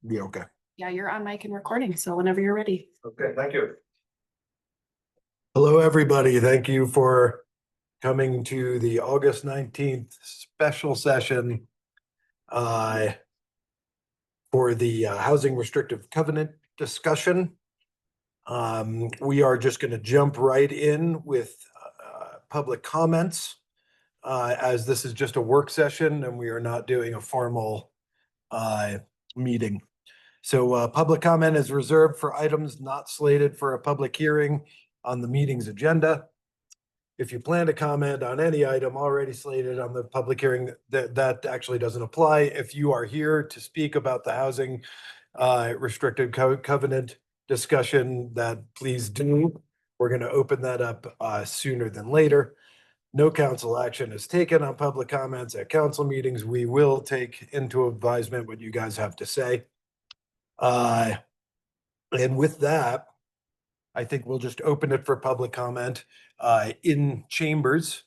be okay. Yeah, you're on mic and recording, so whenever you're ready. Okay, thank you. Hello, everybody. Thank you for coming to the August 19th special session for the housing restrictive covenant discussion. We are just going to jump right in with public comments as this is just a work session and we are not doing a formal meeting. So public comment is reserved for items not slated for a public hearing on the meeting's agenda. If you plan to comment on any item already slated on the public hearing, that actually doesn't apply. If you are here to speak about the housing restricted covenant discussion, that please do. We're going to open that up sooner than later. No council action is taken on public comments at council meetings. We will take into advisement what you guys have to say. And with that, I think we'll just open it for public comment in chambers.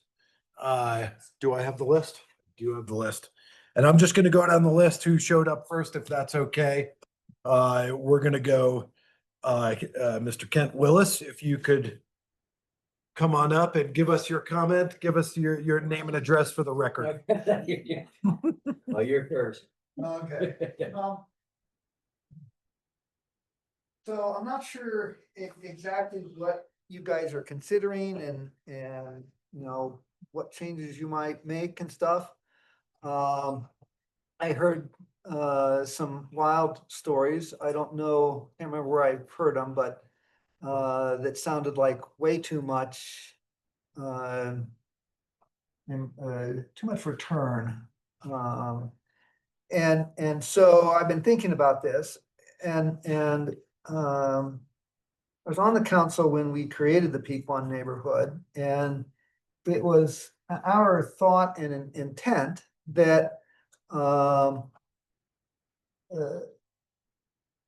Do I have the list? Do you have the list? And I'm just going to go down the list who showed up first, if that's okay. We're going to go Mr. Kent Willis, if you could come on up and give us your comment, give us your name and address for the record. Well, you're first. Okay. So I'm not sure exactly what you guys are considering and you know, what changes you might make and stuff. I heard some wild stories. I don't know, can't remember where I heard them, but that sounded like way too much and too much return. And so I've been thinking about this and I was on the council when we created the Pequon neighborhood, and it was our thought and intent that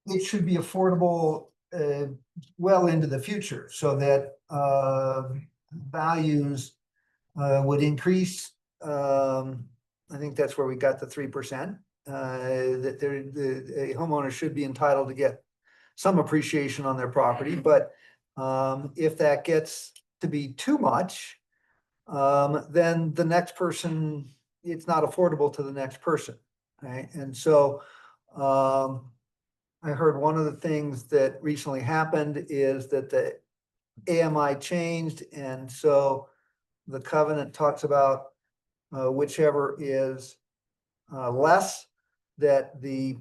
it should be affordable well into the future, so that values would increase. I think that's where we got the 3%. That a homeowner should be entitled to get some appreciation on their property, but if that gets to be too much, then the next person, it's not affordable to the next person, right? And so I heard one of the things that recently happened is that the AMI changed, and so the covenant talks about whichever is less, that the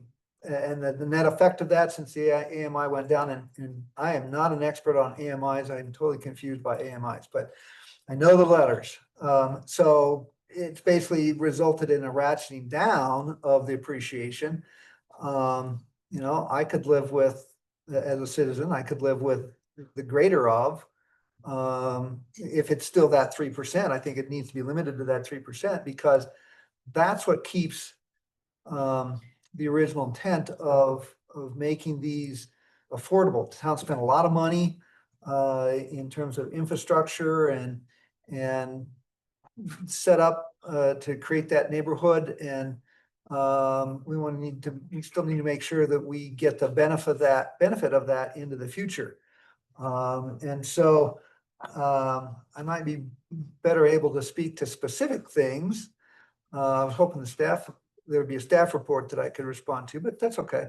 net effect of that, since the AMI went down, and I am not an expert on AMIs, I'm totally confused by AMIs, but I know the letters. So it's basically resulted in a ratcheting down of the appreciation. You know, I could live with, as a citizen, I could live with the greater of, if it's still that 3%, I think it needs to be limited to that 3%, because that's what keeps the original intent of making these affordable. The town spent a lot of money in terms of infrastructure and set up to create that neighborhood, and we still need to make sure that we get the benefit of that into the future. And so I might be better able to speak to specific things. I was hoping there would be a staff report that I could respond to, but that's okay.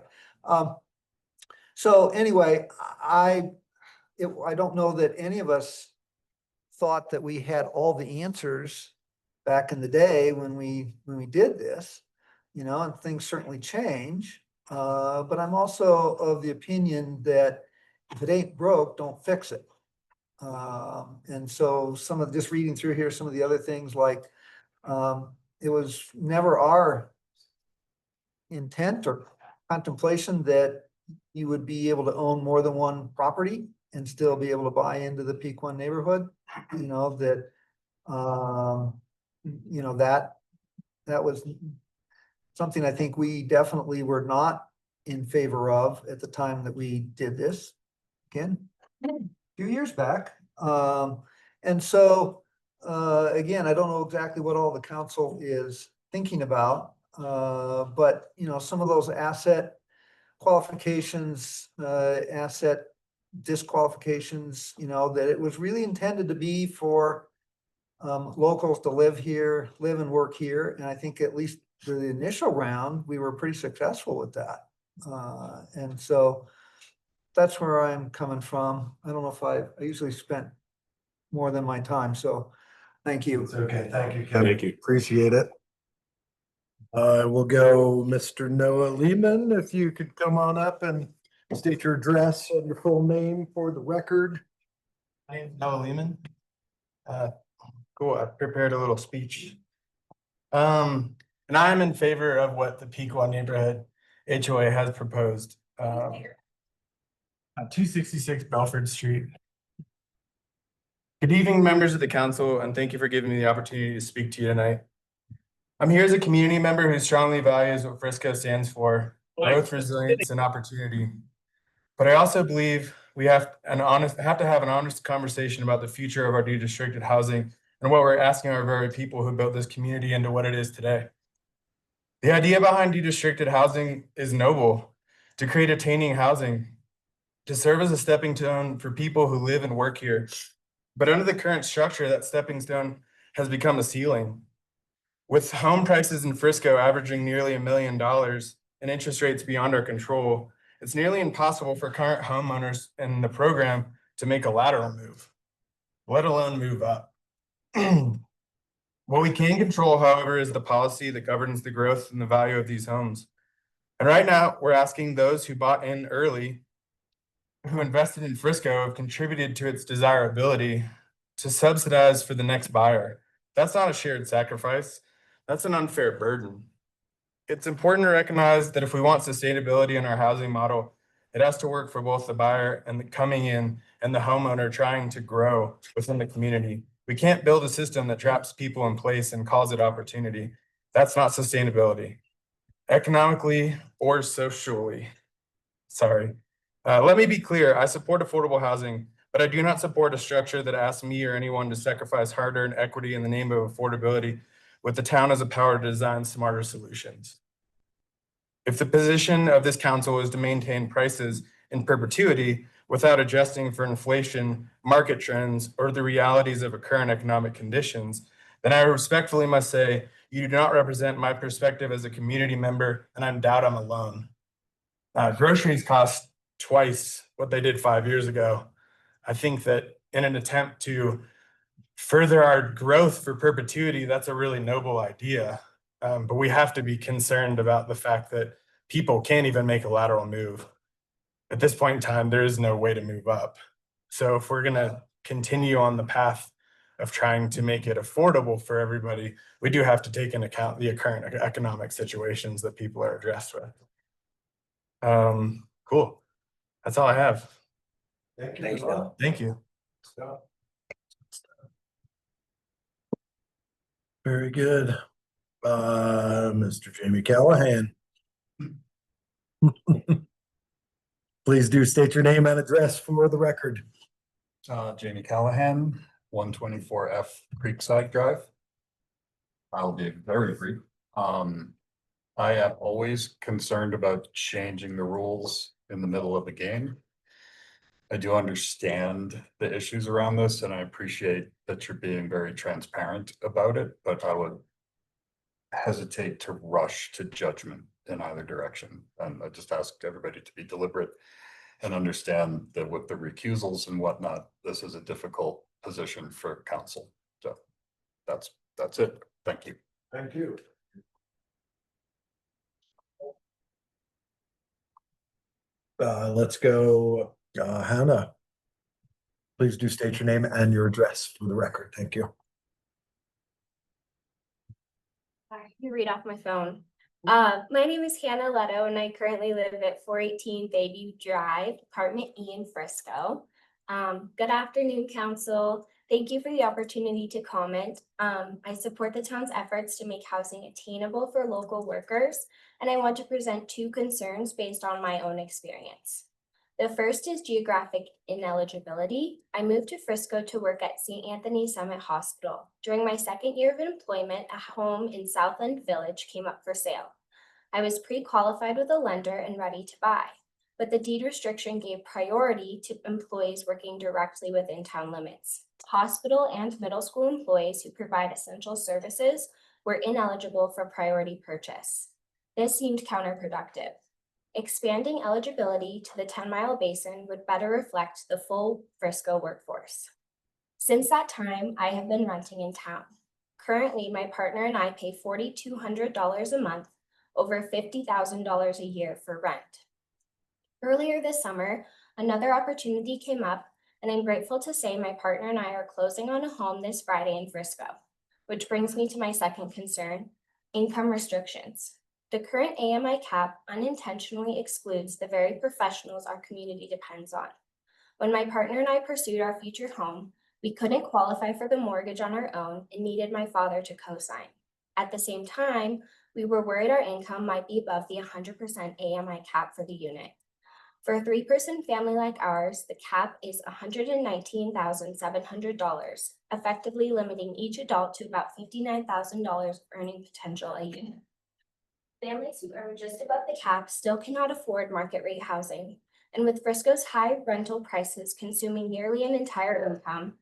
So anyway, I don't know that any of us thought that we had all the answers back in the day when we did this, you know, and things certainly change. But I'm also of the opinion that if it ain't broke, don't fix it. And so just reading through here, some of the other things, like it was never our intent or contemplation that you would be able to own more than one property and still be able to buy into the Pequon neighborhood. You know, that you know, that was something I think we definitely were not in favor of at the time that we did this, again, a few years back. And so again, I don't know exactly what all the council is thinking about, but you know, some of those asset qualifications, asset disqualifications, you know, that it was really intended to be for locals to live here, live and work here. And I think at least the initial round, we were pretty successful with that. And so that's where I'm coming from. I don't know if I usually spent more than my time, so thank you. It's okay. Thank you, Kevin. Thank you. Appreciate it. We'll go Mr. Noah Lehman, if you could come on up and state your address and your full name for the record. My name's Noah Lehman. Cool, I prepared a little speech. And I'm in favor of what the Pequot Neighborhood HOA has proposed. 266 Belford Street. Good evening, members of the council, and thank you for giving me the opportunity to speak to you tonight. I'm here as a community member who strongly values what Frisco stands for: growth, resilience, and opportunity. But I also believe we have to have an honest conversation about the future of our de-districted housing and what we're asking our very people who built this community into what it is today. The idea behind de-districted housing is noble: to create attaining housing, to serve as a stepping stone for people who live and work here. But under the current structure, that stepping stone has become a ceiling. With home prices in Frisco averaging nearly $1 million and interest rates beyond our control, it's nearly impossible for current homeowners in the program to make a lateral move, let alone move up. What we can control, however, is the policy that governs the growth and the value of these homes. And right now, we're asking those who bought in early, who invested in Frisco, have contributed to its desirability, to subsidize for the next buyer. That's not a shared sacrifice. That's an unfair burden. It's important to recognize that if we want sustainability in our housing model, it has to work for both the buyer and the coming in and the homeowner trying to grow within the community. We can't build a system that traps people in place and calls it opportunity. That's not sustainability, economically or socially. Sorry. Let me be clear. I support affordable housing, but I do not support a structure that asks me or anyone to sacrifice hard-earned equity in the name of affordability, with the town as a power to design smarter solutions. If the position of this council is to maintain prices in perpetuity without adjusting for inflation, market trends, or the realities of current economic conditions, then I respectfully must say you do not represent my perspective as a community member, and I doubt I'm alone. Groceries cost twice what they did 5 years ago. I think that in an attempt to further our growth for perpetuity, that's a really noble idea. But we have to be concerned about the fact that people can't even make a lateral move. At this point in time, there is no way to move up. So if we're gonna continue on the path of trying to make it affordable for everybody, we do have to take into account the current economic situations that people are addressed with. Cool. That's all I have. Thank you. Thanks, Noah. Thank you. Very good. Mr. Jamie Callahan. Please do state your name and address for the record. Jamie Callahan, 124F Creekside Drive. I'll be very brief. I am always concerned about changing the rules in the middle of the game. I do understand the issues around this, and I appreciate that you're being very transparent about it, but I would hesitate to rush to judgment in either direction. And I just ask everybody to be deliberate and understand that with the recusals and whatnot, this is a difficult position for council. So that's it. Thank you. Thank you. Let's go, Hannah. Please do state your name and your address for the record. Thank you. Sorry, you read off my phone. My name is Hannah Leto, and I currently live at 418 Bayview Drive, Apartment E in Frisco. Good afternoon, council. Thank you for the opportunity to comment. I support the town's efforts to make housing attainable for local workers, and I want to present two concerns based on my own experience. The first is geographic ineligibility. I moved to Frisco to work at St. Anthony Summit Hospital. During my second year of employment, a home in Southland Village came up for sale. I was pre-qualified with a lender and ready to buy, but the deed restriction gave priority to employees working directly within town limits. Hospital and middle school employees who provide essential services were ineligible for priority purchase. This seemed counterproductive. Expanding eligibility to the 10-mile basin would better reflect the full Frisco workforce. Since that time, I have been renting in town. Currently, my partner and I pay $4,200 a month, over $50,000 a year for rent. Earlier this summer, another opportunity came up, and I'm grateful to say my partner and I are closing on a home this Friday in Frisco, which brings me to my second concern, income restrictions. The current AMI cap unintentionally excludes the very professionals our community depends on. When my partner and I pursued our future home, we couldn't qualify for the mortgage on our own and needed my father to co-sign. At the same time, we were worried our income might be above the 100% AMI cap for the unit. For a 3-person family like ours, the cap is $119,700, effectively limiting each adult to about $59,000 earning potential a year. Families who earn just above the cap still cannot afford market rate housing, and with Frisco's high rental prices consuming nearly an entire income,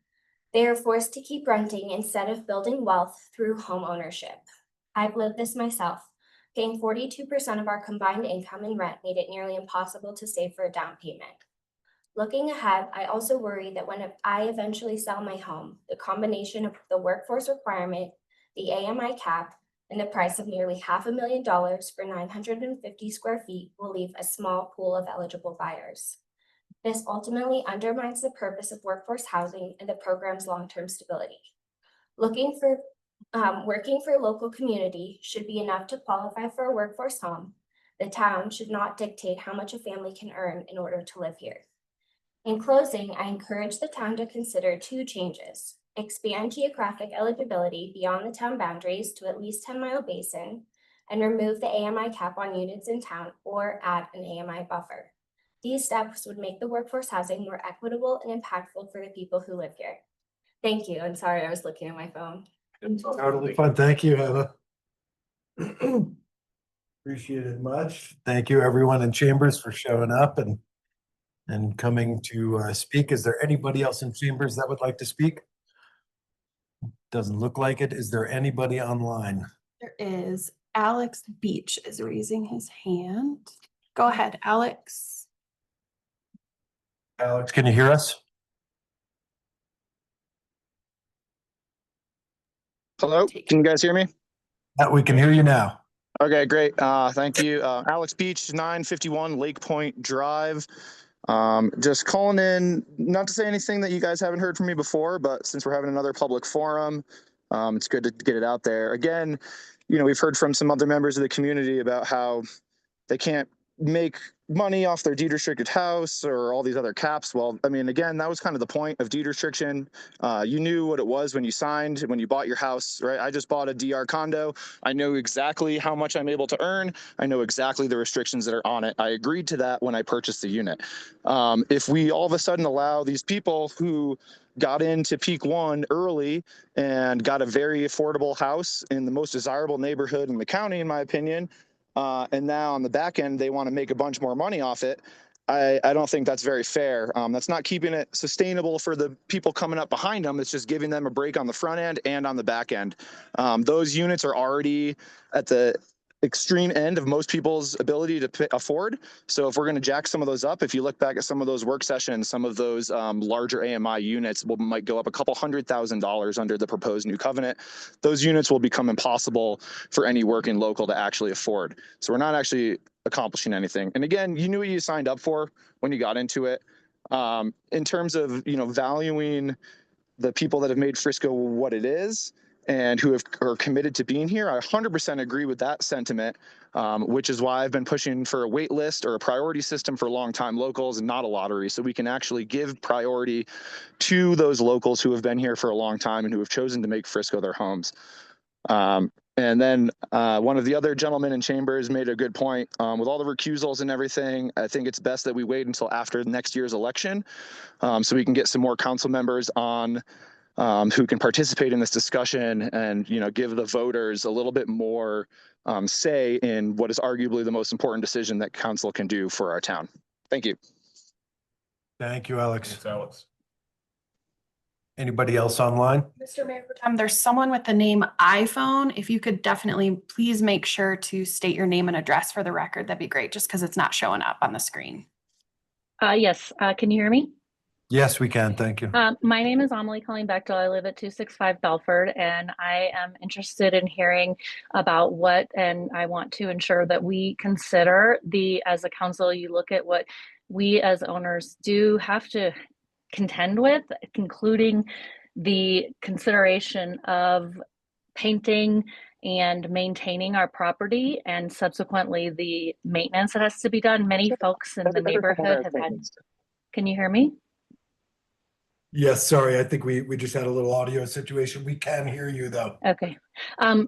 they are forced to keep renting instead of building wealth through home ownership. I've lived this myself. Paying 42% of our combined income in rent made it nearly impossible to save for a down payment. Looking ahead, I also worry that when I eventually sell my home, the combination of the workforce requirement, the AMI cap, and the price of nearly $500,000 for 950 square feet will leave a small pool of eligible buyers. This ultimately undermines the purpose of workforce housing and the program's long-term stability. Working for a local community should be enough to qualify for a workforce home. The town should not dictate how much a family can earn in order to live here. In closing, I encourage the town to consider 2 changes. Expand geographic eligibility beyond the town boundaries to at least 10-mile basin, and remove the AMI cap on units in town or add an AMI buffer. These steps would make the workforce housing more equitable and impactful for the people who live here. Thank you, and sorry I was looking at my phone. Totally fun. Thank you, Hannah. Appreciate it much. Thank you, everyone in Chambers, for showing up and coming to speak. Is there anybody else in Chambers that would like to speak? Doesn't look like it. Is there anybody online? There is. Alex Beach is raising his hand. Go ahead, Alex. Alex, can you hear us? Hello, can you guys hear me? We can hear you now. Okay, great. Thank you. Alex Beach, 951 Lake Point Drive. Just calling in, not to say anything that you guys haven't heard from me before, but since we're having another public forum, it's good to get it out there. Again, we've heard from some other members of the community about how they can't make money off their deed restricted house or all these other caps. Well, I mean, again, that was kind of the point of deed restriction. You knew what it was when you signed, when you bought your house, right? I just bought a DR condo. I know exactly how much I'm able to earn. I know exactly the restrictions that are on it. I agreed to that when I purchased the unit. If we all of a sudden allow these people who got into Peak One early and got a very affordable house in the most desirable neighborhood in the county, in my opinion, and now on the back end, they want to make a bunch more money off it. I don't think that's very fair. That's not keeping it sustainable for the people coming up behind them. It's just giving them a break on the front end and on the back end. Those units are already at the extreme end of most people's ability to afford. So if we're going to jack some of those up, if you look back at some of those work sessions, some of those larger AMI units might go up a couple $100,000 under the proposed new covenant. Those units will become impossible for any working local to actually afford. So we're not actually accomplishing anything. And again, you knew what you signed up for when you got into it. In terms of, valuing the people that have made Frisco what it is, and who are committed to being here, I 100% agree with that sentiment, which is why I've been pushing for a wait list or a priority system for longtime locals and not a lottery, so we can actually give priority to those locals who have been here for a long time and who have chosen to make Frisco their homes. And then one of the other gentlemen in Chambers made a good point. With all the recusals and everything, I think it's best that we wait until after next year's election, so we can get some more council members on who can participate in this discussion and, give the voters a little bit more say in what is arguably the most important decision that council can do for our town. Thank you. Thank you, Alex. Thanks, Alex. Anybody else online? Mr. Mayor Pro Tem, there's someone with the name iPhone. If you could definitely please make sure to state your name and address for the record, that'd be great, just because it's not showing up on the screen. Yes, can you hear me? Yes, we can. Thank you. My name is Amelie Colleen Bechtel. I live at 265 Belford, and I am interested in hearing about what, and I want to ensure that we consider as a council, you look at what we as owners do have to contend with, including the consideration of painting and maintaining our property, and subsequently the maintenance that has to be done. Many folks in the neighborhood have had, can you hear me? Yes, sorry. I think we just had a little audio situation. We can hear you though. Okay.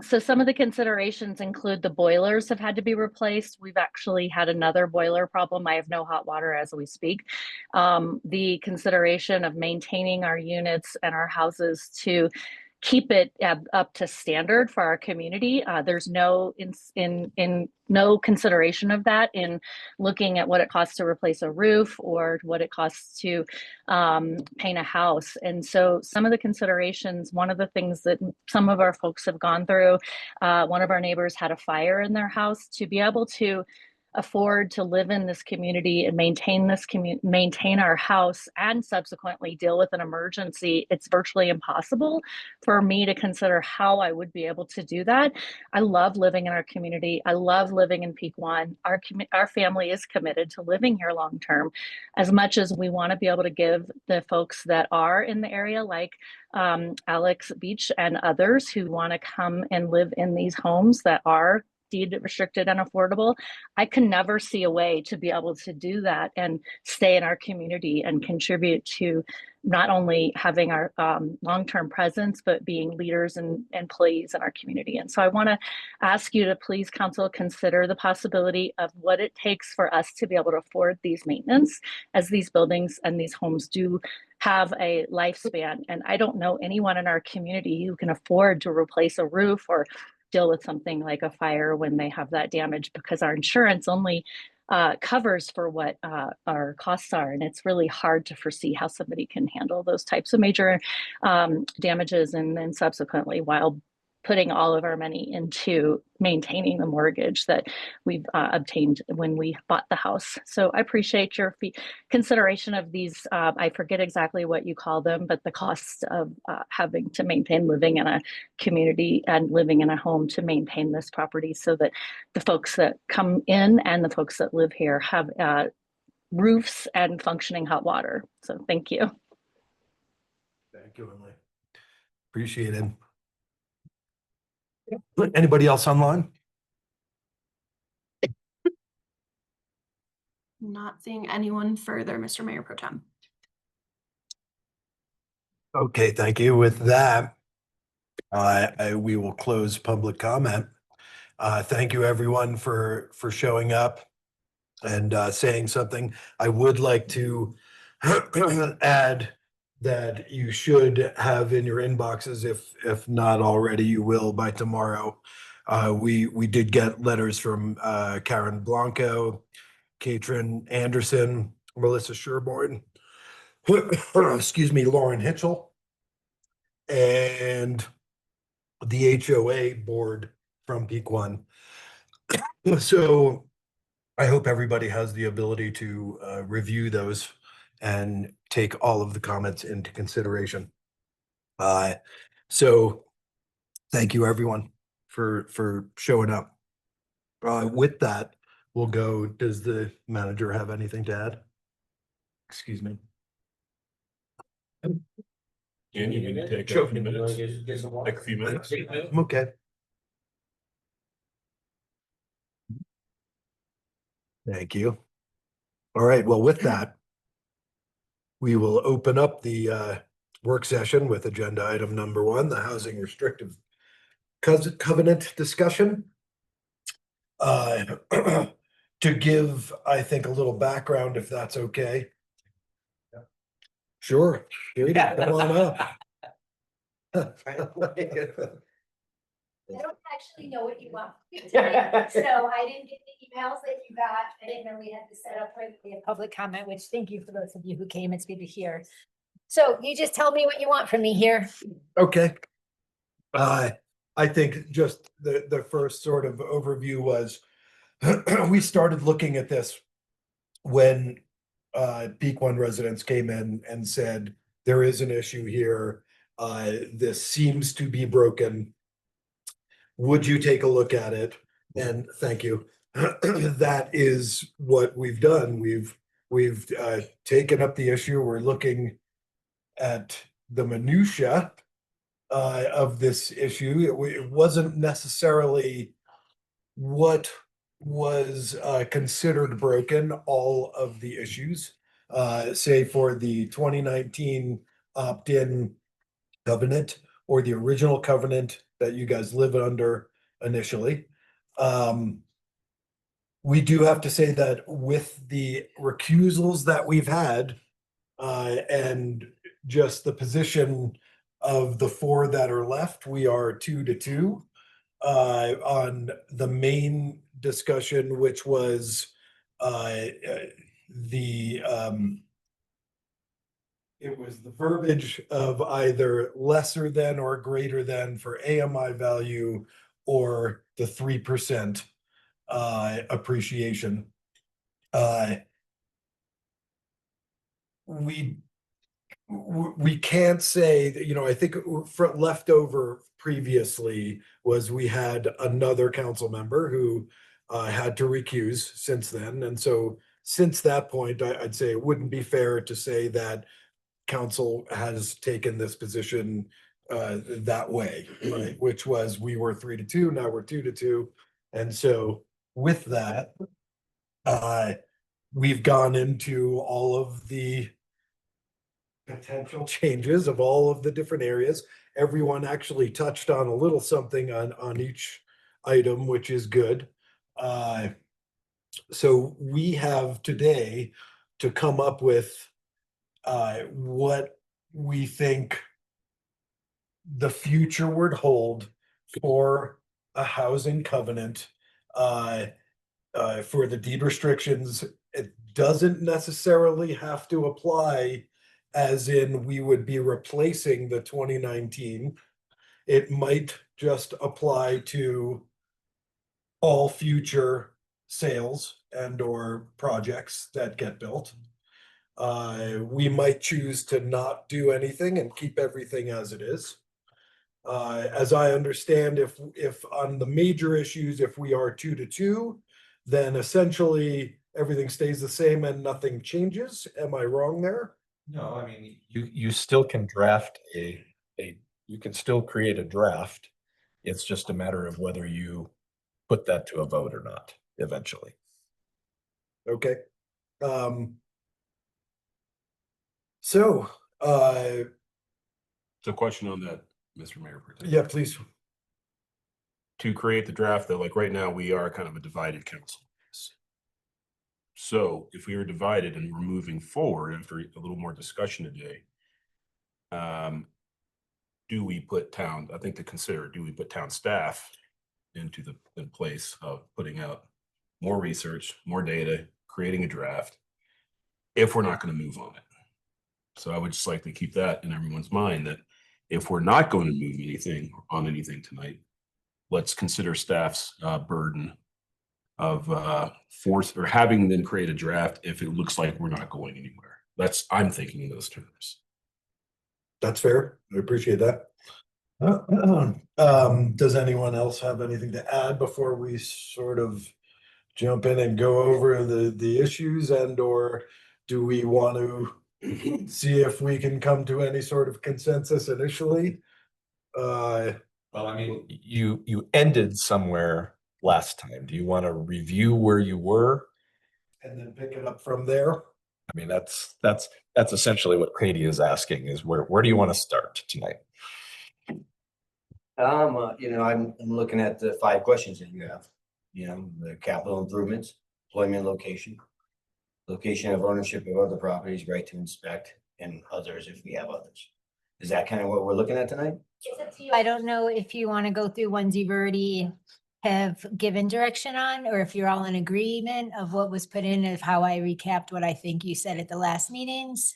So some of the considerations include the boilers have had to be replaced. We've actually had another boiler problem. I have no hot water as we speak. The consideration of maintaining our units and our houses to keep it up to standard for our community. There's no no consideration of that in looking at what it costs to replace a roof or what it costs to paint a house. And so some of the considerations, one of the things that some of our folks have gone through, one of our neighbors had a fire in their house. To be able to afford to live in this community and maintain our house and subsequently deal with an emergency, it's virtually impossible for me to consider how I would be able to do that. I love living in our community. I love living in Pequon. Our family is committed to living here long term. As much as we want to be able to give the folks that are in the area, like Alex Beach and others who want to come and live in these homes that are deed restricted and affordable, I can never see a way to be able to do that and stay in our community and contribute to not only having our long-term presence, but being leaders and employees in our community. And so I want to ask you to please, council, consider the possibility of what it takes for us to be able to afford these maintenance, as these buildings and these homes do have a lifespan. And I don't know anyone in our community who can afford to replace a roof or deal with something like a fire when they have that damage, because our insurance only covers for what our costs are. And it's really hard to foresee how somebody can handle those types of major damages and then subsequently while putting all of our money into maintaining the mortgage that we've obtained when we bought the house. So I appreciate your consideration of these. I forget exactly what you call them, but the cost of having to maintain living in a community and living in a home to maintain this property so that the folks that come in and the folks that live here have roofs and functioning hot water. So thank you. Thank you, Emily. Appreciate it. Anybody else online? Not seeing anyone further, Mr. Mayor Pro Tem. Okay, thank you. With that, we will close public comment. Thank you, everyone, for showing up and saying something. I would like to add that you should have in your inboxes, if not already, you will by tomorrow. We did get letters from Karen Blanco, Katrin Anderson, Melissa Sherborne, excuse me, Lauren Hitchell, and the HOA board from Pequon. So I hope everybody has the ability to review those and take all of the comments into consideration. So thank you, everyone, for showing up. With that, we'll go. Does the manager have anything to add? Excuse me. And you need to take Sure. a few minutes, Get some like a few minutes. I'm okay. Thank you. All right, well, with that, we will open up the work session with agenda item number 1, the housing restrictive covenant discussion. To give, I think, a little background, if that's okay. Sure. Here you go. Come on up. I don't actually know what you want from me tonight, so I didn't get the emails that you got. I didn't know we had to set up a public comment, which thank you for those of you who came. It's good to hear. So you just tell me what you want from me here. Okay. I think just the first sort of overview was we started looking at this when Peak One residents came in and said, there is an issue here. This seems to be broken. Would you take a look at it? And thank you. That is what we've done. We've taken up the issue. We're looking at the minutia of this issue. It wasn't necessarily what was considered broken, all of the issues, say for the 2019 opt-in covenant or the original covenant that you guys live under initially. We do have to say that with the recusals that we've had and just the position of the 4 that are left, we are 2-2 on the main discussion, which was it was the verbiage of either lesser than or greater than for AMI value or the 3% appreciation. We can't say that, you know, I think for leftover previously was we had another council member who had to recuse since then. And so since that point, I'd say it wouldn't be fair to say that council has taken this position that way, right? Which was we were 3-2, now we're 2-2. And so with that, we've gone into all of the potential changes of all of the different areas. Everyone actually touched on a little something on each item, which is good. So we have today to come up with what we think the future would hold for a housing covenant for the deed restrictions. It doesn't necessarily have to apply as in we would be replacing the 2019. It might just apply to all future sales and or projects that get built. We might choose to not do anything and keep everything as it is. As I understand, if on the major issues, if we are 2-2, then essentially everything stays the same and nothing changes. Am I wrong there? No, I mean, you still can draft you can still create a draft. It's just a matter of whether you put that to a vote or not eventually. Okay. So, So question on that, Mr. Mayor. yeah, please. To create the draft, though, like right now, we are kind of a divided council. So if we are divided and we're moving forward after a little more discussion today, do we put town, I think to consider, do we put town staff into in place of putting out more research, more data, creating a draft, if we're not going to move on it? So I would just like to keep that in everyone's mind that if we're not going to move anything tonight, let's consider staff's burden of force or having them create a draft if it looks like we're not going anywhere. I'm thinking in those terms. That's fair. I appreciate that. Does anyone else have anything to add before we sort of jump in and go over the issues, and or do we want to see if we can come to any sort of consensus initially? Well, I mean, you ended somewhere last time. Do you want to review where you were and then pick it up from there? I mean, that's essentially what Katie is asking, is where do you want to start tonight? I'm looking at the 5 questions that you have. The capital improvements, employment location of ownership of other properties, right to inspect, and others if we have others. Is that kind of what we're looking at tonight? It's up to you. I don't know if you want to go through ones you've already have given direction on, or if you're all in agreement of what was put in, of how I recapped what I think you said at the last meetings.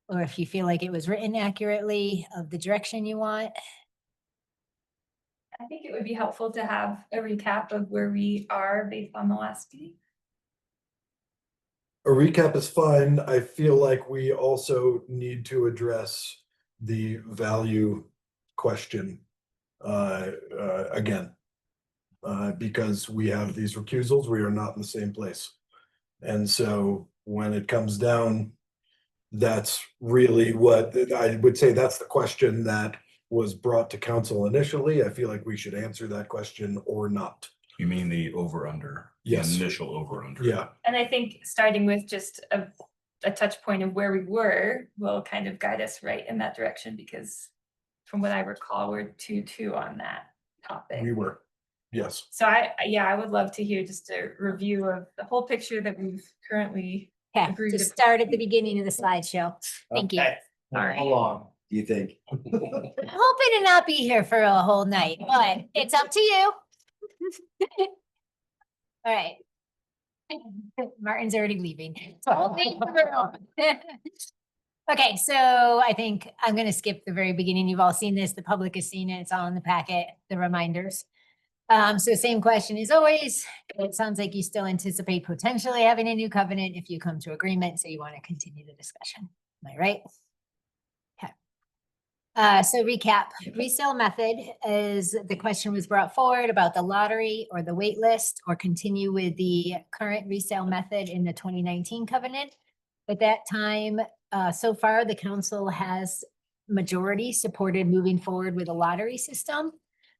Or if you feel like it was written accurately of the direction you want. I think it would be helpful to have a recap of where we are based on the last meeting. A recap is fine. I feel like we also need to address the value question again. Because we have these recusals, we are not in the same place. And so when it comes down, that's really what I would say, that's the question that was brought to council initially. I feel like we should answer that question or not. You mean the over under? Yes. Initial over under. Yeah. And I think starting with just a touch point of where we were will kind of guide us right in that direction, because from what I recall, we're 2-2 on that topic. We were, yes. So I would love to hear just a review of the whole picture that we've currently Okay, agreed just to. start at the beginning of the slideshow. Thank you. Okay. All right. How long do you think? I'm hoping to not be here for a whole night, but it's up to you. All right. Martin's already leaving. So leave the room. Okay, so I think I'm gonna skip the very beginning. You've all seen this. The public has seen it. It's all in the packet, the reminders. So same question as always. It sounds like you still anticipate potentially having a new covenant if you come to agreement, so you want to continue the discussion. Am I right? So recap, resale method is the question was brought forward about the lottery or the wait list, or continue with the current resale method in the 2019 covenant. At that time, so far, the council has majority supported moving forward with a lottery system.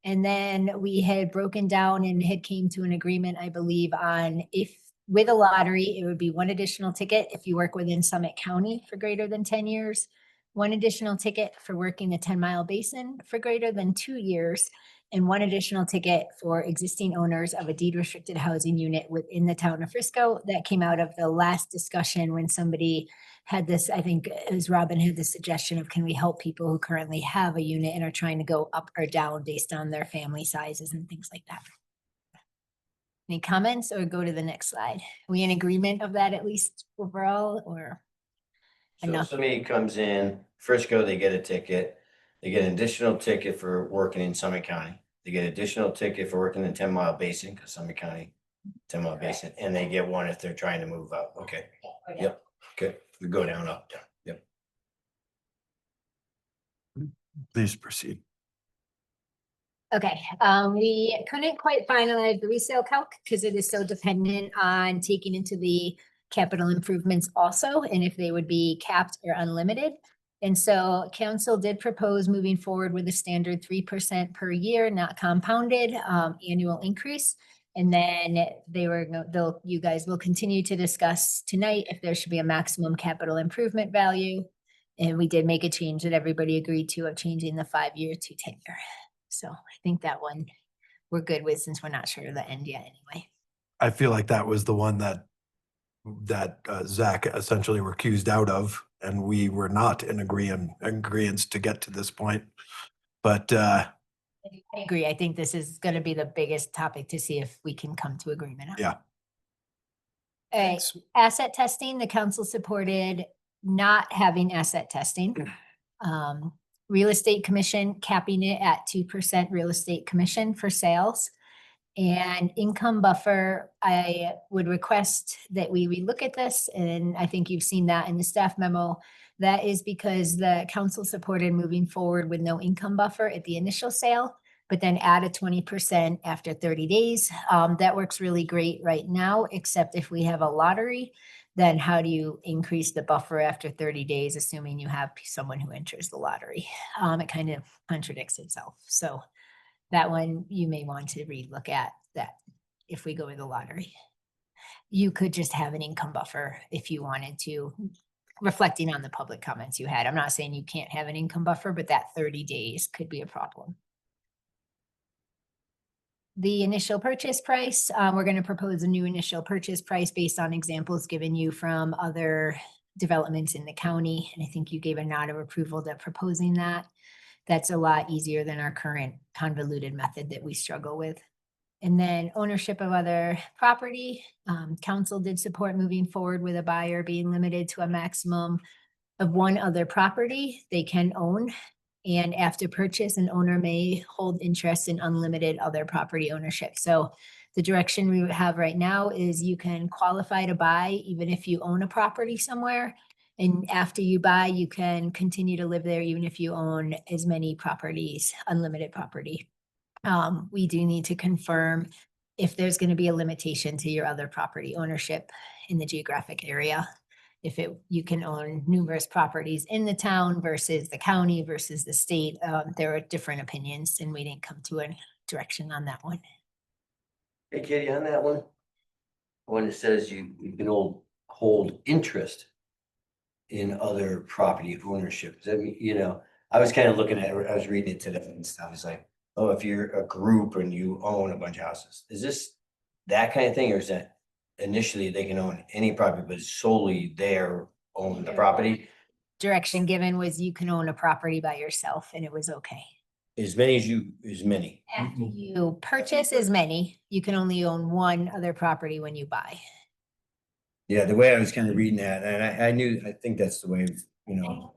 And then we had broken down and had came to an agreement, I believe, on if with a lottery, it would be one additional ticket if you work within Summit County for greater than 10 years. One additional ticket for working the 10-mile basin for greater than 2 years, and one additional ticket for existing owners of a deed restricted housing unit within the town of Frisco. That came out of the last discussion when somebody had this, I think it was Robin had the suggestion of, can we help people who currently have a unit and are trying to go up or down based on their family sizes and things like that. Any comments, or go to the next slide? Are we in agreement of that at least overall, or? So if Enough. somebody comes in Frisco, they get a ticket. They get an additional ticket for working in Summit County. They get additional ticket for working in 10-mile basin, because Summit County, 10-mile basin, and they get one if they're trying to move up. Okay. Yep. Okay. We go down, up, down. Yep. Please proceed. Okay, we couldn't quite finalize the resale calc because it is so dependent on taking into the capital improvements also, and if they would be capped or unlimited. And so council did propose moving forward with a standard 3% per year, not compounded, annual increase. And then you guys will continue to discuss tonight if there should be a maximum capital improvement value. And we did make a change that everybody agreed to of changing the 5-year to 10-year. So I think that one we're good with, since we're not sure of the end yet anyway. I feel like that was the one that Zach essentially recused out of, and we were not in agreeance to get to this point. But I agree. I think this is going to be the biggest topic to see if we can come to agreement on. Yeah. All right, asset testing, the council supported not having asset testing. Real estate commission capping it at 2% real estate commission for sales. And income buffer, I would request that we relook at this, and I think you've seen that in the staff memo. That is because the council supported moving forward with no income buffer at the initial sale, but then add a 20% after 30 days. That works really great right now, except if we have a lottery, then how do you increase the buffer after 30 days, assuming you have someone who enters the lottery? It kind of contradicts itself. So that one you may want to relook at that if we go with the lottery. You could just have an income buffer if you wanted to, reflecting on the public comments you had. I'm not saying you can't have an income buffer, but that 30 days could be a problem. The initial purchase price, we're going to propose a new initial purchase price based on examples given you from other developments in the county. And I think you gave a nod of approval to proposing that. That's a lot easier than our current convoluted method that we struggle with. And then ownership of other property. Council did support moving forward with a buyer being limited to a maximum of one other property they can own. And after purchase, an owner may hold interest in unlimited other property ownership. So the direction we have right now is you can qualify to buy even if you own a property somewhere. And after you buy, you can continue to live there even if you own as many properties, unlimited property. We do need to confirm if there's going to be a limitation to your other property ownership in the geographic area. If you can own numerous properties in the town versus the county versus the state, there are different opinions, and we didn't come to a direction on that one. Hey, Katie, on that one, when it says you can hold interest in other property ownership, does that mean, you know, I was kind of looking at it, I was reading it today and stuff. It's like, oh, if you're a group and you own a bunch of houses, is this that kind of thing, or is that initially they can own any property, but it's solely their own the property? Direction given was you can own a property by yourself, and it was okay. As many as many. After you purchase as many, you can only own one other property when you buy. Yeah, the way I was kind of reading that, and I think that's the way, you know.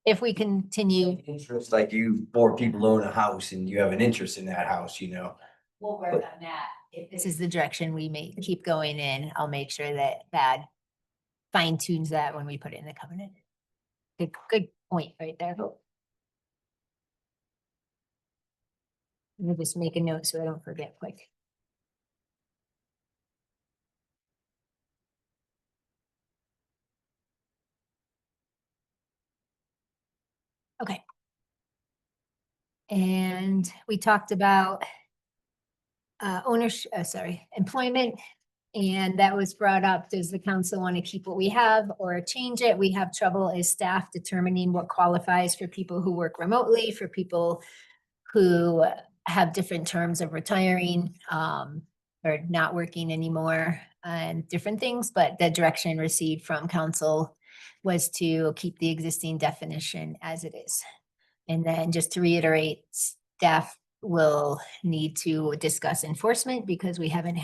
If we continue, Interest, like you, 4 people own a house and you have an interest in that house, you know. we'll work on that. If this is the direction we may keep going in, I'll make sure that Thad fine tunes that when we put it in the covenant. Good point right there. Let me just make a note so I don't forget quick. Okay. And we talked about employment, and that was brought up. Does the council want to keep what we have or change it? We have trouble as staff determining what qualifies for people who work remotely, for people who have different terms of retiring or not working anymore and different things. But the direction received from council was to keep the existing definition as it is. And then just to reiterate, staff will need to discuss enforcement because we haven't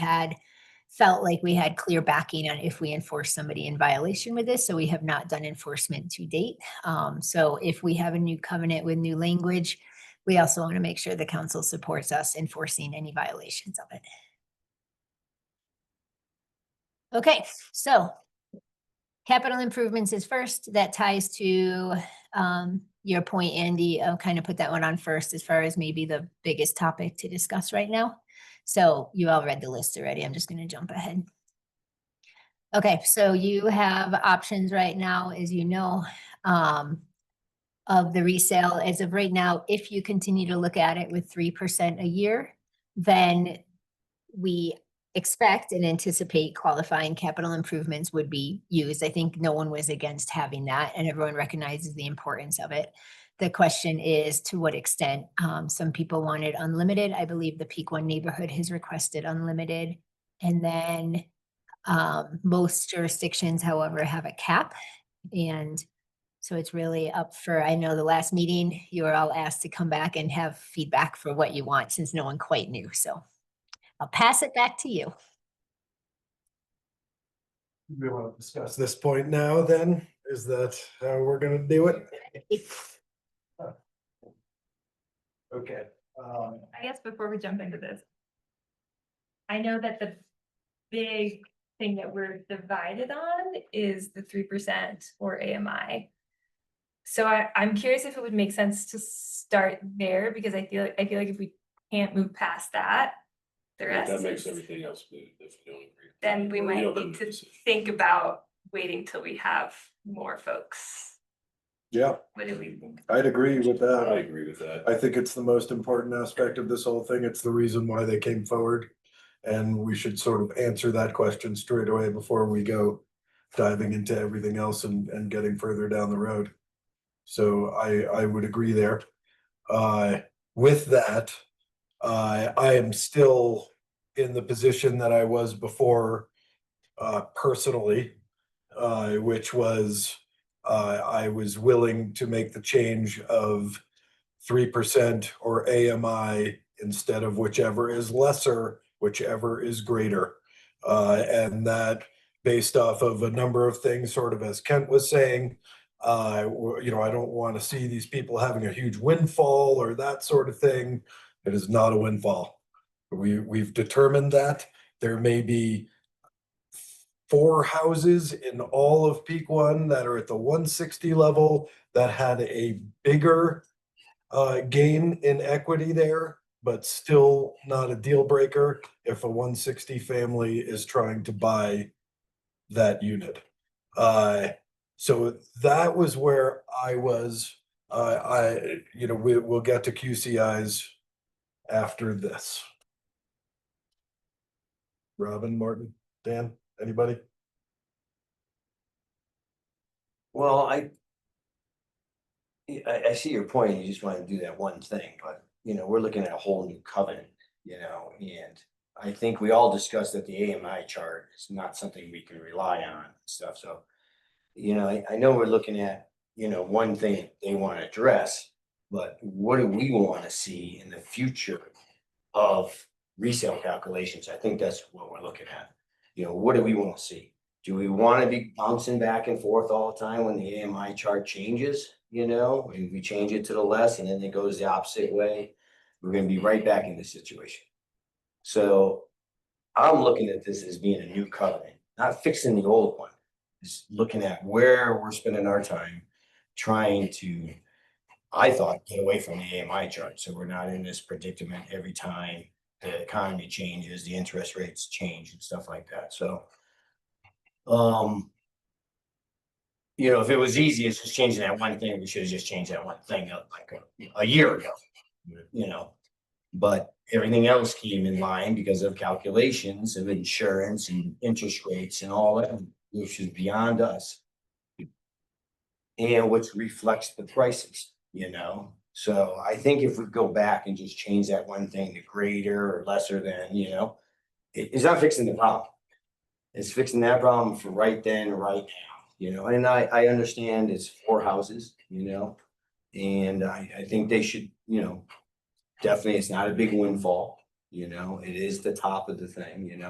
felt like we had clear backing on if we enforce somebody in violation with this. So we have not done enforcement to date. So if we have a new covenant with new language, we also want to make sure the council supports us enforcing any violations of it. Okay, so capital improvements is first. That ties to your point, Andy. I'll kind of put that one on first as far as maybe the biggest topic to discuss right now. So you all read the list already. I'm just going to jump ahead. Okay, so you have options right now, as you know, of the resale. As of right now, if you continue to look at it with 3% a year, then we expect and anticipate qualifying capital improvements would be used. I think no one was against having that, and everyone recognizes the importance of it. The question is to what extent. Some people wanted unlimited. I believe the Peak One neighborhood has requested unlimited. And then most jurisdictions, however, have a cap. And so it's really up for, I know the last meeting, you were all asked to come back and have feedback for what you want since no one quite knew. So I'll pass it back to you. We want to discuss this point now then? Is that how we're gonna do it? Okay. I guess before we jump into this, I know that the big thing that we're divided on is the 3% or AMI. So I'm curious if it would make sense to start there, because I feel like if we can't move past that, the rest That makes is- everything else move if we don't agree. then we might don't need to have- think about waiting till we have more folks. Yeah, What do we think? I'd agree with I that. agree with that. I think it's the most important aspect of this whole thing. It's the reason why they came forward. And we should sort of answer that question straight away before we go diving into everything else and getting further down the road. So I would agree there. With that, I am still in the position that I was before, personally. which was, I was willing to make the change of 3% or AMI instead of whichever is lesser, whichever is greater. And that based off of a number of things, sort of as Kent was saying, I don't want to see these people having a huge windfall or that sort of thing. It is not a windfall. We've determined that there may be 4 houses in all of Peak One that are at the 160 level that had a bigger gain in equity there, but still not a deal breaker if a 160 family is trying to buy that unit. So that was where I was. We'll get to QCIs after this. Robin, Martin, Dan, anybody? Well, I see your point. You just want to do that one thing, but we're looking at a whole new covenant, and I think we all discussed that the AMI chart is not something we can rely on and stuff. So, I know we're looking at, one thing they want to address, but what do we want to see in the future of resale calculations? I think that's what we're looking at. What do we want to see? Do we want to be bouncing back and forth all the time when the AMI chart changes, and we change it to the less and then it goes the opposite way? We're going to be right back in this situation. So I'm looking at this as being a new covenant, not fixing the old one. Just looking at where we're spending our time trying to, I thought, get away from the AMI chart. So we're not in this predicament every time the economy changes, the interest rates change and stuff like that. So, if it was easy as just changing that one thing, we should have just changed that one thing up like a year ago, but everything else came in line because of calculations of insurance and interest rates and all that, which is beyond us. And which reflects the prices, So I think if we go back and just change that one thing to greater or lesser than, it's not fixing the problem. It's fixing that problem for right then, right now, and I understand it's 4 houses, and I think they should, definitely it's not a big windfall, it is the top of the thing,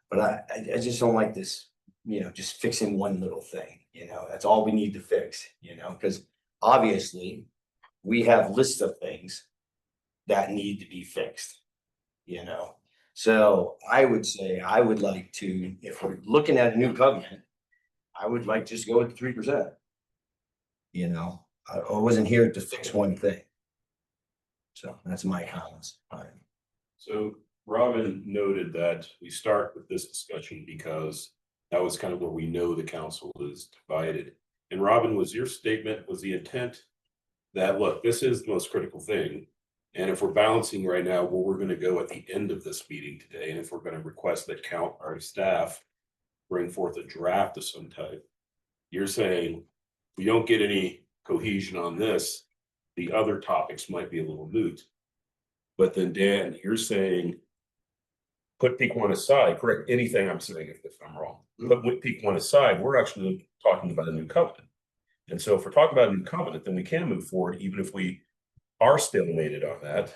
but I just don't like this, just fixing one little thing, that's all we need to fix, because obviously we have lists of things that need to be fixed, So I would say I would like to, if we're looking at a new covenant, I would like just go with 3%. I wasn't here to fix one thing. So that's my comments. So Robin noted that we start with this discussion because that was kind of where we know the council is divided. And Robin, was your statement, was the intent that, look, this is the most critical thing. And if we're balancing right now, where we're going to go at the end of this meeting today, and if we're going to request that our staff bring forth a draft of some type, you're saying we don't get any cohesion on this, the other topics might be a little moot. But then Dan, you're saying put Peak One aside, correct anything I'm saying if I'm wrong. But with Peak One aside, we're actually talking about a new covenant. And so if we're talking about a new covenant, then we can move forward, even if we are stalemated on that,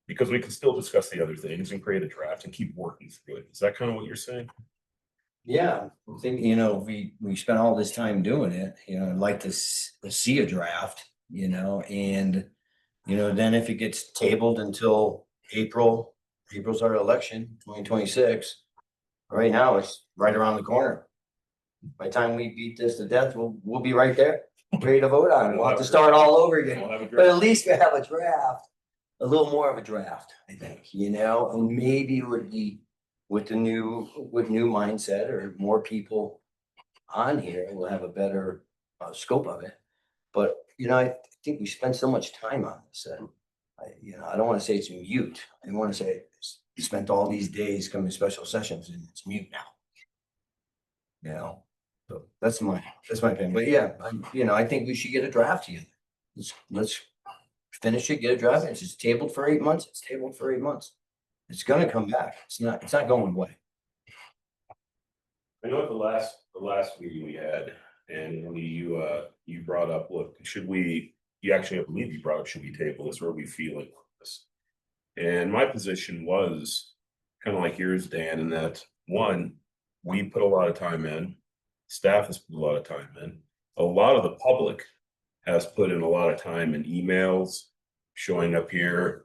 because we can still discuss the other things and create a draft and keep working through it. Is that kind of what you're saying? Yeah, I think, we spent all this time doing it, I'd like to see a draft, and, then if it gets tabled until April's our election, 2026. Right now, it's right around the corner. By the time we beat this to death, we'll be right there, ready to vote on it. We'll have to start all over again. But at least we have a draft, a little more of a draft, I think, and maybe with new mindset or more people on here, we'll have a better scope of it. But, I think we spend so much time on this that I don't want to say it's mute. I want to say we spent all these days coming to special sessions and it's mute now. So that's my opinion. But yeah, I think we should get a draft together. Let's finish it, get a draft. It's just tabled for 8 months. It's tabled for 8 months. It's gonna come back. It's not going away. I know at the last meeting we had, and Lee, you brought up, look, should we, you actually, I believe you brought up, should we table this, or are we feeling this? And my position was kind of like yours, Dan, in that, one, we put a lot of time in, staff has put a lot of time in, a lot of the public has put in a lot of time in emails, showing up here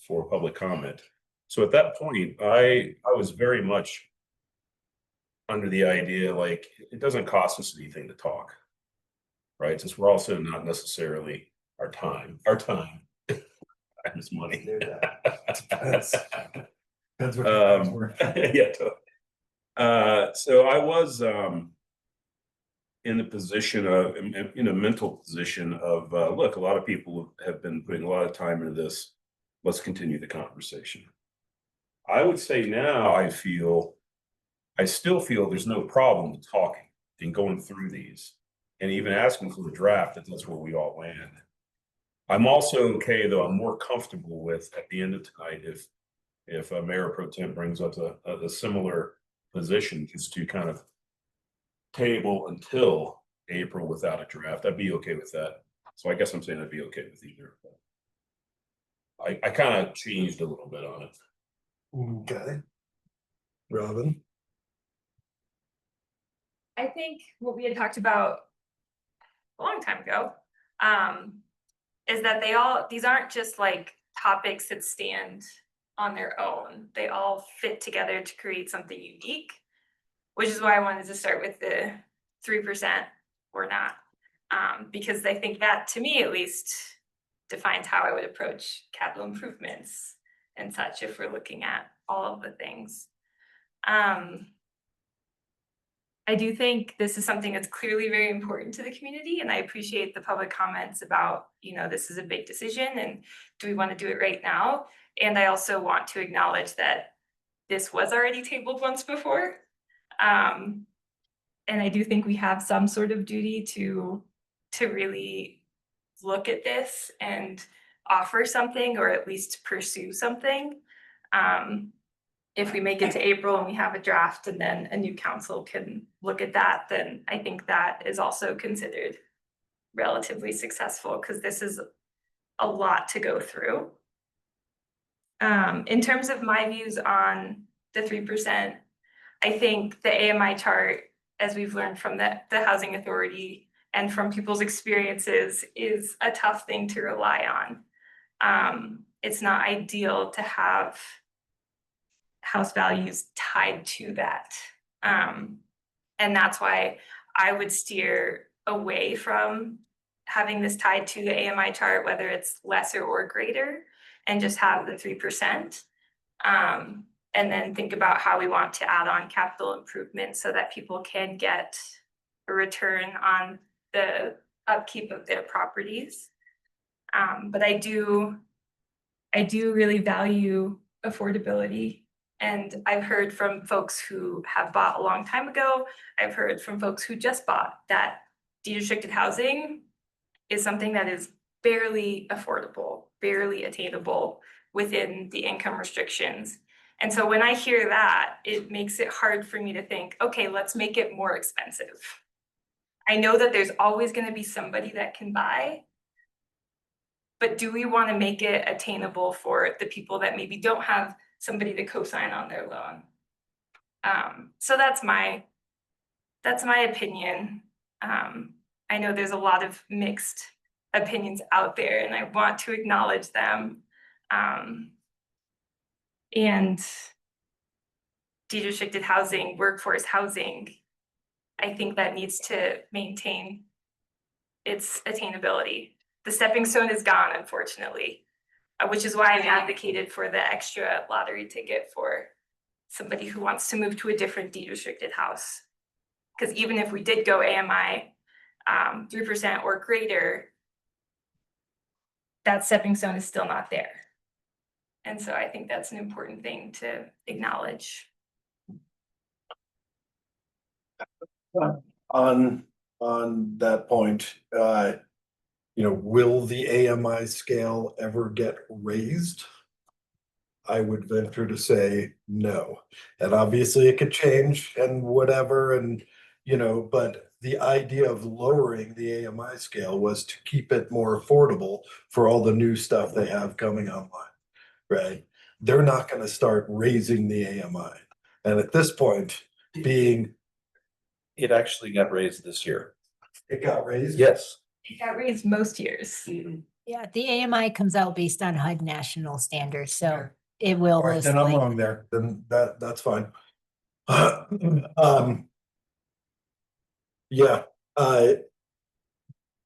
for public comment. So at that point, I was very much under the idea, like, it doesn't cost us anything to talk. Right, since we're also not necessarily our time is money. Depends what your time's worth. Yeah. So I was in the position of, in a mental position of, look, a lot of people have been putting a lot of time into this. Let's continue the conversation. I would say now I still feel there's no problem with talking and going through these and even asking for the draft, if that's where we all land. I'm also okay, though, I'm more comfortable with at the end of tonight, if Mayor Pro Tem brings up a similar position, just to kind of table until April without a draft, I'd be okay with that. So I guess I'm saying I'd be okay with either. I kind of changed a little bit on it. Okay. Robin? I think what we had talked about a long time ago, is that these aren't just like topics that stand on their own. They all fit together to create something unique, which is why I wanted to start with the 3% or not. Because I think that, to me at least, defines how I would approach capital improvements and such if we're looking at all of the things. I do think this is something that's clearly very important to the community, and I appreciate the public comments about, this is a big decision and do we want to do it right now? And I also want to acknowledge that this was already tabled once before. And I do think we have some sort of duty to really look at this and offer something, or at least pursue something. If we make it to April and we have a draft and then a new council can look at that, then I think that is also considered relatively successful, because this is a lot to go through. In terms of my views on the 3%, I think the AMI chart, as we've learned from the Housing Authority and from people's experiences, is a tough thing to rely on. It's not ideal to have house values tied to that. And that's why I would steer away from having this tied to the AMI chart, whether it's lesser or greater, and just have the 3%. And then think about how we want to add on capital improvements so that people can get a return on the upkeep of their properties. But I do really value affordability. And I've heard from folks who have bought a long time ago. I've heard from folks who just bought that deed-restricted housing is something that is barely affordable, barely attainable within the income restrictions. And so when I hear that, it makes it hard for me to think, okay, let's make it more expensive. I know that there's always going to be somebody that can buy, but do we want to make it attainable for the people that maybe don't have somebody to co-sign on their loan? So that's my opinion. I know there's a lot of mixed opinions out there, and I want to acknowledge them. And deed-restricted housing, workforce housing, I think that needs to maintain its attainability. The stepping stone is gone, unfortunately, which is why I've advocated for the extra lottery ticket for somebody who wants to move to a different deed-restricted house. Because even if we did go AMI 3% or greater, that stepping stone is still not there. And so I think that's an important thing to acknowledge. On that point, will the AMI scale ever get raised? I would venture to say no. And obviously it could change and whatever, and, you know, but the idea of lowering the AMI scale was to keep it more affordable for all the new stuff they have coming online, right? They're not gonna start raising the AMI. And at this point, being, It actually got raised this year. it got raised. Yes. It got raised most years. Yeah, the AMI comes out based on HUD national standards, so it will. All right, most then I'm likely- wrong there, then that's fine. Yeah,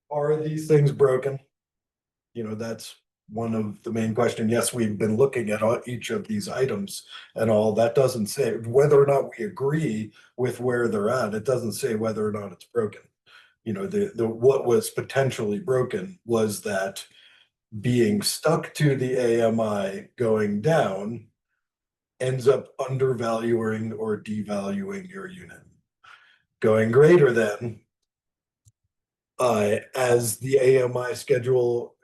are these things broken? You know, that's one of the main question. Yes, we've been looking at each of these items and all. That doesn't say whether or not we agree with where they're at. It doesn't say whether or not it's broken. You know, the what was potentially broken was that being stuck to the AMI going down ends up undervaluing or devaluing your unit. Going greater than, as the AMI schedule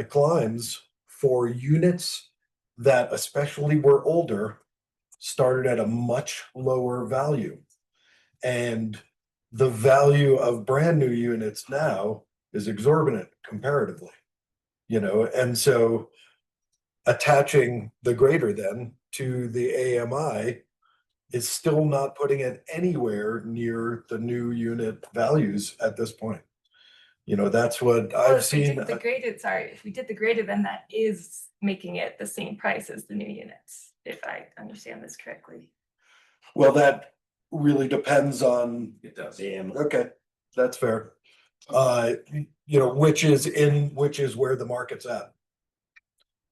climbs for units that, especially were older, started at a much lower value. And the value of brand new units now is exorbitant comparatively, you know, and so attaching the greater than to the AMI is still not putting it anywhere near the new unit values at this point. You know, that's what Well, I've if we seen. did the graded, sorry, if we did the graded, then that is making it the same price as the new units, if I understand this correctly. Well, that really depends on, It does. okay, that's fair. You know, which is where the market's at.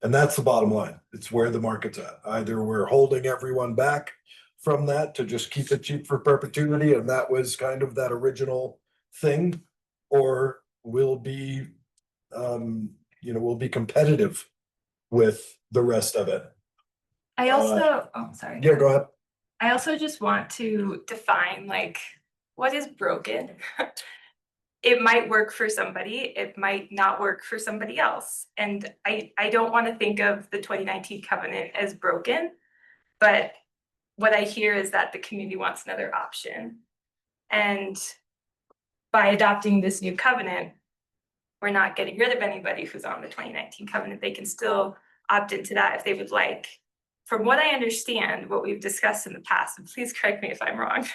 And that's the bottom line. It's where the market's at. Either we're holding everyone back from that to just keep it cheap for perpetuity, and that was kind of that original thing, or we'll be, you know, we'll be competitive with the rest of it. I also, oh, sorry. Yeah, go ahead. I also just want to define like, what is broken? It might work for somebody, it might not work for somebody else. And I don't want to think of the 2019 covenant as broken, but what I hear is that the community wants another option. And by adopting this new covenant, we're not getting rid of anybody who's on the 2019 covenant. They can still opt into that if they would like. From what I understand, what we've discussed in the past, and please correct me if I'm wrong,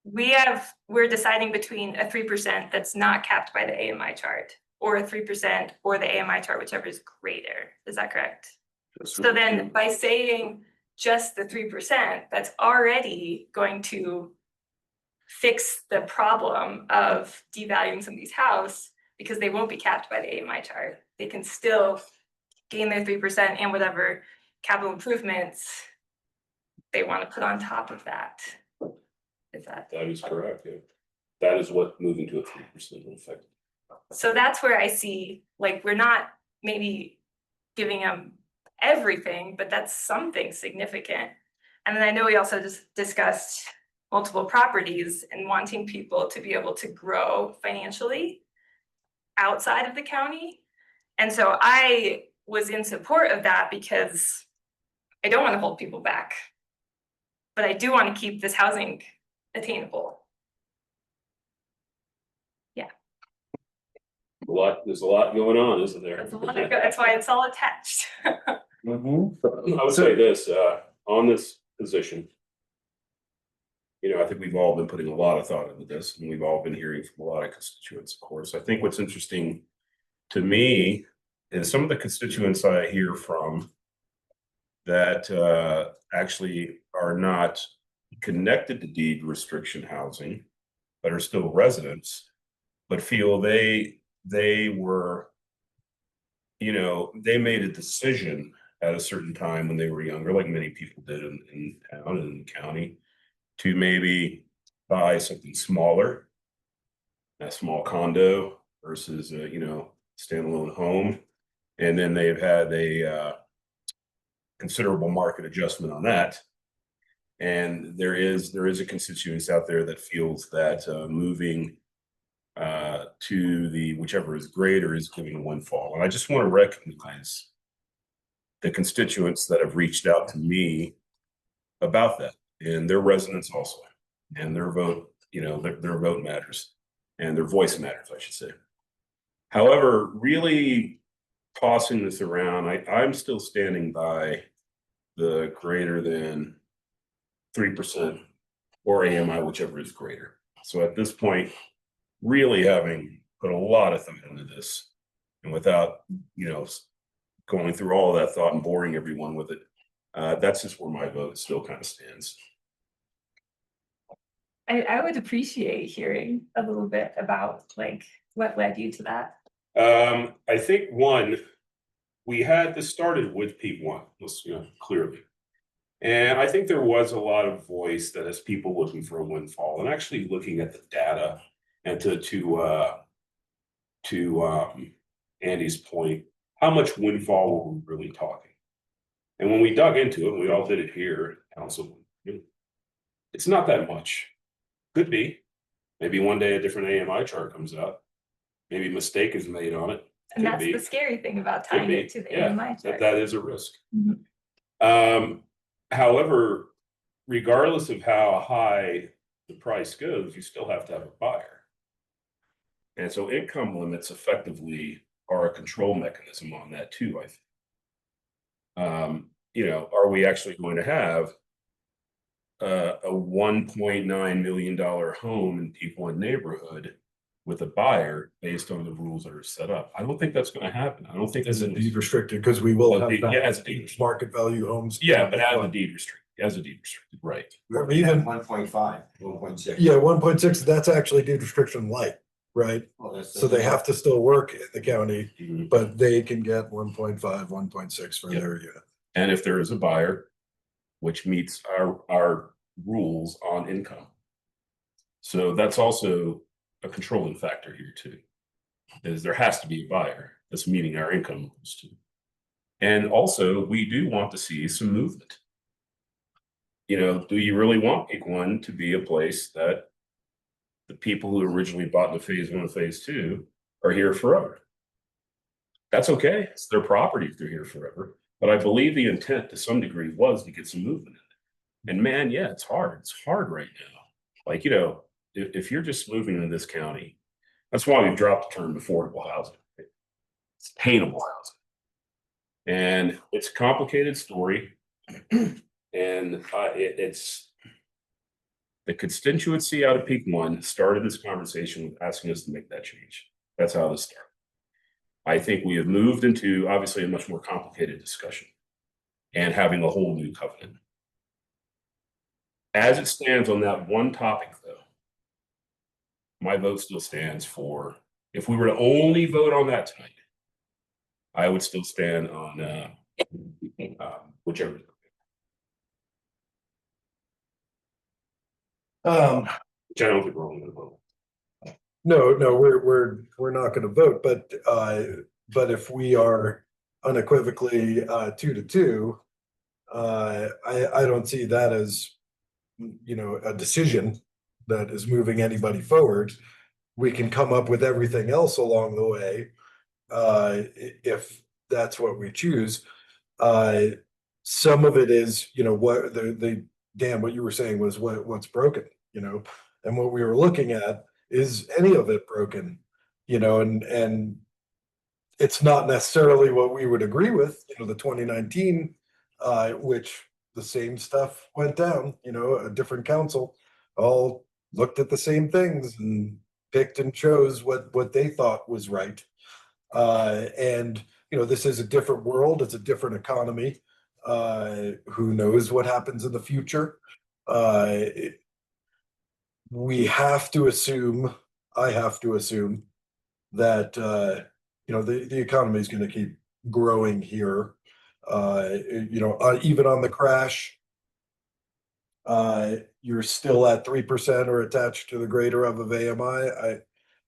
we're deciding between a 3% that's not capped by the AMI chart, or a 3% or the AMI chart, whichever is greater. Is that correct? So then by saying just the 3%, that's already going to fix the problem of devaluing somebody's house, because they won't be capped by the AMI chart. They can still gain their 3% and whatever capital improvements they want to put on top of that. Is that? That is correct, yeah. That is what moving to a 3% will affect. So that's where I see, like, we're not maybe giving them everything, but that's something significant. And then I know we also just discussed multiple properties and wanting people to be able to grow financially outside of the county. And so I was in support of that because I don't want to hold people back, but I do want to keep this housing attainable. Yeah. There's a lot going on, isn't there? That's why it's all attached. I would say this, on this position, you know, I think we've all been putting a lot of thought into this, and we've all been hearing from a lot of constituents, of course. I think what's interesting to me is some of the constituents I hear from that actually are not connected to deed restriction housing, but are still residents, but feel they were, you know, they made a decision at a certain time when they were younger, like many people did in town and in the county, to maybe buy something smaller, a small condo versus a, you know, standalone home. And then they've had a considerable market adjustment on that. And there is a constituency out there that feels that moving to the whichever is greater is giving a windfall. And I just want to recognize the constituents that have reached out to me about that, and their residents also, and their vote, you know, their vote matters, and their voice matters, I should say. However, really tossing this around, I'm still standing by the greater than 3% or AMI, whichever is greater. So at this point, really having put a lot of thought into this, and without, you know, going through all of that thought and boring everyone with it, that's just where my vote still kind of stands. I would appreciate hearing a little bit about like what led you to that. I think one, we had this started with Peak One, clearly. And I think there was a lot of voice that as people looking for a windfall and actually looking at the data, and to Andy's point, how much windfall were we really talking? And when we dug into it, and we all did it here at council, it's not that much. Could be. Maybe one day a different AMI chart comes out. Maybe a mistake is made on it. And Could that's be. the scary thing about Could tying be. it to the Yeah, AMI chart. that is a risk. Mhm. However, regardless of how high the price goes, you still have to have a buyer. And so income limits effectively are a control mechanism on that too, I think. You know, are we actually going to have a $1.9 million home in Peak One neighborhood with a buyer based on the rules that are set up? I don't think that's going to happen. I don't think Is that's it deed restricted? Because we will have Yeah, as a deed. market value homes. Yeah, but as a deed restricted, right? Even 1.5, 1.6. yeah, 1.6. That's actually deed restriction light, right? So they have to still work in the county, Mhm. but they can get 1.5, 1.6 for Yep. their unit. And if there is a buyer, which meets our rules on income. So that's also a controlling factor here too, is there has to be a buyer that's meeting our income rules too. And also we do want to see some movement. You know, do you really want Peak One to be a place that the people who originally bought into phase one and phase two are here forever? That's okay. It's their property if they're here forever. But I believe the intent to some degree was to get some movement in it. And man, yeah, it's hard. It's hard right now. Like, you know, if you're just moving in this county, that's why we've dropped the term affordable housing. It's attainable housing. And it's a complicated story. And it's the constituency out of Peak One started this conversation with asking us to make that change. That's how this started. I think we have moved into obviously a much more complicated discussion and having a whole new covenant. As it stands on that one topic, though, my vote still stands for, if we were to only vote on that tonight, I would still stand on whichever. Which I don't think we're only going to vote. No, we're not going to vote, but if we are unequivocally 2-2, I don't see that as, you know, a decision that is moving anybody forward. We can come up with everything else along the way, if that's what we choose. Some of it is, you know, what Dan, what you were saying was what's broken, you know, and what we were looking at is any of it broken, you know, and it's not necessarily what we would agree with, you know, the 2019, which the same stuff went down, you know, a different council all looked at the same things and picked and chose what they thought was right. And, you know, this is a different world. It's a different economy. Who knows what happens in the future? We have to assume, I have to assume that, you know, the economy is going to keep growing here. You know, even on the crash, you're still at 3% or attached to the greater of AMI. I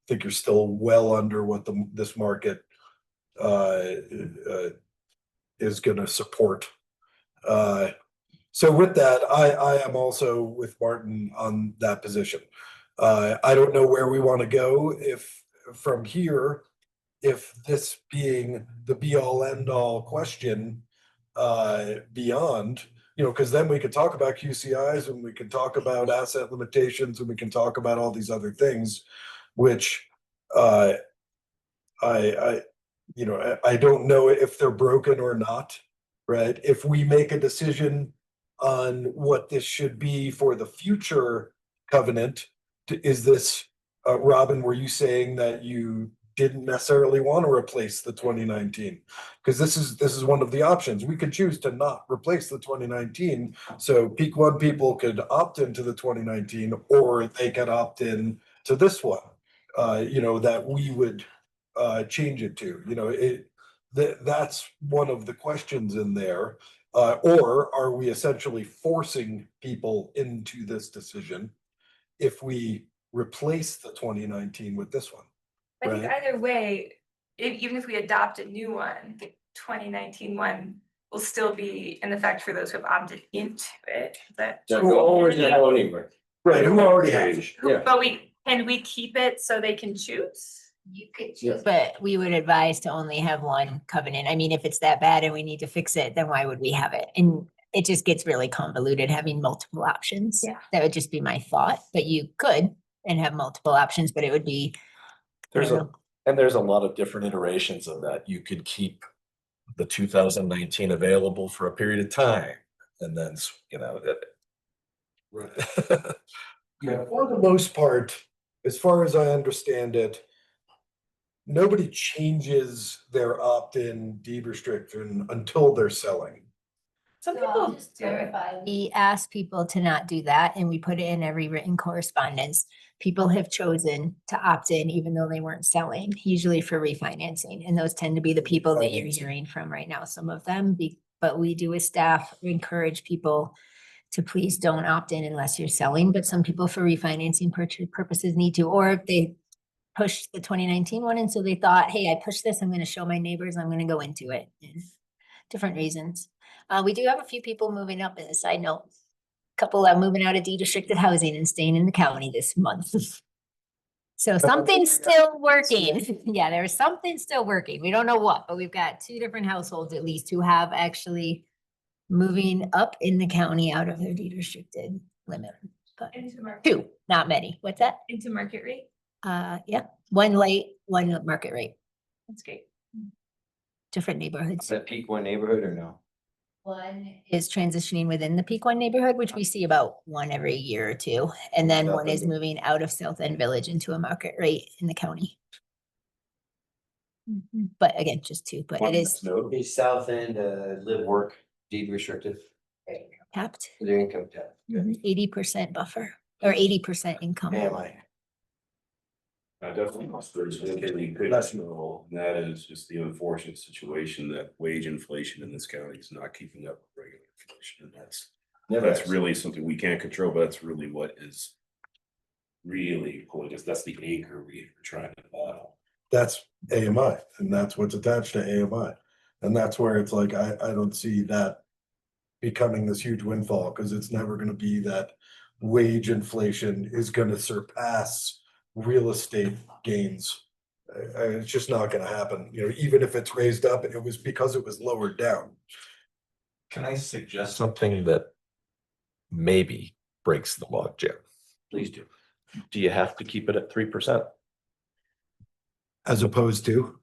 think you're still well under what this market is going to support. So with that, I am also with Martin on that position. I don't know where we want to go if from here, if this being the be all end all question, beyond, because then we could talk about QCIs and we can talk about asset limitations and we can talk about all these other things, which I don't know if they're broken or not, right? If we make a decision on what this should be for the future covenant, is this, Robin, were you saying that you didn't necessarily want to replace the 2019? Because this is one of the options. We could choose to not replace the 2019. So peak one people could opt into the 2019, or they could opt in to this one, that we would change it to, that's one of the questions in there. Or are we essentially forcing people into this decision if we replace the 2019 with this one? I think Right. either way, even if we adopt a new one, the 2019 one will still be in effect for those who have opted into it, but. So who already go anywhere. Right, who already has. Yeah. But can we keep it so they can choose? You could Yeah. choose, but we would advise to only have one covenant. I mean, if it's that bad and we need to fix it, then why would we have it? And it just gets really convoluted having multiple options. Yeah. That would just be my thought, but you could and have multiple options, but it would be. There's a lot of different iterations of that. You could keep the 2019 available for a period of time and then, Right. Yeah, for the most part, as far as I understand it, nobody changes their opt-in deed restriction until they're selling. Some So I'll people just do it. clarify, we ask people to not do that and we put it in every written correspondence. People have chosen to opt in even though they weren't selling, usually for refinancing. And those tend to be the people that you're hearing from right now, some of them. But we do as staff encourage people to please don't opt in unless you're selling, but some people for refinancing purposes need to, or if they push the 2019 one and so they thought, hey, I pushed this, I'm going to show my neighbors, I'm going to go into it. And different reasons. We do have a few people moving up as a side note. Couple are moving out of deed restricted housing and staying in the county this month. So something's still working. Yeah, there's something still working. We don't know what, but we've got 2 different households at least who have actually moving up in the county out of their deed restricted limit. But Into market, 2, not many. What's that? into market rate. Yeah, 1 late, 1 market rate, That's great. different Is neighborhoods. that peak one neighborhood or no? One is transitioning within the Peak One neighborhood, which we see about 1 every year or 2. And then South one is End. moving out of South End Village into a market rate in the county. But again, just 2, but it is Is South End, live work deed restricted, capped, their income tax? 80% buffer or 80% income. AMI. Definitely, there's really good, and that is just the unfortunate situation that wage inflation in this county is not keeping up with regular inflation, and that's really something we can't control, but that's really what is really pulling us, that's the anchor we're trying to battle. That's AMI, and that's what's attached to AMI. And that's where it's like, I don't see that becoming this huge windfall, because it's never gonna be that wage inflation is gonna surpass real estate gains. It's just not gonna happen, even if it's raised up, it was because it was lowered down. Can I suggest something that maybe breaks the log jam? Please do. Do you have to keep it at 3%? As opposed to,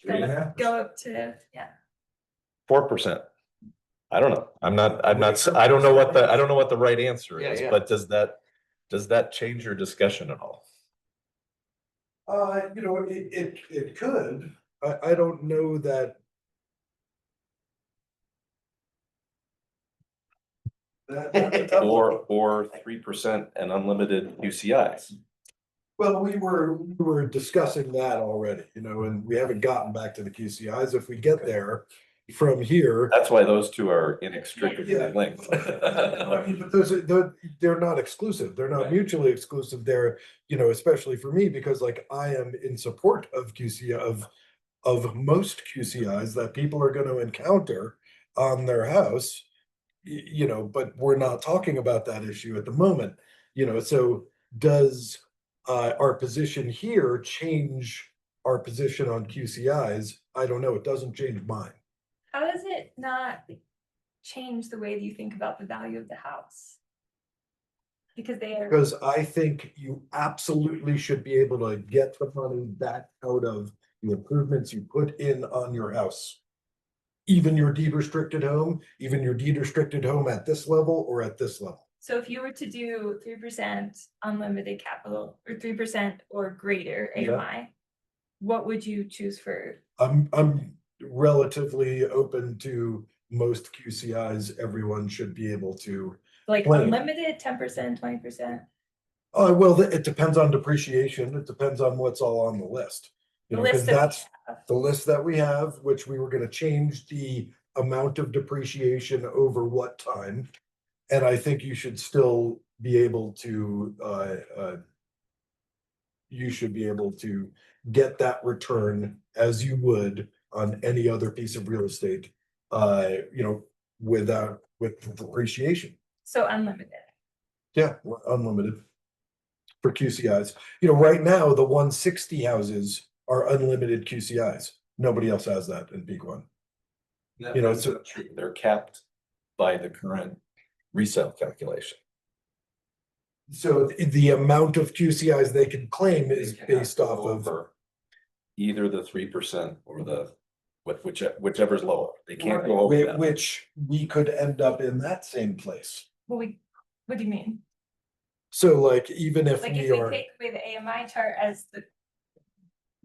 Go up to, yeah. 4%? I don't know. I don't know what the right answer Yeah, is, yeah. but does that change your discussion at all? it could, I don't know that. That's a tough one. Or 3% and unlimited UCIs? Well, we were discussing that already, and we haven't gotten back to the QCIs. If we get there from here. That's why those two are inextricably linked. I mean, but they're not exclusive. They're not Right. mutually exclusive. They're, especially for me, because like I am in support of of most QCIs that people are gonna encounter on their house. But we're not talking about that issue at the moment, so does our position here change our position on QCIs? I don't know. It doesn't change mine. how does it not change the way that you think about the value of the house? Because they are, Because I think you absolutely should be able to get the money back out of the improvements you put in on your house. Even your deed restricted home, even your deed restricted home at this level or at this level. so if you were to do 3% unlimited capital or 3% or greater Yeah. AMI, what would you choose for? I'm relatively open to most QCIs. Everyone should be able to. Like Claim. unlimited, 10%, 20%? Oh, well, it depends on depreciation. It depends on what's all on the list. You The know, because list that we that's have. the list that we have, which we were gonna change the amount of depreciation over what time. And I think you should still be able to, you should be able to get that return as you would on any other piece of real estate, you know, with depreciation. So unlimited. Yeah, unlimited. For QCIs, you know, right now, the 160 houses are unlimited QCIs. Nobody else has that in Peak One. You know, so They're capped by the current resale calculation. so the amount of QCIs they can claim is They cannot based go off of. over either the 3% or the, whichever's lower. They can't go over that. Which we could end up in that same place. What do you mean? So like, even if Like we if we are, take away the AMI chart as the,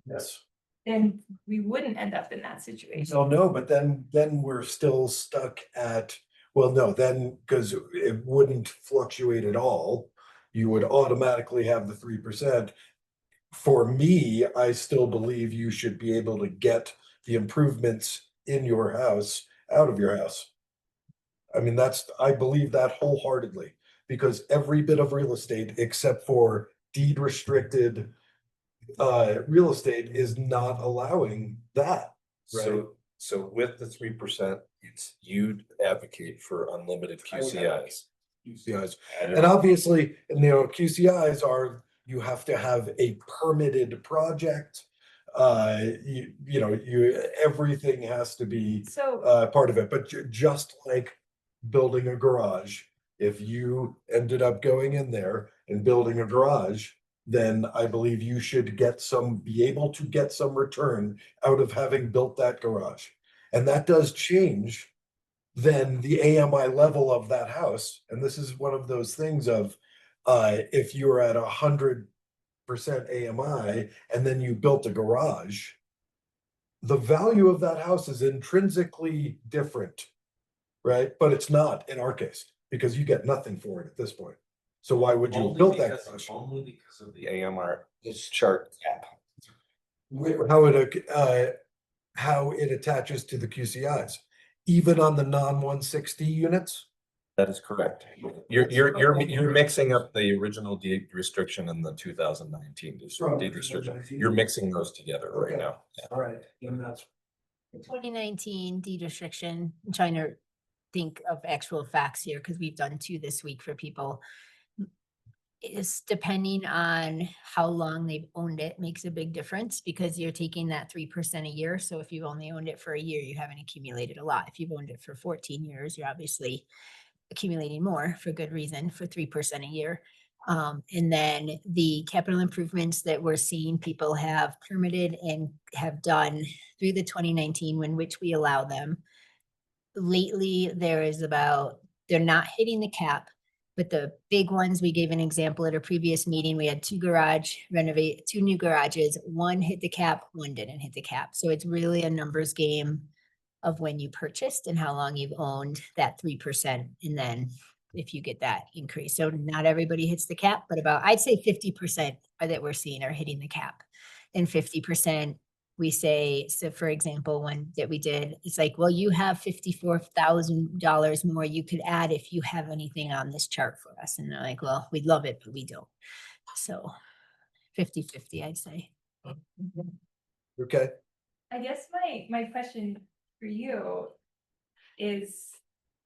yes. then we wouldn't end up in that situation. No, but then we're still stuck at, well, no, then, because it wouldn't fluctuate at all. You would automatically have the 3%. For me, I still believe you should be able to get the improvements in your house out of your house. I mean, I believe that wholeheartedly, because every bit of real estate except for deed restricted real estate is not allowing that. Right. So with the 3%, it's you'd advocate for unlimited QCIs. QCIs. And obviously, you know, QCIs are, you have to have a permitted project. You know, everything has to be So part of it, but just like building a garage, if you ended up going in there and building a garage, then I believe you should be able to get some return out of having built that garage. And that does change then the AMI level of that house. And this is one of those things of, if you're at 100% AMI and then you built a garage, the value of that house is intrinsically different, right? But it's not in our case, because you get nothing for it at this point. So why would you have built that garage? Only because of the AMR, this chart cap. How it attaches to the QCIs, even on the non-160 units? That is correct. You're mixing up the original deed restriction and the 2019 deed restriction. You're mixing those together right Okay. now. All right, then that's. 2019 deed restriction, I'm trying to think of actual facts here because we've done 2 this week for people. Is depending on how long they've owned it makes a big difference because you're taking that 3% a year. So if you've only owned it for a year, you haven't accumulated a lot. If you've owned it for 14 years, you're obviously accumulating more for good reason for 3% a year. And then the capital improvements that we're seeing people have permitted and have done through the 2019 when which we allow them. Lately, they're not hitting the cap, but the big ones, we gave an example at a previous meeting. We had 2 new garages. One hit the cap, one didn't hit the cap. So it's really a numbers game of when you purchased and how long you've owned that 3%. And then if you get that increase. So not everybody hits the cap, but I'd say 50% that we're seeing are hitting the cap. And 50% we say, so for example, one that we did, it's like, well, you have $54,000 more you could add if you have anything on this chart for us. And they're like, well, we'd love it, but we don't. So 50-50, I'd say. Okay. I guess my question for you is,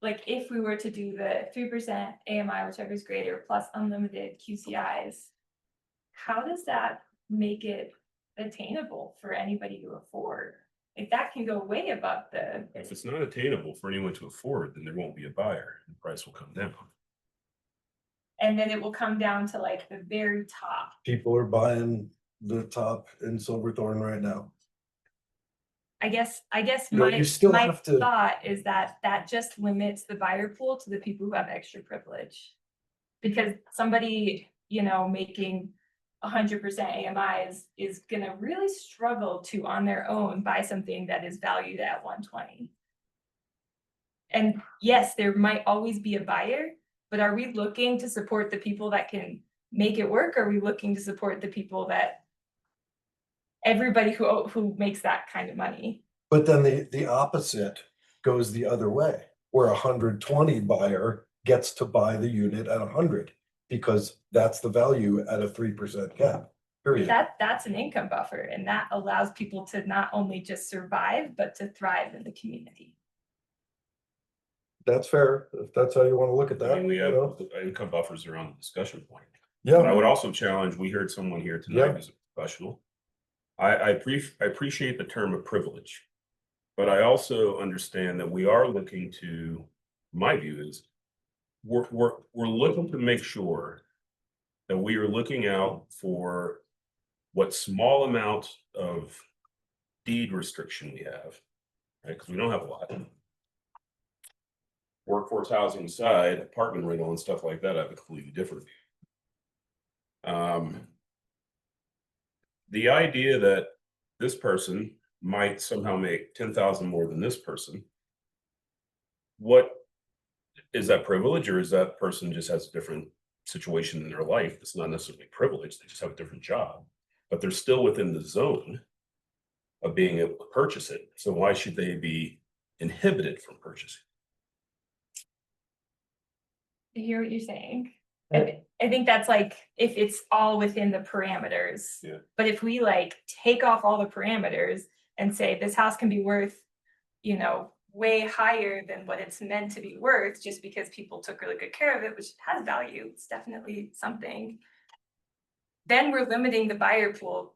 like, if we were to do the 3% AMI, whichever is greater, plus unlimited QCIs, how does that make it attainable for anybody to afford? if that can go way above If it's not attainable for anyone to afford, then there won't be a buyer, the price will come down. and then it will come down to like the very top. People are buying the top in Silverthorne right now. I guess You know, my, you still my have to- thought is that that just limits the buyer pool to the people who have extra privilege. Because somebody, you know, making 100% AMI is gonna really struggle to, on their own, buy something that is valued at 120. And yes, there might always be a buyer, but are we looking to support the people that can make it work? Or are we looking to support the people that everybody who makes that kind of money? But then the opposite goes the other way, where 120 buyer gets to buy the unit at 100 because that's the value at a 3% cap, period. That's an income buffer, and that allows people to not only just survive, but to thrive in the community. That's fair, if that's how you want to look at I that, mean, we you have know? income buffers around the discussion point. But I Yeah, would also challenge, we heard someone here tonight Yeah. who's a professional. I appreciate the term of privilege, but I also understand that we are looking to, my view is, we're looking to make sure that we are looking out for what small amount of deed restriction we have, right? Because we don't have a lot. Workforce housing side, apartment rental and stuff like that, I have a completely different view. The idea that this person might somehow make 10,000 more than this person. What is that privilege, or is that person just has a different situation in their life? It's not necessarily privilege, they just have a different job, but they're still within the zone of being able to purchase it. So why should they be inhibited from purchasing? I hear what you're saying. I think that's like, if it's all within the parameters. Yeah. But if we like take off all the parameters and say this house can be worth, you know, way higher than what it's meant to be worth, just because people took really good care of it, which has value, it's definitely something. Then we're limiting the buyer pool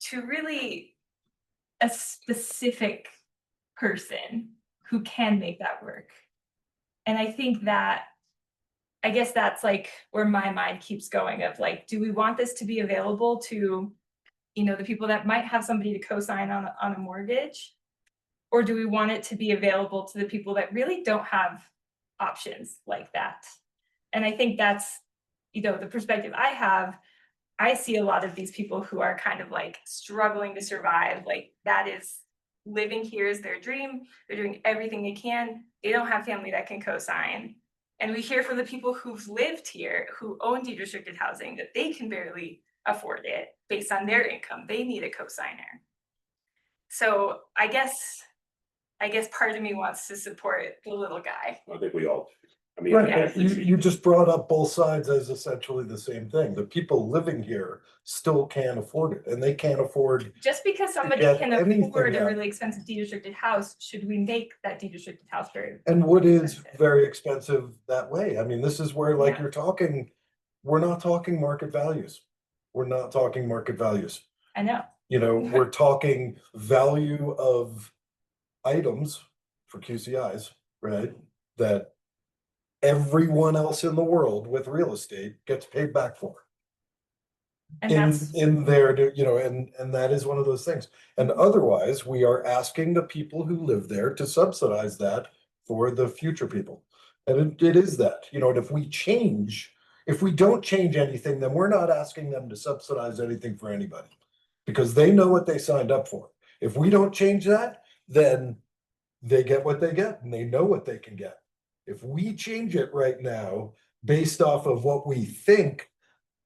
to really a specific person who can make that work. And I think that, I guess that's like where my mind keeps going of like, do we want this to be available to, you know, the people that might have somebody to co-sign on a mortgage? Or do we want it to be available to the people that really don't have options like that? And I think that's, you know, the perspective I have. I see a lot of these people who are kind of like struggling to survive. Like, that is, living here is their dream. They're doing everything they can. They don't have family that can co-sign. And we hear from the people who've lived here, who own deed restricted housing, that they can barely afford it based on their income. They need a co-signer. So I guess part of me wants to support the little guy. I think we all, I mean. right, you just brought up both sides as essentially the same thing. The people living here still can't afford it, and they can't afford. Just because somebody get can anything afford a out. really expensive deed restricted house, should we make that deed restricted house very? And wood is expensive? very expensive that way. I mean, this is where, like, Yeah. you're talking, we're not talking market values. We're not talking market values. I know. You know, we're talking value of items for QCIs, right? That everyone else in the world with real estate gets paid back for. And In that's, there, you know, and that is one of those things. And otherwise, we are asking the people who live there to subsidize that for the future people. And it is that, you know, and if we don't change anything, then we're not asking them to subsidize anything for anybody. Because they know what they signed up for. If we don't change that, then they get what they get and they know what they can get. If we change it right now, based off of what we think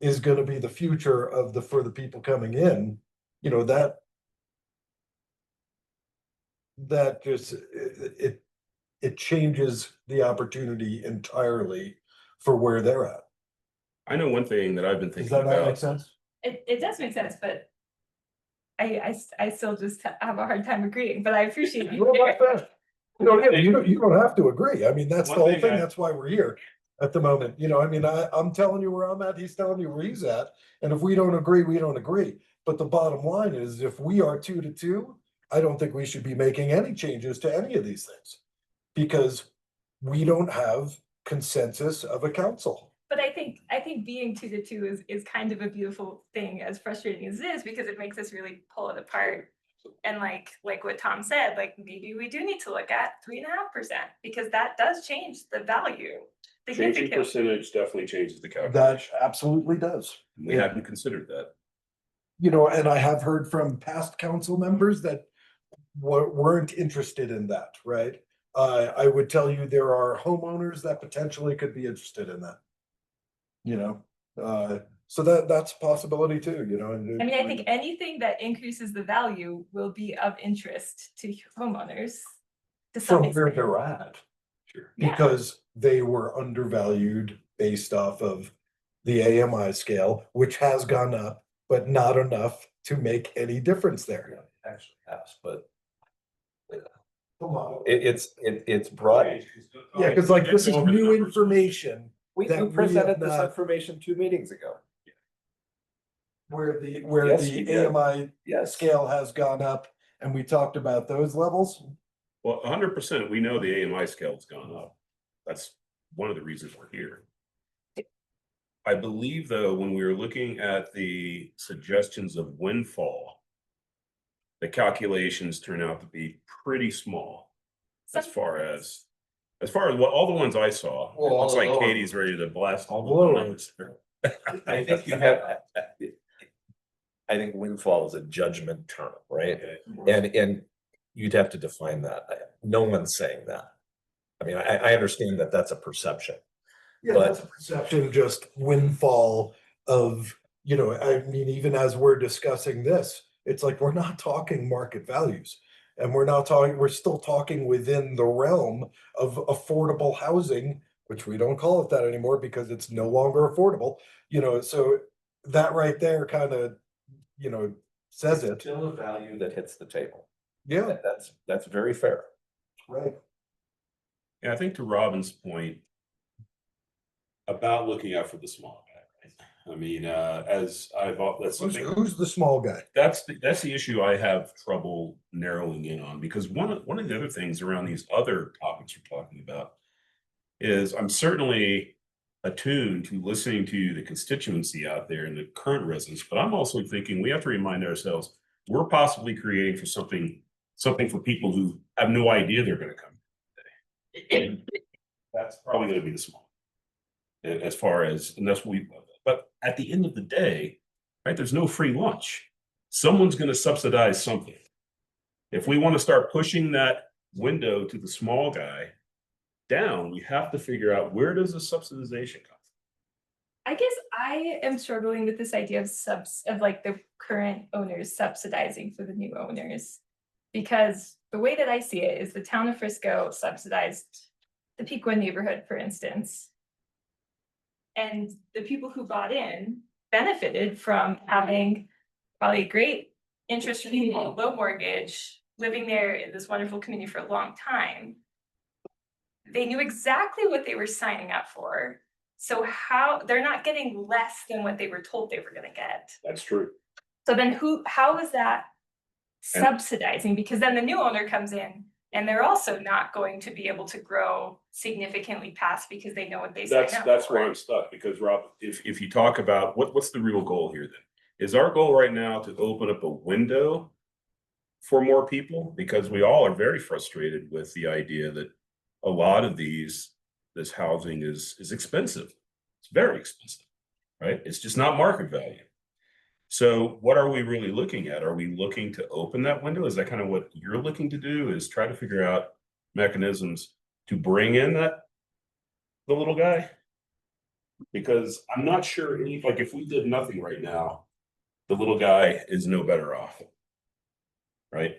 is gonna be the future for the people coming in, you know, that just, it changes the opportunity entirely for where they're at. I know one thing that I've been Does thinking that not make about. sense? it does make sense, but I still just have a hard time agreeing, but I appreciate you. Well, that's fair. You don't have to agree. I mean, that's the One whole thing thing. I- That's why we're here at the moment. You know, I mean, I'm telling you where I'm at, he's telling you where he's at. And if we don't agree, we don't agree. But the bottom line is, if we are 2-2, I don't think we should be making any changes to any of these things. Because we don't have consensus of a council. But I think being 2-2 is kind of a beautiful thing, as frustrating as it is, because it makes us really pull it apart. And like what Tom said, like maybe we do need to look at 3.5%, because that does change the value. Changing significantly. percentage definitely changes the That calculation. absolutely does. We hadn't considered that. You know, and I have heard from past council members that weren't interested in that, right? I would tell you there are homeowners that potentially could be interested in that. You know, so that's a possibility too, you know. I mean, I think anything that increases the value will be of interest to homeowners. To some From where extent. they're at, Sure. Yeah. because they were undervalued based off of the AMI scale, which has gone up, but not enough to make any difference there. Actually has, but Come on. it's broad. Yeah, because like this is new information We that we presented have this not- information 2 meetings ago. where the Yes, we did. AMI Yes. scale has gone up, and we talked about those levels. Well, 100%, we know the AMI scale has gone up. That's one of the reasons we're here. I believe, though, when we were looking at the suggestions of windfall, the calculations turn out to be pretty small as far as what all the ones I saw. It Well, looks all like the- Katie's ready to blast all Whoa. the numbers. I think you have, I think windfall is a judgment term, right? And you'd have to define that. No one's saying that. I mean, I understand that that's a perception. Yeah, But- that's a perception, just windfall of, you know, I mean, even as we're discussing this, it's like, we're not talking market values. And we're still talking within the realm of affordable housing, which we don't call it that anymore because it's no longer affordable, you know, so that right there kind of, you know, says it. Still a value that hits the table. Yeah, That's very fair. right. Yeah, I think to Robin's point about looking out for the small guy, right? I mean, that's something. Who's the small guy? That's the issue I have trouble narrowing in on, because one of the other things around these other topics we're talking about is I'm certainly attuned to listening to the constituency out there and the current residents, but I'm also thinking we have to remind ourselves we're possibly creating for something for people who have no idea they're going to come today. That's probably going to be the small, as far as, and that's what but at the end of the day, right, there's no free lunch. Someone's going to subsidize something. If we want to start pushing that window to the small guy down, we have to figure out, where does the subsidization come from? I guess I am struggling with this idea of like the current owners subsidizing for the new owners. Because the way that I see it is the town of Frisco subsidized the Pequot neighborhood, for instance. And the people who bought in benefited from having probably a great interest-free, low mortgage, living there in this wonderful community for a long time. They knew exactly what they were signing up for. So how they're not getting less than what they were told they were going to get. That's true. So then how is that And- subsidizing? Because then the new owner comes in and they're also not going to be able to grow significantly past, because they know what they signed up That's for. where I'm stuck, because Rob, if you talk about what's the real goal here then? Is our goal right now to open up a window for more people? Because we all are very frustrated with the idea that a lot of this housing is expensive. It's very expensive, right? It's just not market value. So what are we really looking at? Are we looking to open that window? Is that kind of what you're looking to do, is try to figure out mechanisms to bring in the little guy? Because I'm not sure, like, if we did nothing right now, the little guy is no better off. Right?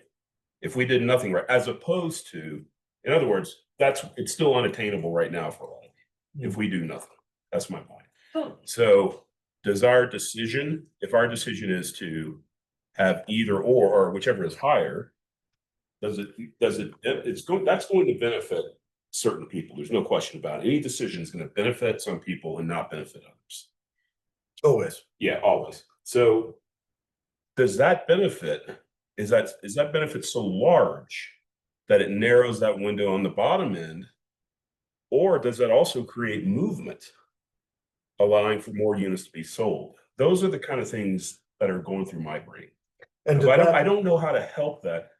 If we did nothing, right, as opposed to, in other words, it's still unattainable right now for a lot of people if we do nothing. That's my point. So if our decision is to have either or whichever is higher, that's going to benefit certain people. There's no question about it. Any decision is going to benefit some people and not benefit others. Always. Yeah, always. So does that benefit is that benefit so large that it narrows that window on the bottom end? Or does that also create movement, allowing for more units to be sold? Those are the kind of things that are going through my brain. And Because did I that- don't know how to help that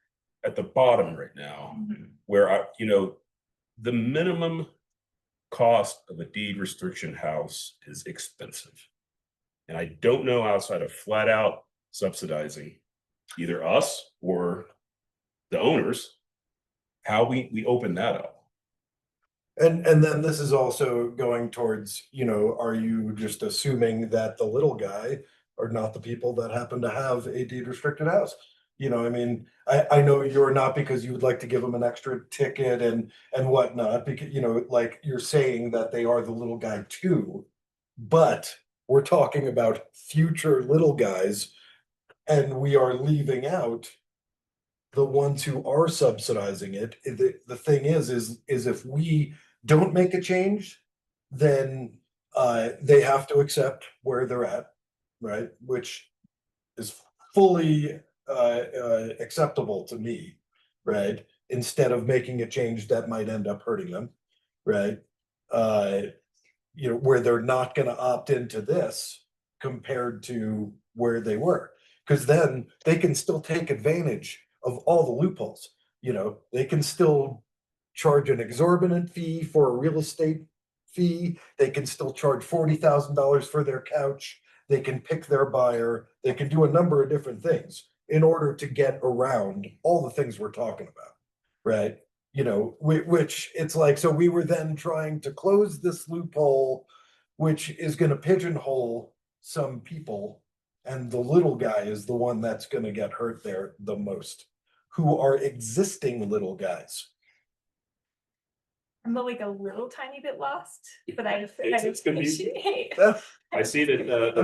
at the bottom right now, where the minimum cost of a deed restriction house is expensive. And I don't know, outside of flat out subsidizing either us or the owners, how we open that up. And then this is also going towards, are you just assuming that the little guy are not the people that happen to have a deed restricted house? I mean, I know you're not, because you would like to give them an extra ticket and whatnot, because, like you're saying that they are the little guy too. But we're talking about future little guys, and we are leaving out the ones who are subsidizing it. The thing is if we don't make a change, then they have to accept where they're at, right? Which is fully acceptable to me, right? Instead of making a change that might end up hurting them, right? Where they're not going to opt into this compared to where they were, because then they can still take advantage of all the loopholes. They can still charge an exorbitant fee for a real estate fee. They can still charge $40,000 for their couch. They can pick their buyer. They can do a number of different things in order to get around all the things we're talking about, right? Which it's like, so we were then trying to close this loophole, which is going to pigeonhole some people, and the little guy is the one that's going to get hurt there the most, who are existing little guys. I'm like a little tiny bit lost, but It's confusing. appreciate. I see that the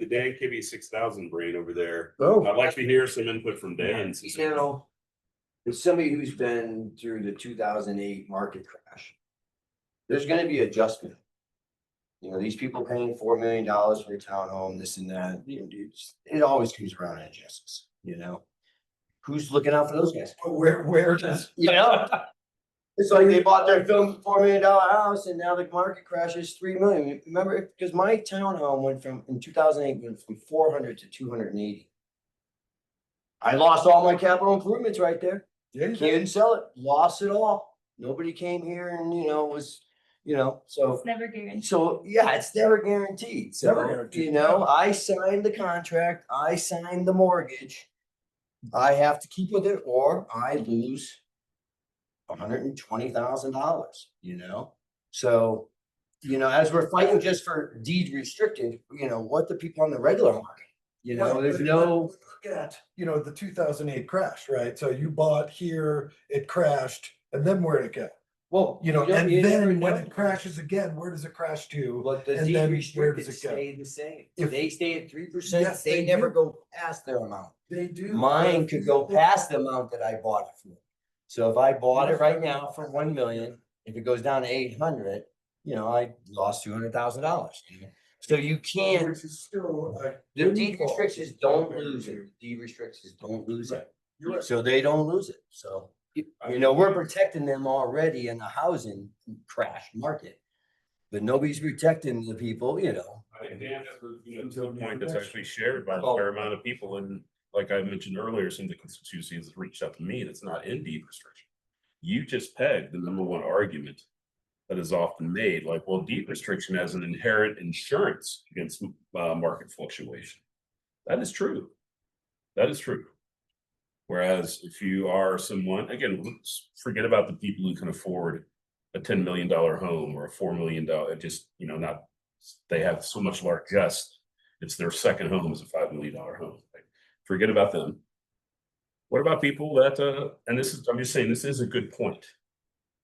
Dan Kibbe 6,000 brain over there. Oh, I'd like to hear some input from Dan. As somebody who's been through the 2008 market crash, there's gonna be adjustment. These people paying $4 million for a townhome, this and that, it always comes around and adjusts, Who's looking out for those guys? where does It's like they bought their $4 million house and now the market crashes $3 million. Remember, because my townhome in 2008 went from 400 to 280. I lost all my capital improvements right there. Couldn't sell it, lost it all. Nobody came here and, so. It's never guaranteed. So, yeah, it's never guaranteed. So, Never guaranteed. I signed the contract, I signed the mortgage. I have to keep with it or I lose $120,000, So, as we're fighting just for deed restricted, what the people on the regular market, there's no. Look at, the 2008 crash, right? So you bought here, it crashed, and then where'd it go? Well, And then when it crashes again, where does it crash to? But the And deed then where restricted does it go? stay the same. If- They stay at 3%, Yes, they they never do. go past their amount. They do. Mine could go past the amount that I bought it for. So if I bought it right now for 1 million, if it goes down to 800, I lost $200,000. So you can't, Which is still the deed restrictions don't lose it. Deed restrictions don't lose it. So they don't lose it. So, we're protecting them already in the housing crash market. But nobody's protecting the people, I think Dan, to the point that's actually shared by a fair amount of people, and like I mentioned earlier, some of the constituencies that reached out to me that's not in deed restriction. You just pegged the number one argument that is often made, like, well, deed restriction has an inherent insurance against market fluctuation. That is true. That is true. Whereas if you are someone, again, let's forget about the people who can afford a $10 million home or a $4 million, not, they have so much largesse, it's their second home is a $5 million home. Right? Forget about them. What about people that, and I'm just saying, this is a good point,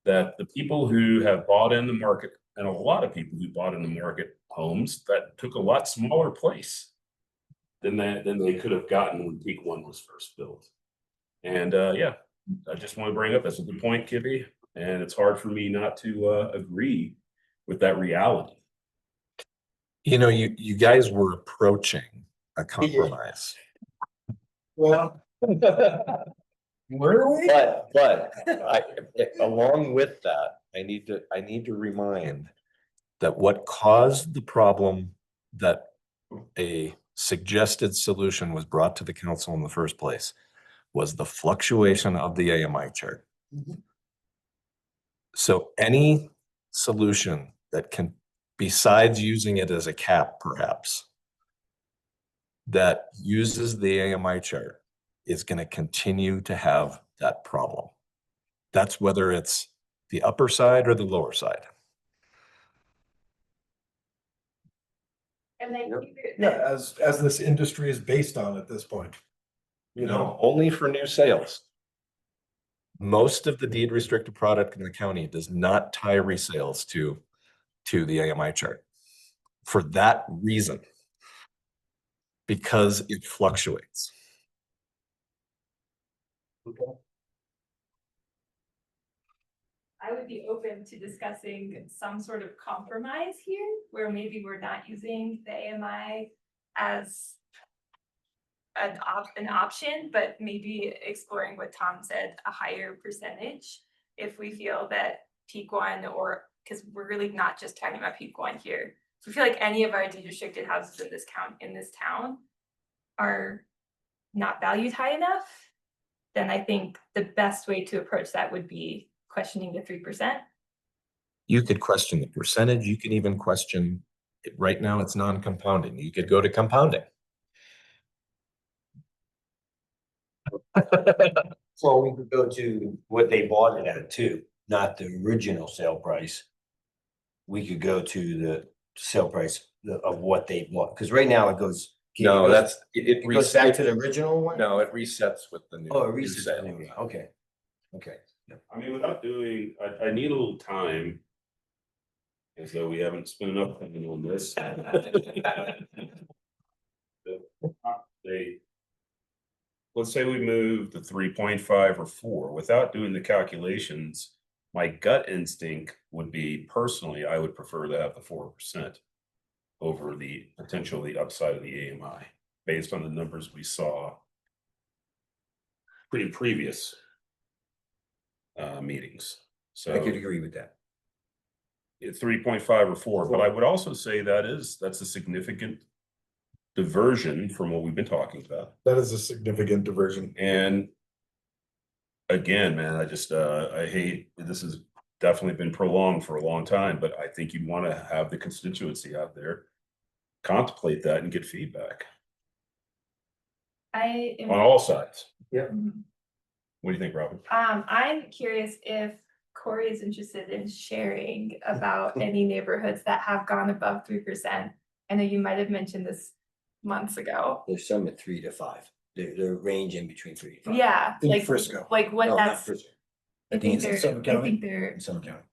that the people who have bought in the market, and a lot of people who bought in the market homes that took a lot smaller place than they could have gotten when Peak One was first built. And I just want to bring up, that's a good point, Kibbe, and it's hard for me not to agree with that reality. You guys were approaching a compromise. Well, Where are we? But along with that, I need to remind that what caused the problem that a suggested solution was brought to the council in the first place was the fluctuation of the AMI chart. So any solution that can, besides using it as a cap perhaps, that uses the AMI chart is going to continue to have that problem. That's whether it's the upper side or the lower side. And then. Yeah, as this industry is based on at this point. You know, Only for new sales. Most of the deed restricted product in the county does not tie resales to the AMI chart for that reason, because it fluctuates. I would be open to discussing some sort of compromise here, where maybe we're not using the AMI as an option, but maybe exploring what Tom said, a higher percentage. If we feel that peak one, or, because we're really not just talking about peak one here. If we feel like any of our deed restricted houses in this town are not valued high enough, then I think the best way to approach that would be questioning the 3%. You could question the percentage. You can even question it. Right now it's non-compounding. You could go to compounding. So we could go to what they bought it at too, not the original sale price. We could go to the sale price of what they bought, because right now it goes. No, it goes back to the original one? No, it resets with the new. Oh, it new resets. sale. Okay. Okay. I mean, without doing, I need a little time. As though we haven't spent enough time on this. Let's say we move to 3.5 or 4 without doing the calculations. My gut instinct would be, personally, I would prefer to have the 4% over the potentially upside of the AMI, based on the numbers we saw in previous meetings. So I could agree with that. 3.5 or 4, but I would also say that's a significant diversion from what we've been talking about. that is a significant diversion. And again, man, I hate, this has definitely been prolonged for a long time, but I think you'd want to have the constituency out there contemplate that and get feedback I am. on all sides. Mhm. What do you think, Robin? I'm curious if Corey is interested in sharing about any neighborhoods that have gone above 3%. I know you might have mentioned this months ago. There's some at 3 to 5. They're ranging between 3 to 5. Yeah, In like Frisco. like what No, not that's. Frisco. I think they're. Summit I County? think they're In Summit County.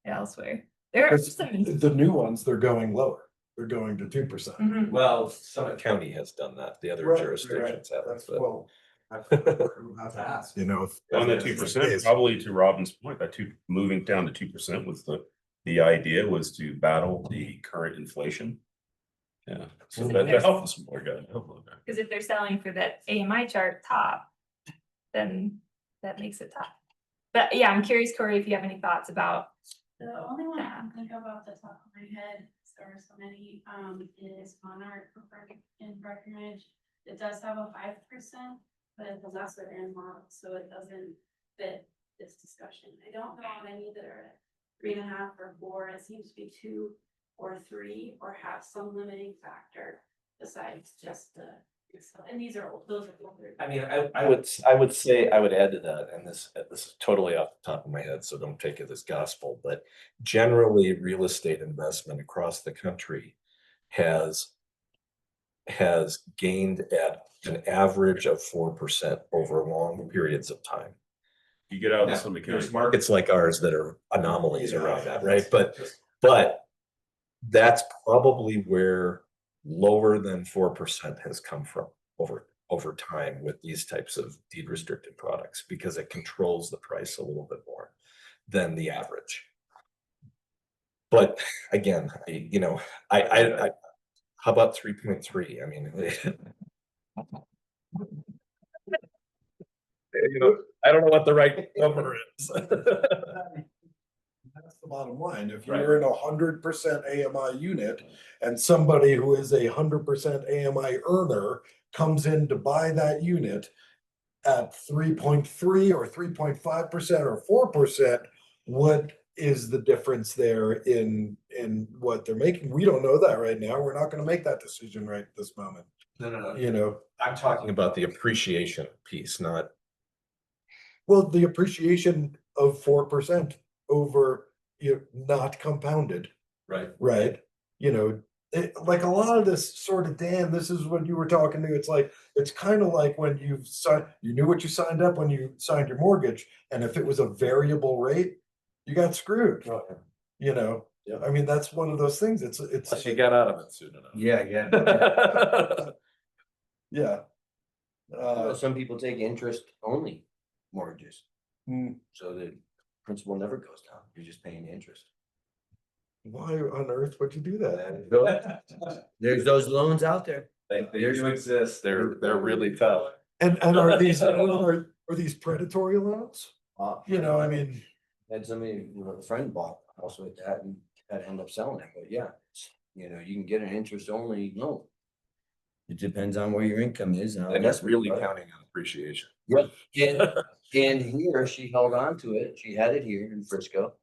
elsewhere. There are Because some. the new ones, they're going lower. They're going to 2%. Mhm. Well, Summit County has done that. The other Right, jurisdictions haven't. That's, but- well, I have to ask, you know. On that 2%, probably to Robin's point, moving down to 2% was the idea was to battle the current inflation. Yeah, so that helped us more, guys. Because if they're selling for that AMI chart top, then that makes it top. But yeah, I'm curious, Corey, if you have any thoughts about. The only one I can think of off the top of my head, there are so many, is Monarch in Breckenridge. It does have a 5%, but it was also in model, so it doesn't fit this discussion. I don't know of any that are at 3.5 or 4. It seems to be 2 or 3, or have some limiting factor besides just the. And those are older. I mean, I would say, I would add to that, and this is totally off the top of my head, so don't take it as gospel, but generally real estate investment across the country has gained at an average of 4% over long periods of time. You get out in Now, some there's markets like ours that are anomalies around that, right? But that's probably where lower than 4% has come from over time with these types of deed restricted products, because it controls the price a little bit more than the average. But again, I how about 3.3? I mean, You know, I don't know what the right number is. That's the bottom line. If Right. you're in 100% AMI unit and somebody who is 100% AMI earner comes in to buy that unit at 3.3 or 3.5% or 4%, what is the difference there in what they're making? We don't know that right now. We're not going to make that decision right this moment. No. You know, I'm talking about the appreciation piece, not. well, the appreciation of 4% over, not compounded. Right. Right? You know, like a lot of this sort of, Dan, this is what you were talking to. It's like, it's kind of like when you knew what you signed up when you signed your mortgage. And if it was a variable rate, you got screwed. You know, Yeah. I mean, that's one of those things. It's Plus you got out of it soon enough. Yeah. yeah. Some people take interest only mortgages, Hmm. so the principal never goes down. You're just paying interest. Why on earth would you do that? There's those loans out there. They do exist. They're really tough. And are these are these predatory loans? You know, I mean, Had somebody, a friend bought a house with that and had to end up selling it, but yeah, you can get an interest only loan. It depends on where your income is. And that's really counting on appreciation. Yep. And here, she held on to it. She had it here in Frisco.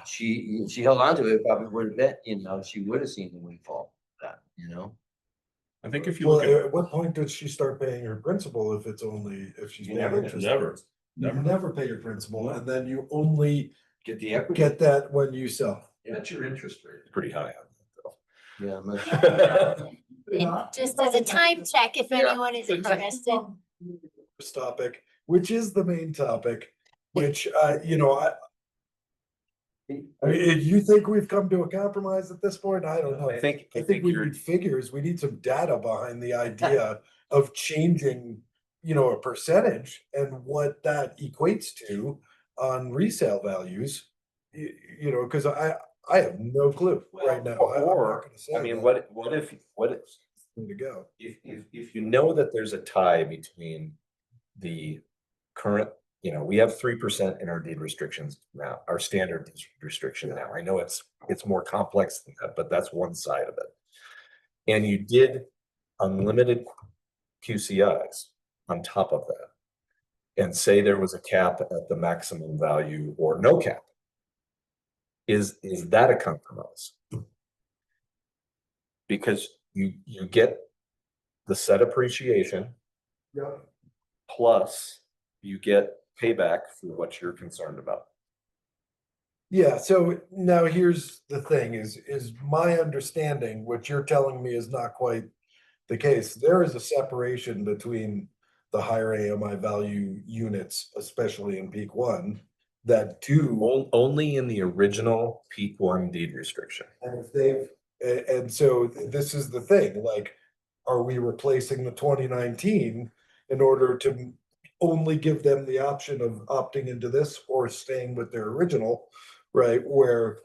She held on to it, probably would have bet, she would have seen the windfall, that. I think if you well, look at. at what point does she start paying her principal if she's You paying never- interest? Never. You never pay your principal, and then you only Get the equity. get that when you sell. That's your interest rate. It's pretty high Yeah. on that And just as a time check, if anyone is interested. This topic, which is the main topic, which, I mean, you think we've come to a compromise at this point? I don't know. I think we you're, need figures. We need some data behind the idea of changing, a percentage and what that equates to on resale values. Because I have no clue right now. I'm not or, gonna say I mean, that. what if To go. if you know that there's a tie between the current, we have 3% in our deed restrictions now, our standard deed restriction now. I know it's more complex than that, but that's one side of it. And you did unlimited QCIs on top of that. And say there was a cap at the maximum value or no cap. Is that a compromise? Because you get the set appreciation Yeah. plus you get payback for what you're concerned about. Yeah, so now here's the thing is my understanding, what you're telling me is not quite the case. There is a separation between the higher AMI value units, especially in peak one, that do. Only in the original peak one deed restriction. And if and so this is the thing, like, are we replacing the 2019 in order to only give them the option of opting into this or staying with their original, right? Where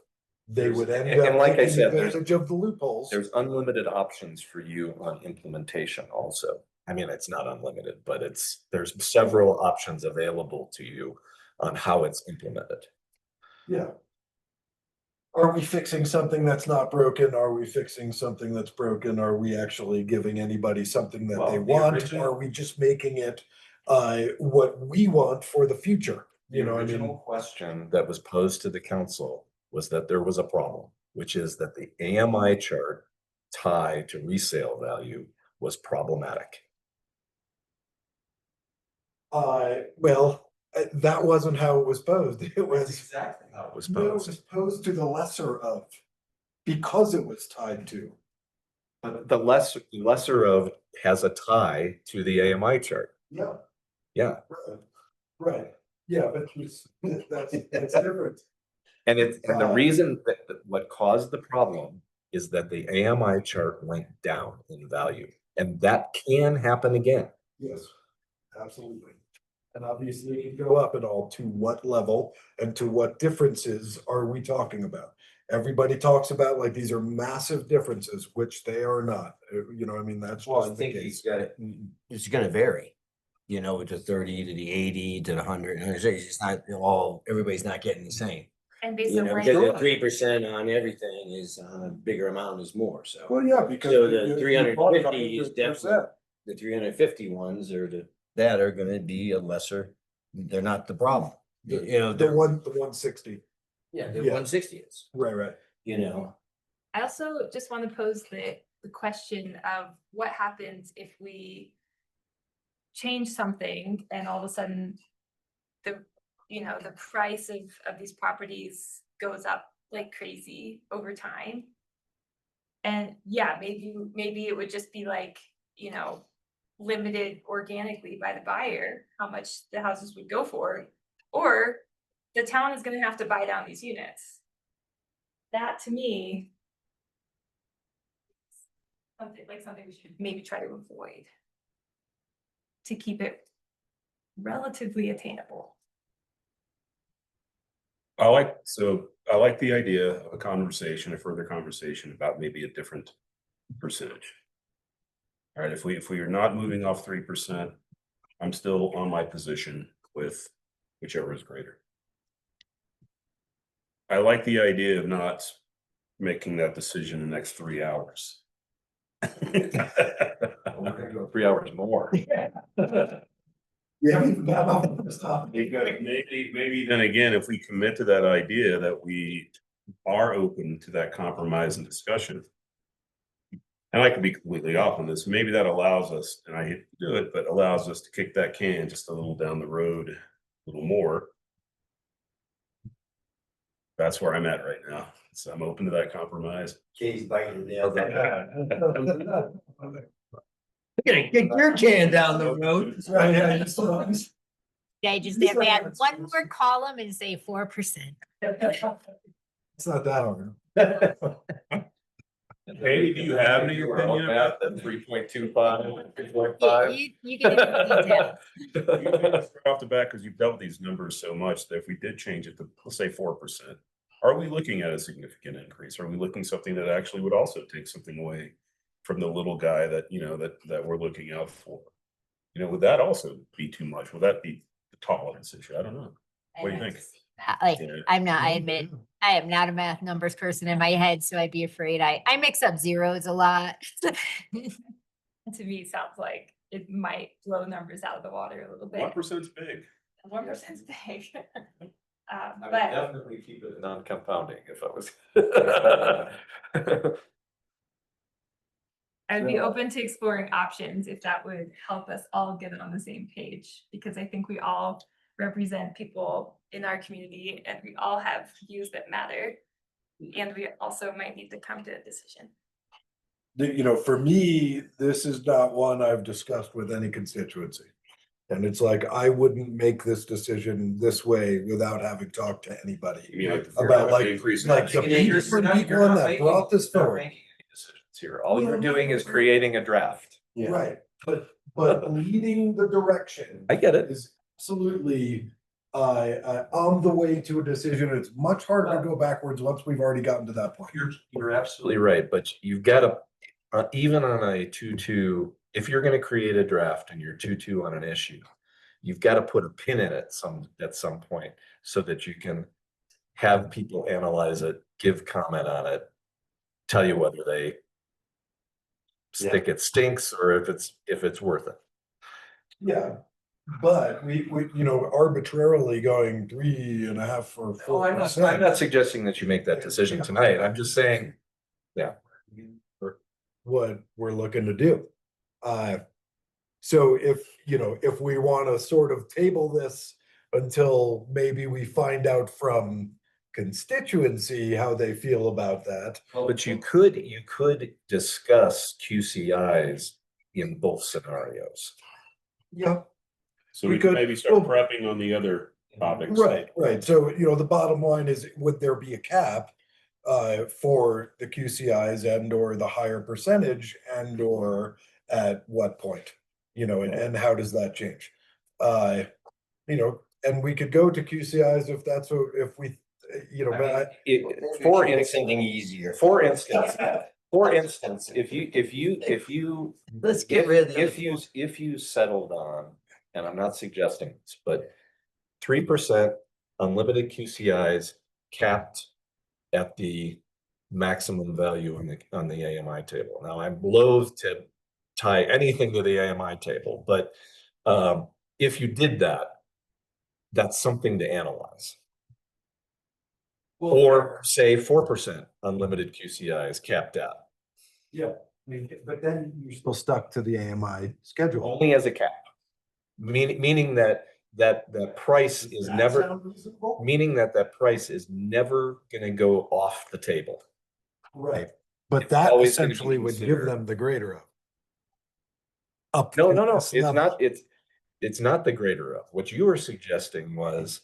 they would end And up like I taking said, advantage of the loopholes. There's unlimited options for you on implementation also. I mean, it's not unlimited, but there's several options available to you on how it's implemented. Yeah. Are we fixing something that's not broken? Are we fixing something that's broken? Are we actually giving anybody something that they Well, the want? original- Are we just making it what we want for the future? The original question that was posed to the council was that there was a problem, which is that the AMI chart tie to resale value was problematic. Well, that wasn't how it was posed. It was. Exactly how it was No, it posed. was posed to the lesser of, because it was tied to. But the lesser of has a tie to the AMI chart. Yeah. Yeah. Right, yeah, but that's different. And the reason that what caused the problem is that the AMI chart went down in value, and that can happen again. Yes, absolutely. And obviously it can go up at all. To what level and to what differences are we talking about? Everybody talks about like these are massive differences, which they are not. I mean, that's Well, just I the think case. it's gonna vary. you know, to 30 to the 80 to the 100. And it's just not all, everybody's not getting the same. And based You on know, where because the 3% on everything is on a bigger amount is more, so. Well, yeah, because. So you- the you bought it 350 is 100%. definitely, the 350 ones or that are gonna be a lesser, they're not the problem. You know, The they're, 160. yeah, the yeah. 160 is, Right. you know. I also just want to pose the question of what happens if we change something and all of a sudden the, you know, the price of these properties goes up like crazy over time. And yeah, maybe it would just be like, you know, limited organically by the buyer, how much the houses would go for, or the town is gonna have to buy down these units. That to me, something we should maybe try to avoid to keep it relatively attainable. I like the idea of a conversation, a further conversation about maybe a different percentage. All right, if we are not moving off 3%, I'm still on my position with whichever is greater. I like the idea of not making that decision in the next 3 hours. We're gonna go 3 hours more. Yeah. Maybe then again, if we commit to that idea that we are open to that compromise and discussion. And I could be completely off on this, maybe that allows us, and I hate to do it, but allows us to kick that can just a little down the road, a little more. That's where I'm at right now. So I'm open to that compromise. Katie's biting the nail. You're gonna kick your can down the road. I just have to add one more column and say 4%. It's not that hard. Katie, do you have any opinion about that? 3.25, 3.5. You can get the details. off the bat, because you've dealt with these numbers so much that if we did change it to, let's say 4%, are we looking at a significant increase? Are we looking something that actually would also take something away from the little guy that, you know, that we're looking out for? You know, would that also be too much? Would that be the tolerance issue? I don't know. What do you think? Like, Yeah. I admit, I am not a math numbers person in my head, so I'd be afraid. I mix up zeros a lot. To me, it sounds like it might blow numbers out of the water a little bit. 1%'s big. 1% is big. I would But definitely keep it non-compounding if I was. I'd be open to exploring options if that would help us all get on the same page, because I think we all represent people in our community and we all have views that matter. And we also might need to come to a decision. You know, for me, this is not one I've discussed with any constituency. And it's like, I wouldn't make this decision this way without having talked to anybody You mean like the about 4% like, increase in like the housing? You're different not- people you're not that making- brought this you're not forward. making any decisions here. All you're doing is creating a draft. Right, but leading the direction. I get it. Is absolutely on the way to a decision. It's much harder to go backwards once we've already gotten to that point. You're absolutely right, but you've got to, even on a 2-2, if you're gonna create a draft and you're 2-2 on an issue, you've got to put a pin in it at some point so that you can have people analyze it, give comment on it, tell you whether they think it stinks or if it's worth it. Yeah, but we, you know, arbitrarily going 3.5 or Oh, I'm 4%. not suggesting that you make that decision tonight. I'm just saying, yeah. What we're looking to do. So if, you know, if we want to sort of table this until maybe we find out from constituency how they feel about that. But you could discuss QCIs in both scenarios. Yeah. So We we could could- maybe start well- prepping on the other topics. Right. So, you know, the bottom line is, would there be a cap for the QCIs and or the higher percentage and or at what point? You know, and how does that change? You know, and we could go to QCIs if that's what, if we, you know, but For instance, something easier. For instance, if you Let's get rid of if you settled on and I'm not suggesting this, but 3% unlimited QCIs capped at the maximum value on the AMI table. Now, I'm loath to tie anything to the AMI table, but if you did that, that's something to analyze. Or say 4% unlimited QCIs capped at. Yeah, I mean, but then you're still stuck to the AMI schedule. Only as a cap. Meaning that price is never, meaning that price is never gonna go off the table. Right, but It's that always gonna be essentially would give considered. them the greater of. Up. No, to no, no, this it's level. not, it's not the greater of. What you were suggesting was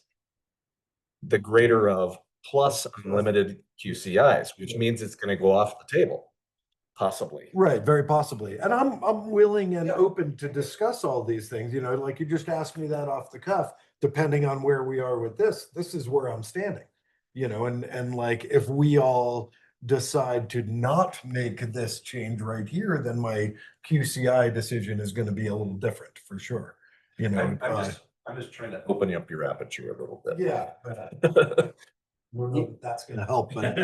the greater of plus unlimited QCIs, which means it's gonna go off the table, possibly. Right, very possibly. And I'm willing and open to discuss all these things, you know, like you just asked me that off the cuff, depending on where we are with this is where I'm standing. You know, and like if we all decide to not make this change right here, then my QCI decision is going to be a little different for sure. You know, I'm just trying to open up your aperture a little bit. yeah, but that's going to help, but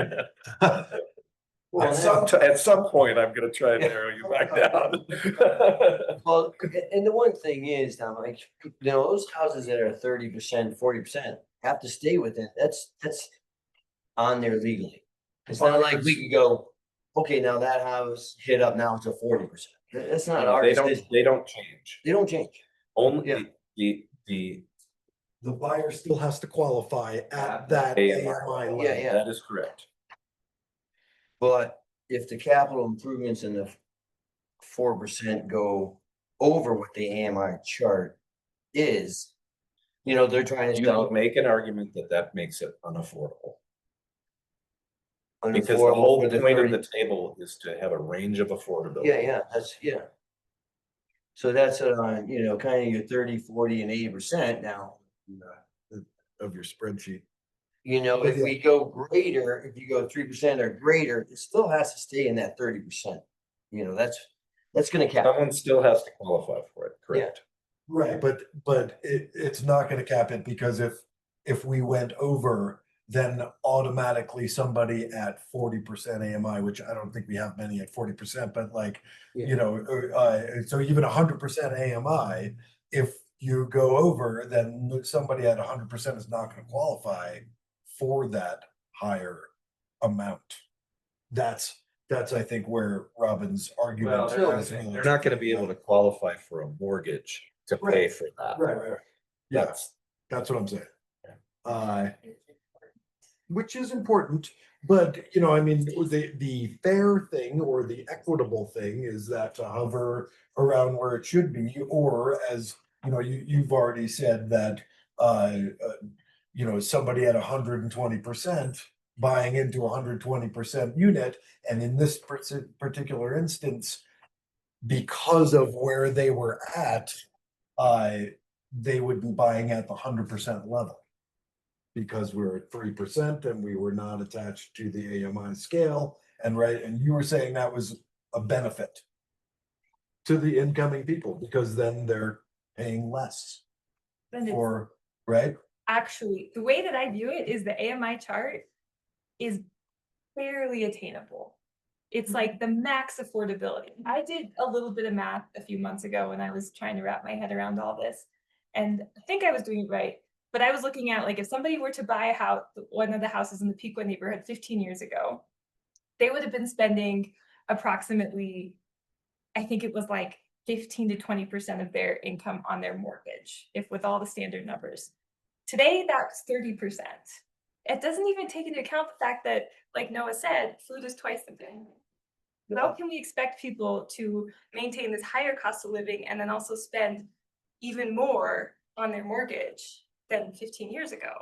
At some point, I'm gonna try and narrow you back down. Well, and the one thing is, Tom, like, you know, those houses that are 30%, 40% have to stay within, that's on there legally. It's not like we could go, okay, now that house hit up, now it's a 40%. That's not our decision. They don't change. They don't change. Only the buyer still has to qualify at that AMI. AMI level. Yeah. That is correct. But if the capital improvements in the 4% go over what the AMI chart is, you know, they're trying to You sell. can make an argument that makes it unaffordable. unaffordable Because the whole for point of 30 the table is to have a range of affordability. Yeah, yeah. So that's you know, kind of your 30, 40 and 80% now. Of your spreadsheet. You know, if we go greater, if you go 3% or greater, it still has to stay in that 30%. You know, that's gonna cap. Someone still has to qualify for it, correct? Right, but it's not gonna cap it because if we went over, then automatically somebody at 40% AMI, which I don't think we have many at 40%, but like, you know, so even 100% AMI, if you go over, then somebody at 100% is not gonna qualify for that higher amount. That's I think where Robin's argument is. They're not gonna be able to qualify for a mortgage to pay for that. Right. Yeah, that's what I'm saying. Which is important, but you know, I mean, the fair thing or the equitable thing is that to hover around where it should be, or as you know, you've already said that you know, somebody at 120% buying into 120% unit, and in this particular instance, because of where they were at, they would be buying at the 100% level. Because we're at 3% and we were not attached to the AMI scale, and you were saying that was a benefit to the incoming people, because then they're paying less. Then it's- Or, right? Actually, the way that I view it is the AMI chart is barely attainable. It's like the max affordability. I did a little bit of math a few months ago when I was trying to wrap my head around all this. And I think I was doing it right. But I was looking at, like, if somebody were to buy a house, one of the houses in the Pequot neighborhood 15 years ago, they would have been spending approximately, I think it was like 15 to 20% of their income on their mortgage, if with all the standard numbers. Today, that's 30%. It doesn't even take into account the fact that, like Noah said, food is twice the thing. How can we expect people to maintain this higher cost of living and then also spend even more on their mortgage than 15 years ago?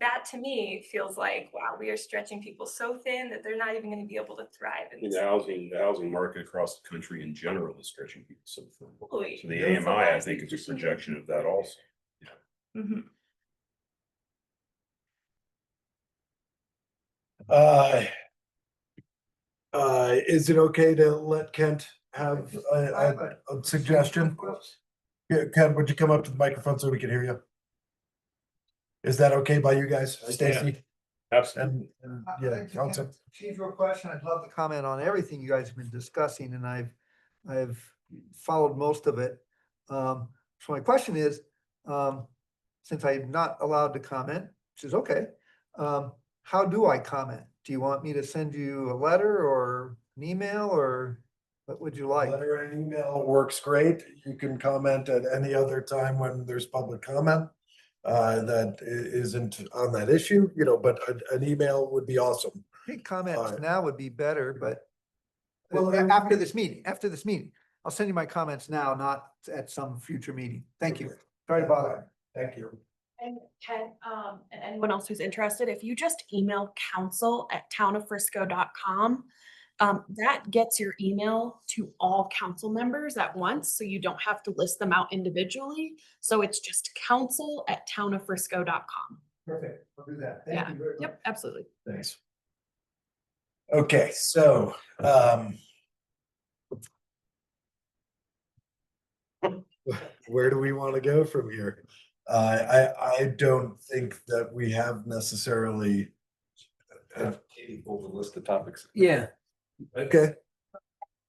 That to me feels like, wow, we are stretching people so thin that they're not even going to be able to thrive in this. The housing market across the country in general is stretching people so thin. Totally. So the AMI, I think, is a projection of that also. Mhm. Is it okay to let Kent have a suggestion? Yeah, Ken, would you come up to the microphone so we can hear you? Is that okay by you guys, Stacy? Absolutely. And, Thank yeah, you, council. Ken. Chief, real question. I'd love to comment on everything you guys have been discussing and I've followed most of it. So my question is, since I'm not allowed to comment, which is okay, how do I comment? Do you want me to send you a letter or an email or what would you like? Letter and email works great. You can comment at any other time when there's public comment. That isn't on that issue, you know, but an email would be awesome. I think comments Alright. now would be better, but Well, after this meeting, I'll send you my comments now, not at some future meeting. Thank you. Sorry to bother. Thank you. And Ken, and anyone else who's interested, if you just email council@townoffrisco.com, that gets your email to all council members at once, so you don't have to list them out individually. So it's just council@townoffrisco.com. Perfect. I'll do that. Yeah. Thank you very much. Yep, absolutely. Thanks. Okay, so, where do we want to go from here? I don't think that we have necessarily. Katie pulled a list of topics. Yeah. Okay.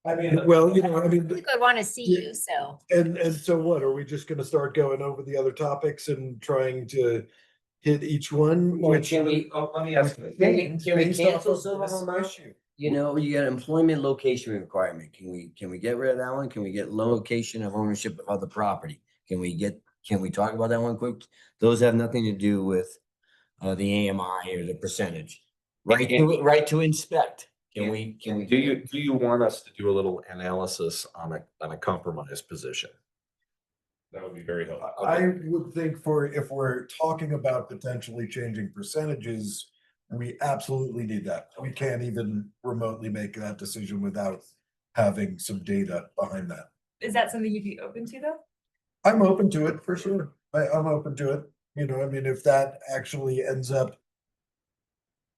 I mean. Well, you know, I mean, I want to see you, so. and so what, are we just gonna start going over the other topics and trying to hit each one? Which Can we, Let me ask you. based off cancel of some of this them out? issue. You know, you got employment location requirement. Can we get rid of that one? Can we get location of ownership of the property? Can we talk about that one quick? Those have nothing to do with the AMI or the percentage. Right to inspect. Can we? Do you want us to do a little analysis on a compromised position? That would be very helpful. I would think if we're talking about potentially changing percentages, we absolutely need that. We can't even remotely make that decision without having some data behind that. Is that something you'd be open to though? I'm open to it for sure. I'm open to it. You know, I mean, if that actually ends up,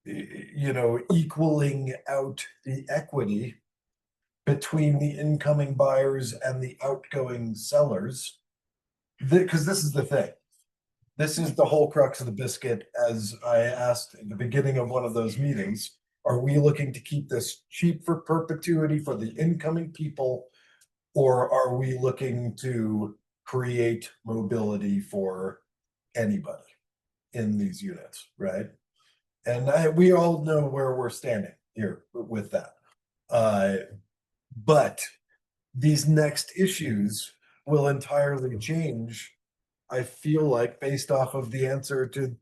you know, equaling out the equity between the incoming buyers and the outgoing sellers. Because this is the thing. This is the whole crux of the biscuit, as I asked at the beginning of one of those meetings. Are we looking to keep this cheap for perpetuity for the incoming people? Or are we looking to create mobility for anybody in these units, right? And we all know where we're standing here with that. But these next issues will entirely change, I feel like, based off of the answer to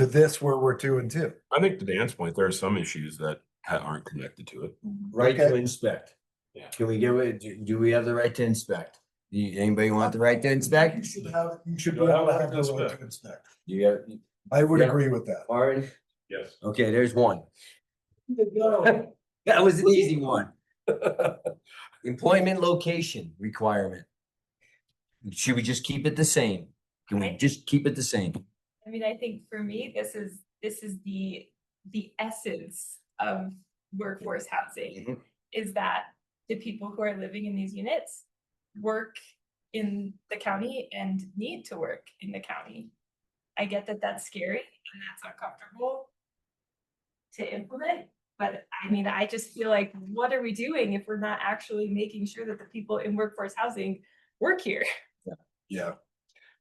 this, where we're 2 and 2. I think to Dan's point, there are some issues that aren't connected to it. Right to Okay. inspect. Yeah. Can we give it, do we have the right to inspect? Anybody want the right to inspect? You should be able You to have have to the right inspect. to inspect. You got, I would Yeah. agree with that. Martin? Yes. Okay, there's one. That was an easy one. Employment location requirement. Should we just keep it the same? Can we just keep it the same? I mean, I think for me, this is the essence of workforce housing. Mhm. Is that the people who are living in these units work in the county and need to work in the county. I get that that's scary and that's uncomfortable to implement, but I mean, I just feel like, what are we doing if we're not actually making sure that the people in workforce housing work here? Yeah.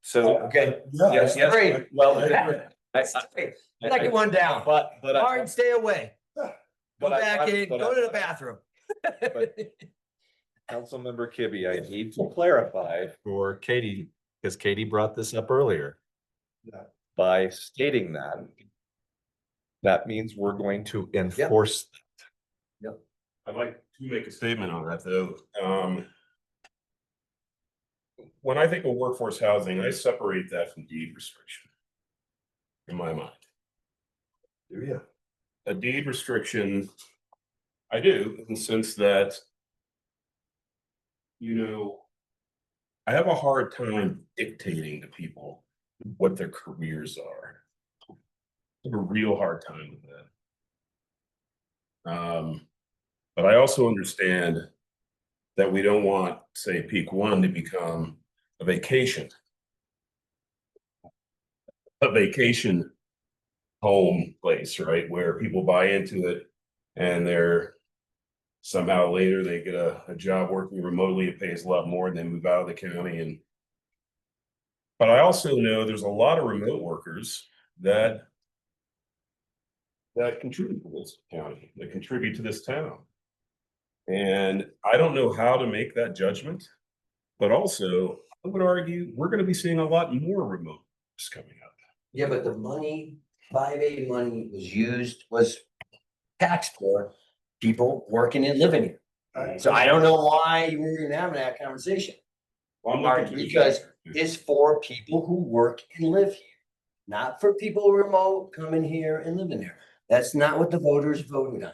So, Okay. Yeah. yes, Great. well, Second one down. But Martin, stay away. Go But I- back in, but go I- to the bathroom. Councilmember Kibbe, I need to clarify for Katie, because Katie brought this up earlier. Yeah. By stating that, that means we're going to enforce. I'd like to make a statement on that, though. When I think of workforce housing, I separate that from deed restriction. In my mind, Do you? a deed restriction, I do, in the sense that, you know, I have a hard time dictating to people what their careers are. I have a real hard time with that. But I also understand that we don't want, say, Peak One to become a vacation. A vacation home place, right, where people buy into it and they're somehow later they get a job working remotely, it pays a lot more and they move out of the county. And but I also know there's a lot of remote workers that contribute to this county, that contribute to this town. And I don't know how to make that judgment, but also I would argue we're going to be seeing a lot more remote workers coming up. Yeah, but the money, 5A money was taxed for people working and living here. So I don't know why we're even having that conversation. Well, I'm looking to- Because it's for people who work and live here, not for people remote coming here and living there. That's not what the voters voted on.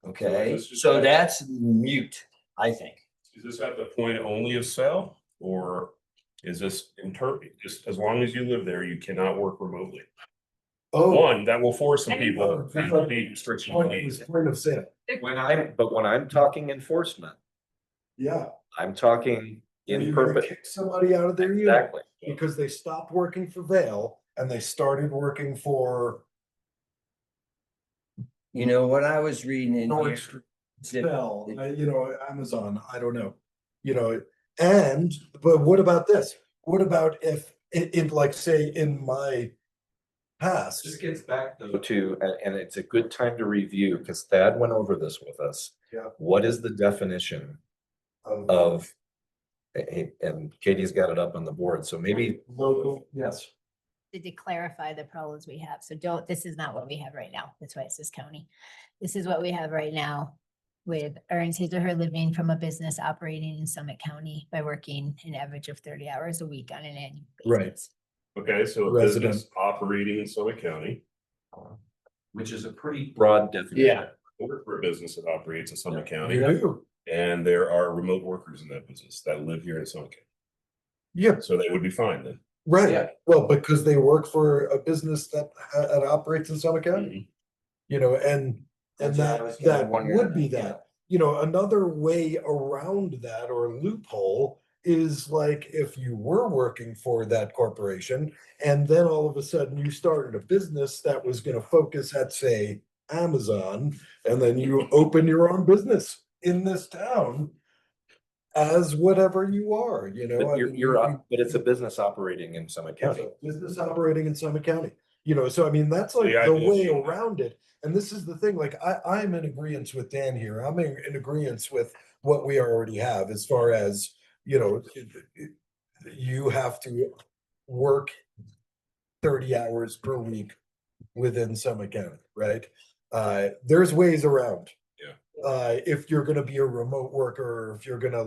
Okay, so that's mute, I think. Is this at the point only of sale, or is this just as long as you live there, you cannot work remotely? Oh, One, that will force some people to be restriction. point of sale. When I'm talking enforcement, Yeah. I'm talking in You're gonna purpose. kick somebody out of their unit Exactly. because they stopped working for Vail and they started working for You know what I was reading in here? Nordstrom, Bell, Amazon, I don't know. But what about this? What about if in like, say, in my past? This gets back though to, and it's a good time to review, because Thad went over this with us. Yeah. What is the definition of, and Katie's got it up on the board, so maybe. Local, yes. To clarify the problems we have. So this is not what we have right now. That's why it says county. This is what we have right now with earns his or her living from a business operating in Summit County by working an average of 30 hours a week on an annual basis. Right. Okay, so a Resident. business operating in Summit County. Which is a pretty broad definition. Yeah. I work for a business that operates in Summit County, You do. and there are remote workers in that business that live here in Summit County. Yeah, So they would be fine then. right. Yeah. Well, because they work for a business that operates in Summit County, and That's what I that was kinda that wondering, would be yeah. that. Another way around that or loophole is like if you were working for that corporation and then all of a sudden you started a business that was going to focus at, say, Amazon, and then you open your own business in this town as whatever you are, But I you're, mean, but it's a business operating in Summit it's County. a business operating in Summit County, so I mean, that's like Yeah, I the do way see that. around it. And this is the thing, like, I'm in agreement with Dan here. I'm in agreement with what we already have as far as, you have to work 30 hours per week within Summit County, right? There's ways around. Yeah. If you're gonna be a remote worker, or if you're gonna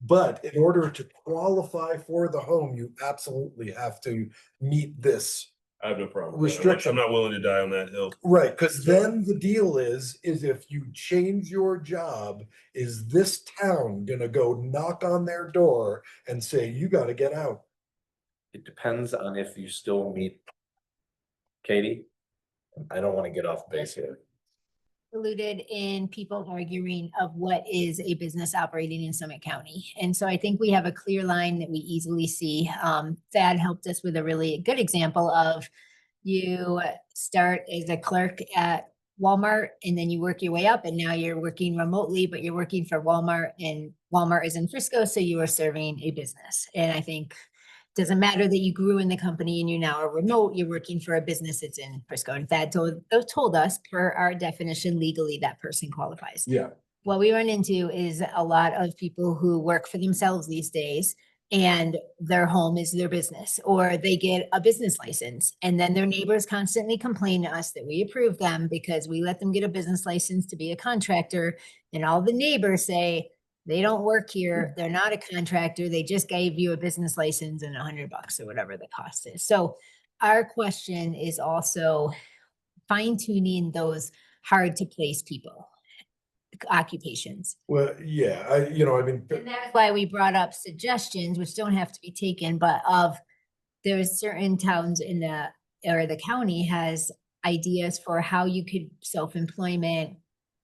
but in order to qualify for the home, you absolutely have to meet this. I have no problem. with that. Restriction. I'm not willing to die on that hill. Right, because then the deal is if you change your job, is this town gonna go knock on their door and say, you gotta get out? It depends on if you still meet. Katie, I don't want to get off base here. Alluded in people arguing of what is a business operating in Summit County. And so I think we have a clear line that we easily see. Thad helped us with a really good example of you start as a clerk at Walmart and then you work your way up and now you're working remotely, but you're working for Walmart and Walmart is in Frisco. So you are serving a business. And I think doesn't matter that you grew in the company and you now are remote, you're working for a business that's in Frisco. And Thad told us per our definition legally that person qualifies. Yeah. What we run into is a lot of people who work for themselves these days and their home is their business, or they get a business license and then their neighbors constantly complain to us that we approve them because we let them get a business license to be a contractor. And all the neighbors say, they don't work here. They're not a contractor. They just gave you a business license and $100 or whatever the cost is. So our question is also fine tuning those hard to place people, occupations. Well, yeah, And that's why we brought up suggestions, which don't have to be taken, but there's certain towns or the county has ideas for how you could self-employment,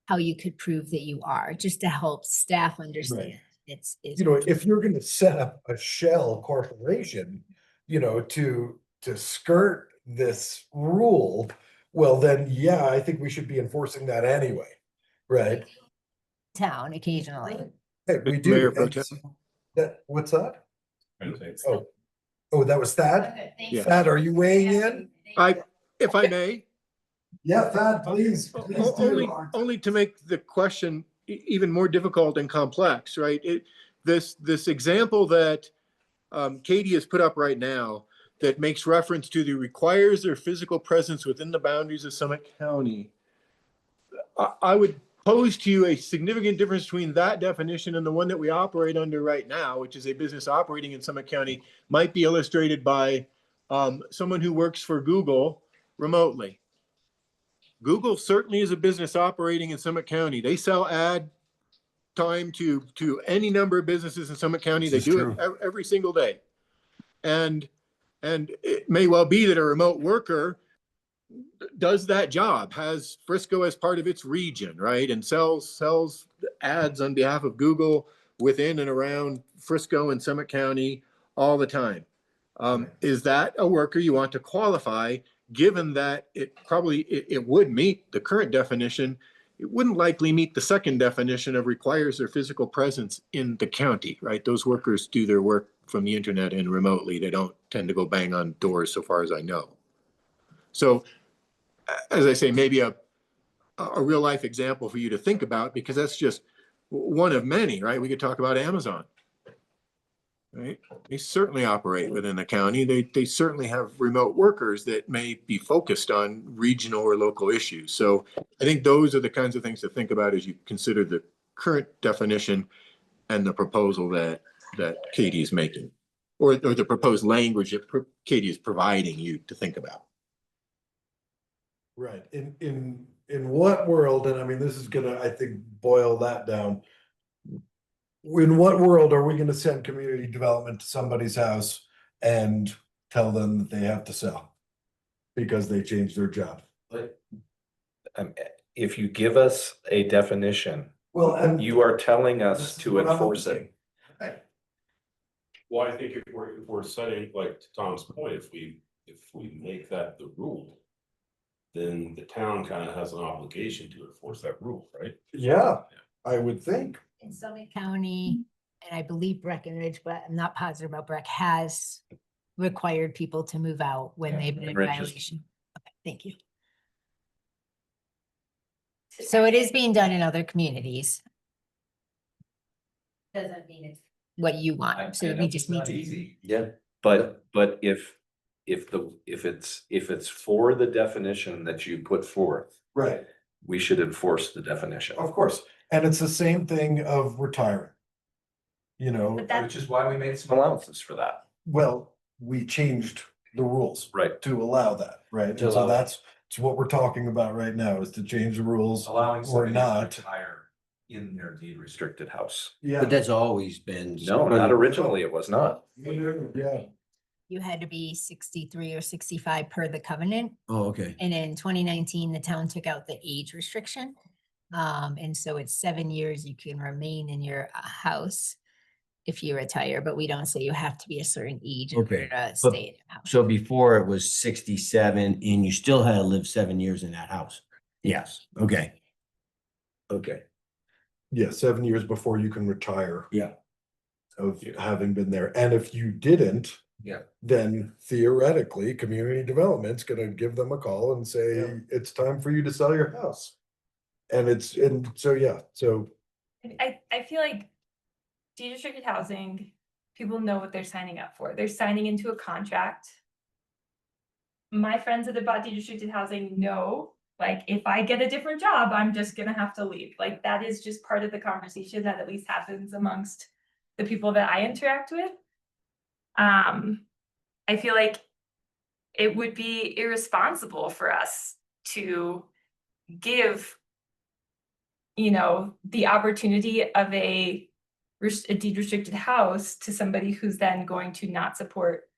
how you could prove that you are, just to help staff understand. It's. You know, if you're gonna set up a shell corporation, you know, to skirt this rule, well, then, yeah, I think we should be enforcing that anyway, right? Town occasionally. Hey, we do. Mayor Pro and that, what's that? Oh, that was Thad? Yeah. Thad, are you weighing in? If I may, Yeah, Thad, please, please do. only to make the question even more difficult and complex, right? This example that Katie has put up right now that makes reference to the requires their physical presence within the boundaries of Summit County. I would pose to you a significant difference between that definition and the one that we operate under right now, which is a business operating in Summit County, might be illustrated by someone who works for Google remotely. Google certainly is a business operating in Summit County. They sell ad time to any number of businesses in Summit County. They This is do it every single day. And it may well be that a remote worker does that job, has Frisco as part of its region, right? And sells ads on behalf of Google within and around Frisco and Summit County all the time. Is that a worker you want to qualify, given that it would meet the current definition? It wouldn't likely meet the second definition of requires their physical presence in the county, right? Those workers do their work from the internet and remotely. They don't tend to go bang on doors, so far as I know. So, as I say, maybe a real life example for you to think about, because that's just one of many, right? We could talk about Amazon, right? They certainly operate within the county. They certainly have remote workers that may be focused on regional or local issues. So I think those are the kinds of things to think about as you consider the current definition and the proposal that Katie is making, or the proposed language that Katie is providing you to think about. Right, in what world, and I mean, this is gonna, I think, boil that down. In what world are we gonna send community development to somebody's house and tell them that they have to sell? Because they changed their job? If you give us a definition, Well, and you are telling us this is to what I'm enforce saying. it. Well, I think if we're setting, like to Tom's point, if we make that the rule, then the town kind of has an obligation to enforce that rule, right? Yeah, I would think. In Summit County, and I believe Breckenridge, but I'm not positive about Breck, has required people to move out when they've been in Breckenridge is- violation. Okay, thank you. So it is being done in other communities. Doesn't mean it's what you want, so we just need to. Yeah. But if it's for the definition that you put forth, Right, we should enforce the definition. of course, and it's the same thing of retiring. You know, But that- Which is why we made some allowances for that. well, we changed the rules. Right. To allow that, right? To And so allow that. it's what we're talking about right now, is to change the rules. Allowing Or somebody not. to retire in their deed restricted house. Yeah. But that's always been. No, not originally, it was not. Yeah, You had to be 63 or 65 per the covenant. Oh, okay. And in 2019, the town took out the age restriction. And so it's 7 years you can remain in your house if you retire, but we don't say you have to be a certain age in Okay, order to but- stay in the house. So before it was 67 and you still had to live 7 years in that house? Yes, okay. Okay, yeah, 7 years before you can retire. Yeah. Of having been there, and if you didn't. Yeah. Then theoretically, community development's gonna give them a call and say, it's time for you to sell your house. And so, yeah, so, I feel like deed restricted housing, people know what they're signing up for. They're signing into a contract. My friends that have bought deed restricted housing know, like, if I get a different job, I'm just gonna have to leave. Like, that is just part of the conversation that at least happens amongst the people that I interact with. I feel like it would be irresponsible for us to give, the opportunity of a deed restricted house to somebody who's then going to not support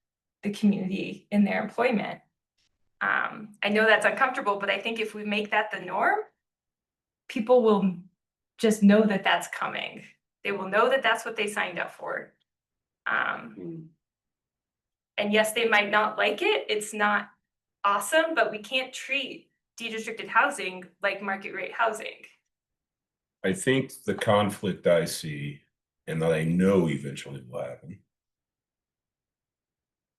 the community in their employment. I know that's uncomfortable, but I think if we make that the norm, people will just know that that's coming. They will know that that's what they signed up for. And yes, they might not like it. It's not awesome, but we can't treat deed restricted housing like market rate housing. I think the conflict I see, and that I know eventually will happen.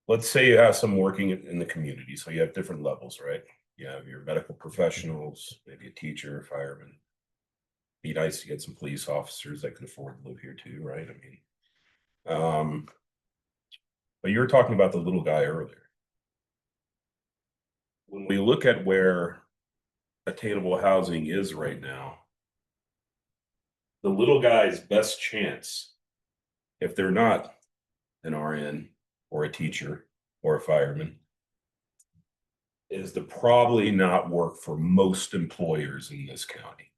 Let's say you have some working in the community, so you have different levels, right? You have your medical professionals, maybe a teacher, a fireman. Be nice to get some police officers that can afford to live here too, right? I mean, but you were talking about the little guy earlier. When we look at where attainable housing is right now, the little guy's best chance, if they're not an RN or a teacher or a fireman, is to probably not work for most employers in this county.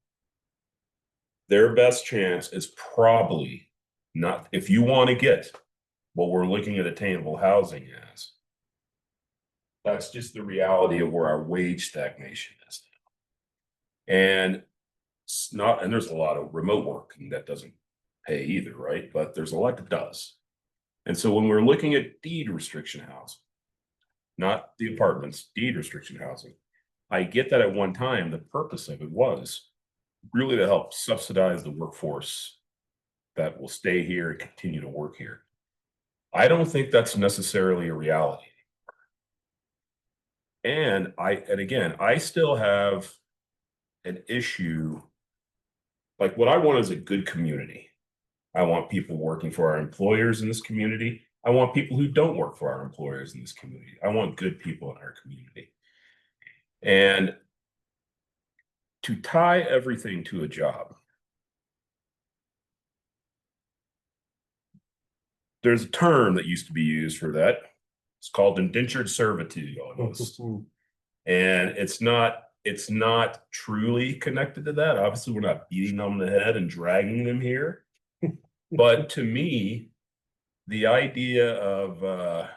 Their best chance is probably not, if you want to get what we're looking at attainable housing as, that's just the reality of where our wage stagnation is now. And it's not, and there's a lot of remote work that doesn't pay either, right? But there's a lot that does. And so when we're looking at deed restriction housing, not the apartments, deed restriction housing, I get that at one time, the purpose of it was really to help subsidize the workforce that will stay here and continue to work here. I don't think that's necessarily a reality. And again, I still have an issue. Like, what I want is a good community. I want people working for our employers in this community. I want people who don't work for our employers in this community. I want good people in our community. And to tie everything to a job, there's a term that used to be used for that. It's called indentured servitude almost. And it's not truly connected to that. Obviously, we're not beating them on the head and dragging them here. But to me, the idea of,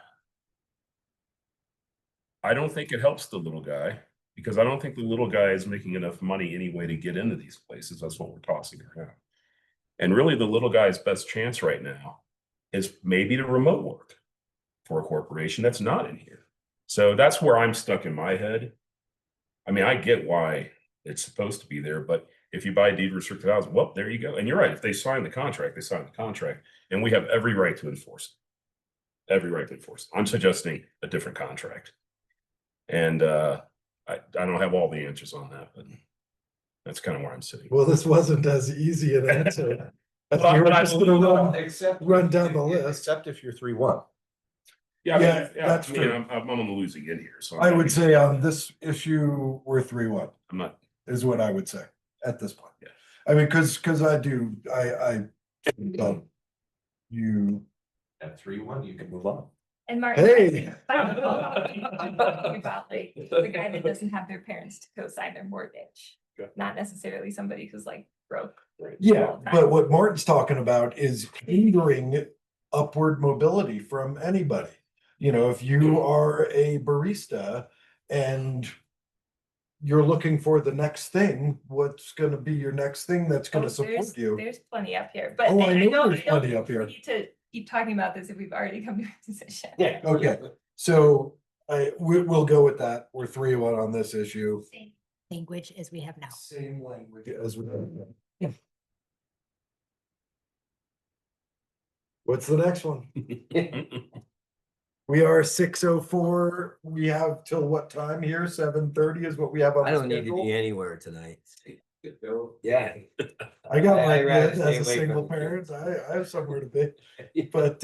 I don't think it helps the little guy, because I don't think the little guy is making enough money anyway to get into these places. That's what we're tossing around. And really, the little guy's best chance right now is maybe to remote work for a corporation that's not in here. So that's where I'm stuck in my head. I mean, I get why it's supposed to be there, but if you buy deed restricted housing, well, there you go. And you're right. If they sign the contract, they sign the contract, and we have every right to enforce it. Every right to enforce it. I'm suggesting a different contract. And I don't have all the answers on that, but that's kind of where I'm sitting. Well, this wasn't as easy an answer. But I Just gonna Except run down the list. Except if you're 3-1. Yeah, Yeah, yeah, that's I mean, true. I'm on the losing end here. So I would say on this issue, we're 3-1 I'm not. is what I would say at this point. Yeah. I mean, cause you, At 3-1, you can move on. And Martin. Hey. About like the guy that doesn't have their parents to co-sign their mortgage, Okay. not necessarily somebody who's like broke. yeah, all the time. but what Martin's talking about is hindering upward mobility from anybody. You know, if you are a barista and you're looking for the next thing, what's gonna be your next thing that's gonna Oh, support you? There's plenty up here, but Oh, I know don't- there's I don't plenty up think we here. need to keep talking about this if we've already come to a decision. Yeah. Okay, so we'll go with that. We're 3-1 on this issue. Same language as we have now. Same language as we. What's the next one? We are 6:04. We have till what time here? 7:30 is what we have on I the don't need to be schedule. anywhere tonight. Yeah. I got my I'd rather kids stay as a away single from the parent. kids. I have somewhere to be, but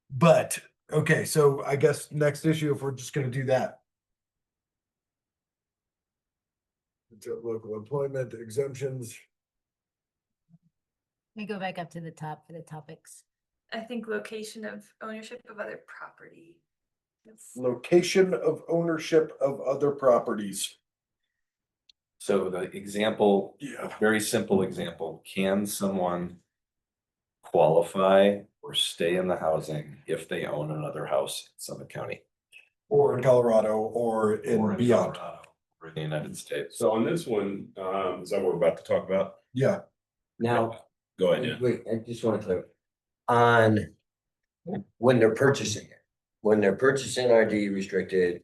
but okay, so I guess next issue, if we're just gonna do that. Local employment exemptions. Let me go back up to the top for the topics. I think location of ownership of other property. That's- Location of ownership of other properties. So the example, Yeah. very simple example, can someone qualify or stay in the housing if they own another house in Summit County? Or in Colorado or or in beyond. Colorado, in the United States. So on this one, is that what we're about to talk about? Yeah. Now, Go ahead, yeah. wait, I just want to clarify. On when they're purchasing it, when they're purchasing our deed restricted,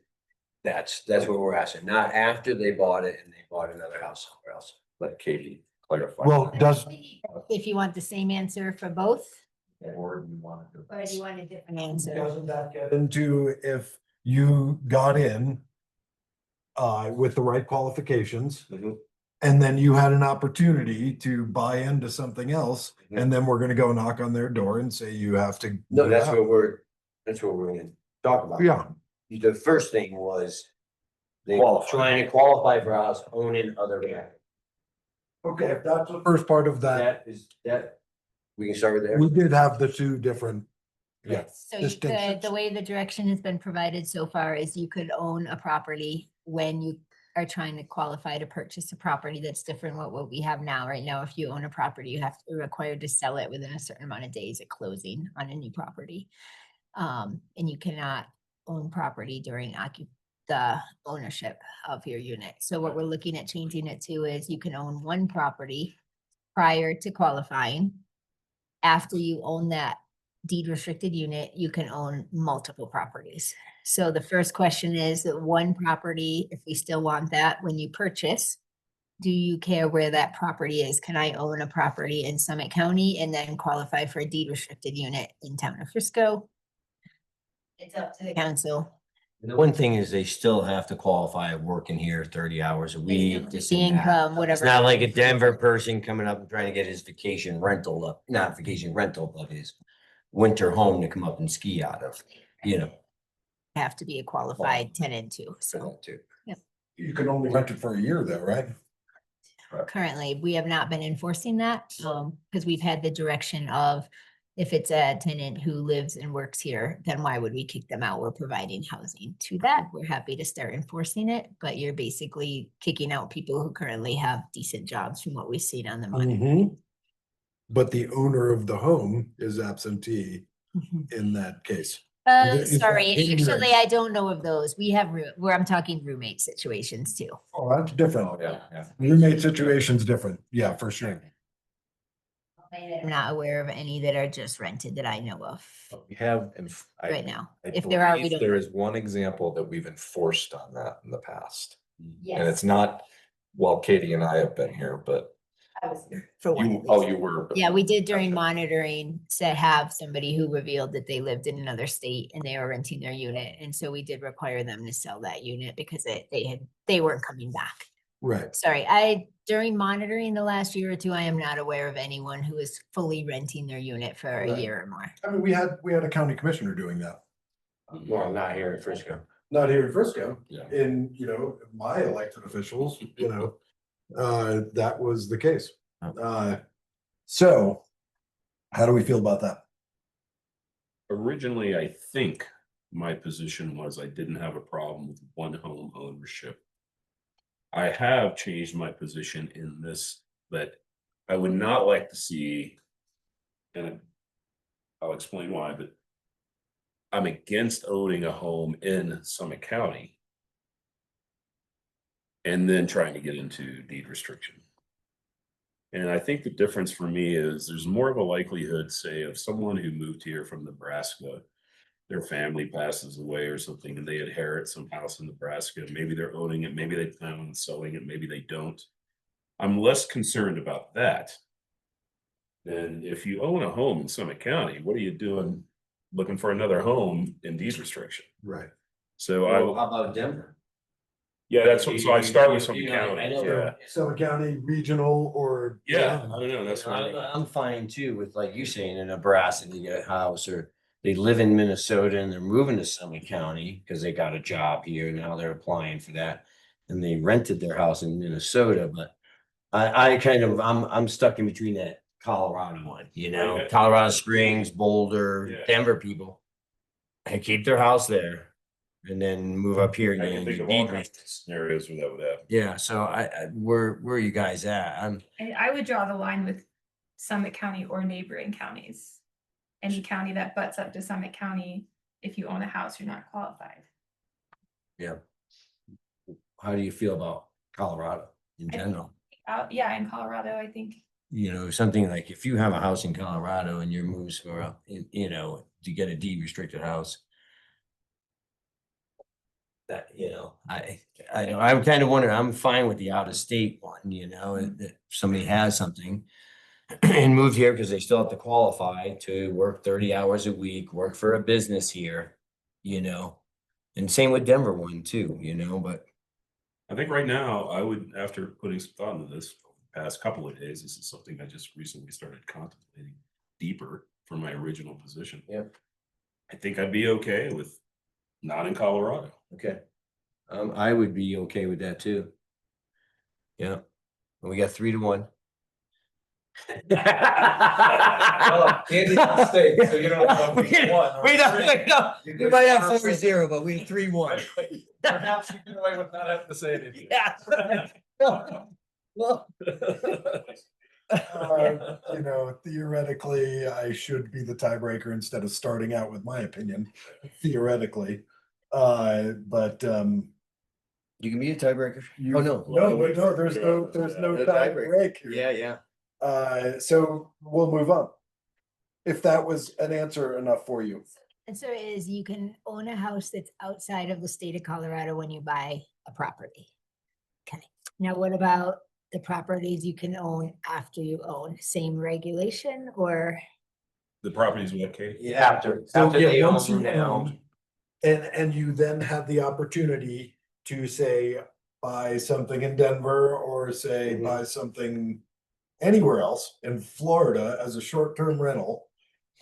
that's what we're asking, not after they bought it and they bought another house somewhere else. Let Katie clarify. Well, does, If you want the same answer for both, Or you want to. or do you want a different answer? doesn't that get into if you got in with the right qualifications, Mhm. and then you had an opportunity to buy into something else, and then we're gonna go knock on their door and say you have to. No, move that's out. that's what we're gonna talk about. Yeah. The first thing was they Qualify. trying to qualify for a house owning other land. Okay, if that's the first part of that, That, we can start with there. we did have the two different. Yeah. Yes, so distinctions. the way the direction has been provided so far is you could own a property when you are trying to qualify to purchase a property. That's different what we have now. Right now, if you own a property, you have to be required to sell it within a certain amount of days at closing on a new property. And you cannot own property during the ownership of your unit. So what we're looking at changing it to is you can own one property prior to qualifying. After you own that deed restricted unit, you can own multiple properties. So the first question is that one property, if we still want that when you purchase, do you care where that property is? Can I own a property in Summit County and then qualify for a deed restricted unit in town of Frisco? It's up to the council. The one thing is they still have to qualify working here 30 hours a week. this The and that. income, It's whatever. not like a Denver person coming up and trying to get his vacation rental up, not vacation rental, but his winter home to come up and ski out of, you know. Have to be a qualified tenant too, for so. that too. You can only rent it for a year though, right? Currently, we have not been enforcing that, because we've had the direction of if it's a tenant who lives and works here, then why would we kick them out? We're providing housing to that. We're happy to start enforcing it, but you're basically kicking out people who currently have decent jobs from what we've seen on the money. Mhm. But the owner of the home is absentee in that case. Is that Sorry, in your- actually, I don't know of those. We have where I'm talking roommate situations too. Oh, that's different. Yeah. Roommate situation's different. Yeah, for sure. I'm not aware of any that are just rented that I know of We have. right now. If there are, we don't. There know. is one example that we've enforced on that in the past. And Yes, it's not, well, Katie and I have been here, but I was here for one. you, at oh, least. you were. Yeah, we did during monitoring, have somebody who revealed that they lived in another state and they were renting their unit. And so we did require them to sell that unit because they weren't coming back. Right. Sorry, during monitoring the last year or two, I am not aware of anyone who is fully renting their unit for a Right. year or more. I mean, we had a county commissioner doing that. Well, not here in Frisco. Not here in Frisco, Yeah. in, my elected officials, that was the case. So how do we feel about that? Originally, I think my position was I didn't have a problem with one home ownership. I have changed my position in this, that I would not like to see, and I'll explain why, but I'm against owning a home in Summit County and then trying to get into deed restriction. And I think the difference for me is there's more of a likelihood, say, of someone who moved here from Nebraska, their family passes away or something, and they inherit some house in Nebraska. Maybe they're owning it, maybe they plan on selling it, maybe they don't. I'm less concerned about that than if you own a home in Summit County, what are you doing looking for another home in deed restriction? Right. So Well, how about Denver? yeah, that's what, so I start with You Summit know, County, I know. yeah. Summit County regional or. Yeah, I don't know, that's I'm, why. I'm fine too with like you saying in Nebraska, they get a house or they live in Minnesota and they're moving to Summit County because they got a job here. Now they're applying for that. And they rented their house in Minnesota, but I'm stuck in between that Colorado one, Okay. Colorado Springs, Boulder, Yeah. Denver people. And keep their house there and then move up here. I and can think do of all deed kinds of restrictions. scenarios where that would happen. Yeah, so where are you guys at? And I would draw the line with Summit County or neighboring counties. Any county that butts up to Summit County, if you own a house, you're not qualified. Yeah. how do you feel about Colorado in general? Yeah, in Colorado, I think You know, something like if you have a house in Colorado and your moves for up, you know, to get a deed restricted house. That, you know, I'm kind of wondering, I'm fine with the out of state one, you know, if somebody has something. And moved here because they still have to qualify to work 30 hours a week, work for a business here, you know. And same with Denver one too, you know, but I think right now, I would, after putting some thought into this past couple of days, this is something I just recently started contemplating deeper from my original position. Yep. I think I'd be okay with not in Colorado. okay. I would be okay with that too. Yeah. And we got 3-1. Well, Andy didn't stay, so you don't know if we won or We don't, three. no, we might have 4-0, but we 3-1. Perhaps you get away with not having to say anything. Yeah. Well. You know, theoretically, I should be the tiebreaker instead of starting out with my opinion, theoretically. But You can be a tiebreaker. you, Oh, no. no, there's no The tie tiebreaker. break here. Yeah. So we'll move on. If that was an answer enough for you. Answer is you can own a house that's outside of the state of Colorado when you buy a property. Okay, now what about the properties you can own after you own? Same regulation or? The property's what, Kate? Yeah, after So, yeah, they once own you now. own, and you then have the opportunity to say, buy something in Denver or say, Mhm. buy something anywhere else in Florida as a short-term rental.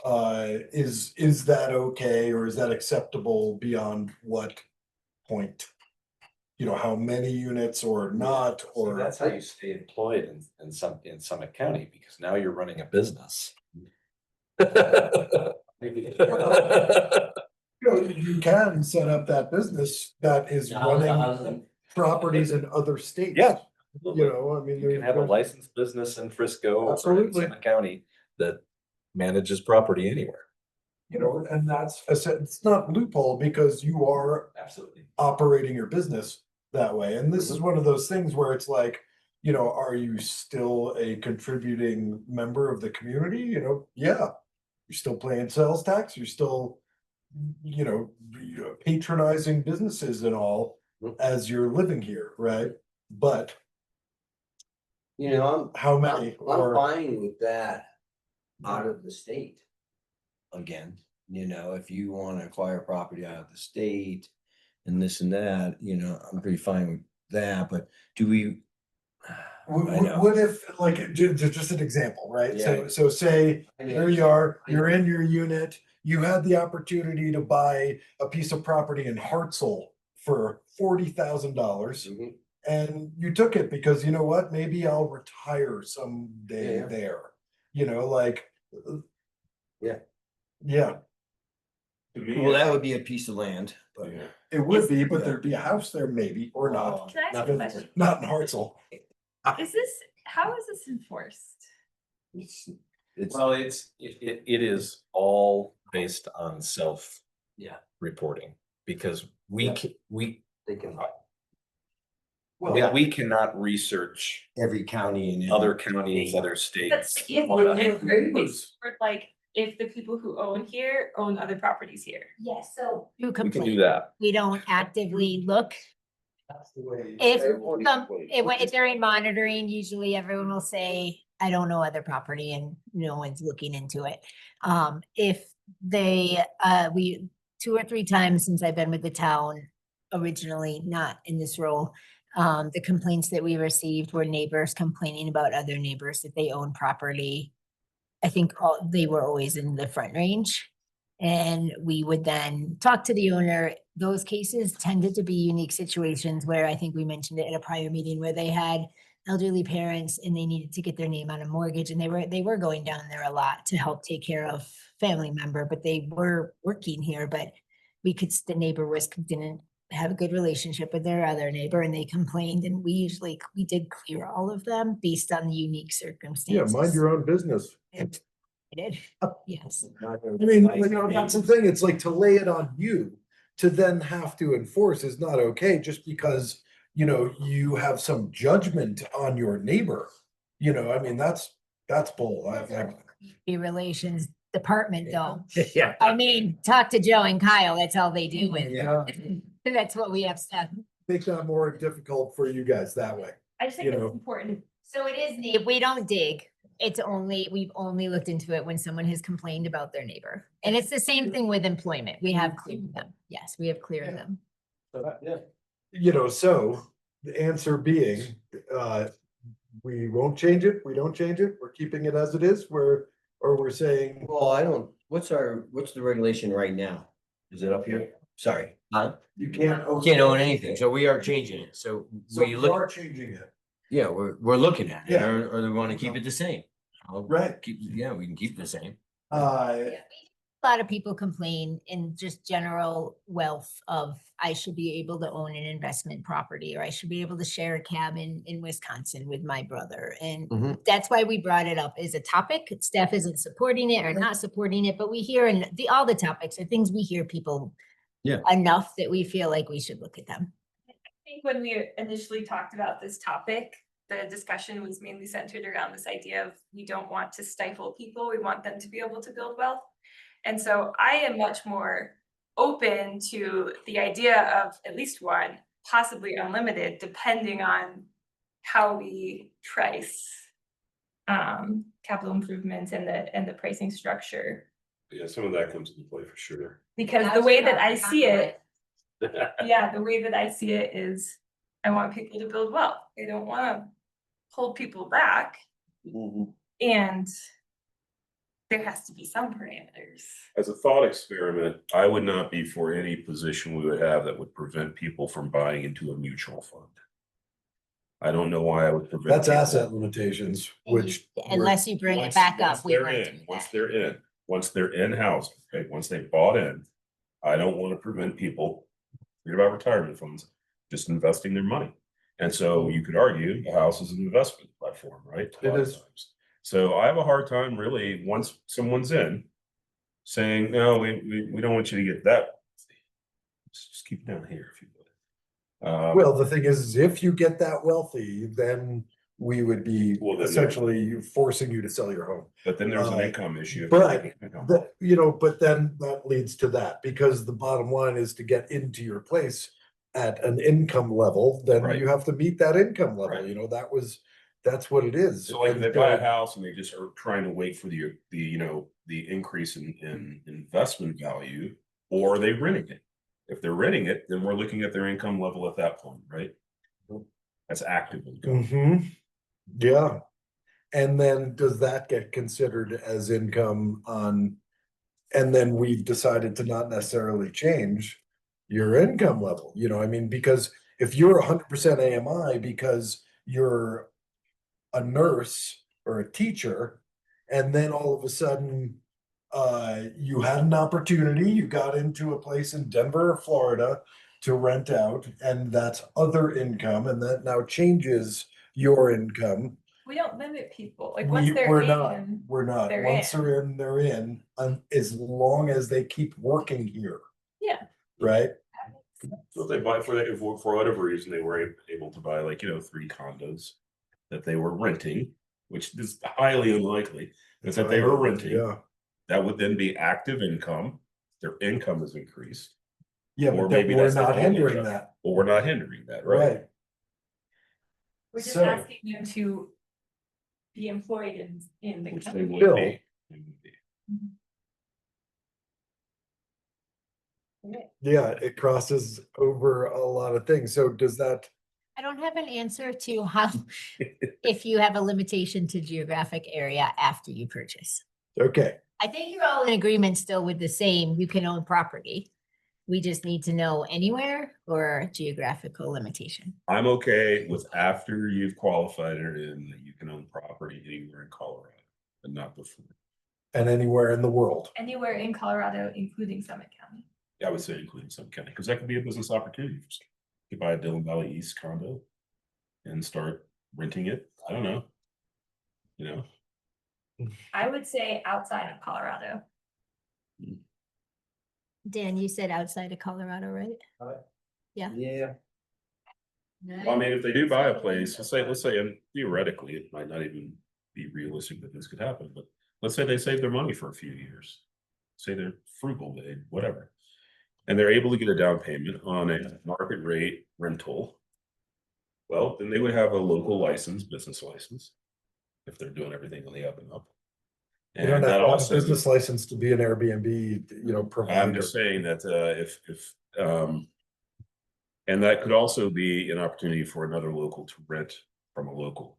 Is that okay, or is that acceptable beyond what point? You know, how many units or not, See, or? that's how you stay employed in Summit County, because now you're running a business. You can set up that business that is running properties in other states. Yeah. You know, I mean. You can have a there's- licensed business in Frisco or in Absolutely. Summit County that manages property anywhere. You know, and that's, it's not loophole because you are Absolutely. operating your business that way. And this is one of those things where it's like, you know, are you still a contributing member of the community? You know, yeah. You're still paying sales tax, you're still, you know, patronizing businesses and all as you're living here, right? But You know, how many? I'm Or, fine with that out of the state. Again, you know, if you want to acquire property out of the state and this and that, you know, I'm pretty fine with that, but do we? I know. what if, like, just an example, right? So, Yeah. so say, I mean, here you are, you're in your unit, you had the opportunity to buy a piece of property in Hartsel for $40,000. Mhm. And you took it because you know what, maybe I'll retire someday Yeah. there, you know, like. Yeah. Yeah, Well, that would be a piece of land, but. Yeah. it would be, but there'd be a house there maybe, or not. Can I ask Not a in- question? Not in Hartsel. How is this enforced? It's, Well, it is all based on self yeah, reporting, because we they can, we cannot research every county and. other counties, other states. That's if Well, if they're it's neighbors. for, like if the people who own here own other properties here. Yes, so. You We can do complain. that. We don't actively look. That's the way. If if they're in monitoring, usually everyone will say, I don't know other property and no one's looking into it. If they, we 2 or 3 times since I've been with the town, originally not in this role, the complaints that we received were neighbors complaining about other neighbors that they own property. I think they were always in the Front Range. And we would then talk to the owner. Those cases tended to be unique situations where I think we mentioned it at a prior meeting where they had elderly parents and they needed to get their name on a mortgage and they were going down there a lot to help take care of family member, but they were working here, but the neighbor didn't have a good relationship with their other neighbor and they complained and we did clear all of them based on the unique Yeah, circumstances. mind your own business. I did, yes. I mean, you know, that's the thing, it's like to lay it on you to then have to enforce is not okay, just because you know, you have some judgment on your neighbor. You know, I mean, that's bull. The relations department though. Yeah. I mean, talk to Joe and Kyle, that's all they do with. Yeah. That's what we have said. Make that more difficult for you guys that way. I just think You it's know. important. So it is, if we don't dig, we've only looked into it when someone has complained about their neighbor. And it's the same thing with employment. We have cleared them. Yes, we have cleared them. You know, so the answer being, we won't change it, we don't change it, we're keeping it as it is, or we're saying. Well, what's the regulation right now? Is it up here? Sorry. Huh? You can't. Can't own anything, so we are changing it, so So we we look, are changing it. yeah, we're looking at it, Yeah. or we wanna keep it the same. Right. Yeah, we can keep it the same. A lot of people complain in just general wealth of, I should be able to own an investment property, or I should be able to share a cabin in Wisconsin with my brother. And Mhm. that's why we brought it up as a topic. Staff isn't supporting it or not supporting it, but we hear, and all the topics are things we hear people Yeah. enough that we feel like we should look at them. I think when we initially talked about this topic, the discussion was mainly centered around this idea of we don't want to stifle people, we want them to be able to build wealth. And so I am much more open to the idea of at least one, possibly unlimited, depending on how we price capital improvements and the pricing structure. Yeah, some of that comes into play for sure. Because the way that I see it, yeah, the way that I see it is I want people to build wealth. I don't want to hold people back. And there has to be some parameters. As a thought experiment, I would not be for any position we would have that would prevent people from buying into a mutual fund. I don't know why I would prevent. That's people. asset limitations, which. Unless you bring it Once- back once up, we they're won't in, do Once that. they're in, once they're in housing, okay, once they bought in, I don't want to prevent people, forget about retirement funds, just investing their money. And so you could argue the house is an investment platform, right? A It lot of is. times. So I have a hard time really, once someone's in, saying, no, we don't want you to get that. Just keep it down here if you would. Well, the thing is, if you get that wealthy, then we would be Well, then there- essentially forcing you to sell your home. But then there's an Uh, income issue. But, you know, but then that leads to that, because the bottom line is to get into your place at an income level, then Right. you have to meet that income level, Right. you know, that's what it is. So like if they And, buy a house and they just are trying to wait for the increase in investment value, or are they renting it? If they're renting it, then we're looking at their income level at that point, right? That's active income. Mhm. Yeah. And then does that get considered as income on? And then we've decided to not necessarily change your income level, you know, I mean, because if you're 100% AMI because you're a nurse or a teacher, and then all of a sudden you had an opportunity, you got into a place in Denver or Florida to rent out, and that's other income, and that now changes your income. We don't limit people, like once they're We're in. not. they're Once in. they're in, they're in, as long as they keep working here, Yeah. right? So if they buy if for whatever reason, they were able to buy 3 condos that they were renting, which is highly unlikely, but that they were renting. Yeah. That would then be active income. Their income is increased. Yeah, Or but maybe we're that's their not only hindering job. that, Well, we're not hindering that, right? right? We're just So- asking them to be employed in the Which they company. would Bill. be. They would be. Yeah, it crosses over a lot of things. So does that, I don't have an answer to how, if you have a limitation to geographic area after you purchase. okay, I think you're all in agreement still with the same, you can own property. We just need to know anywhere or geographical limitation. I'm okay with after you've qualified it in that you can own property anywhere in Colorado, but not before. and anywhere in the world. Anywhere in Colorado, including Summit County. I would say including some county, because that could be a business opportunity. For some. You could buy a Dillon Valley East condo and start renting it. I don't know. You know, I would say outside of Colorado. Dan, you said outside of Colorado, right? Yeah. Yeah. Well, I mean, if they do buy a place, let's say, and theoretically, it might not even be realistic that this could happen, but let's say they save their money for a few years. Say they're frugal, whatever. And they're able to get a down payment on a market rate rental. Well, then they would have a local license, business license, if they're doing everything on the up and up. You don't And have that to have a also, business license to be an Airbnb, I'm provider. just saying that and that could also be an opportunity for another local to rent from a local.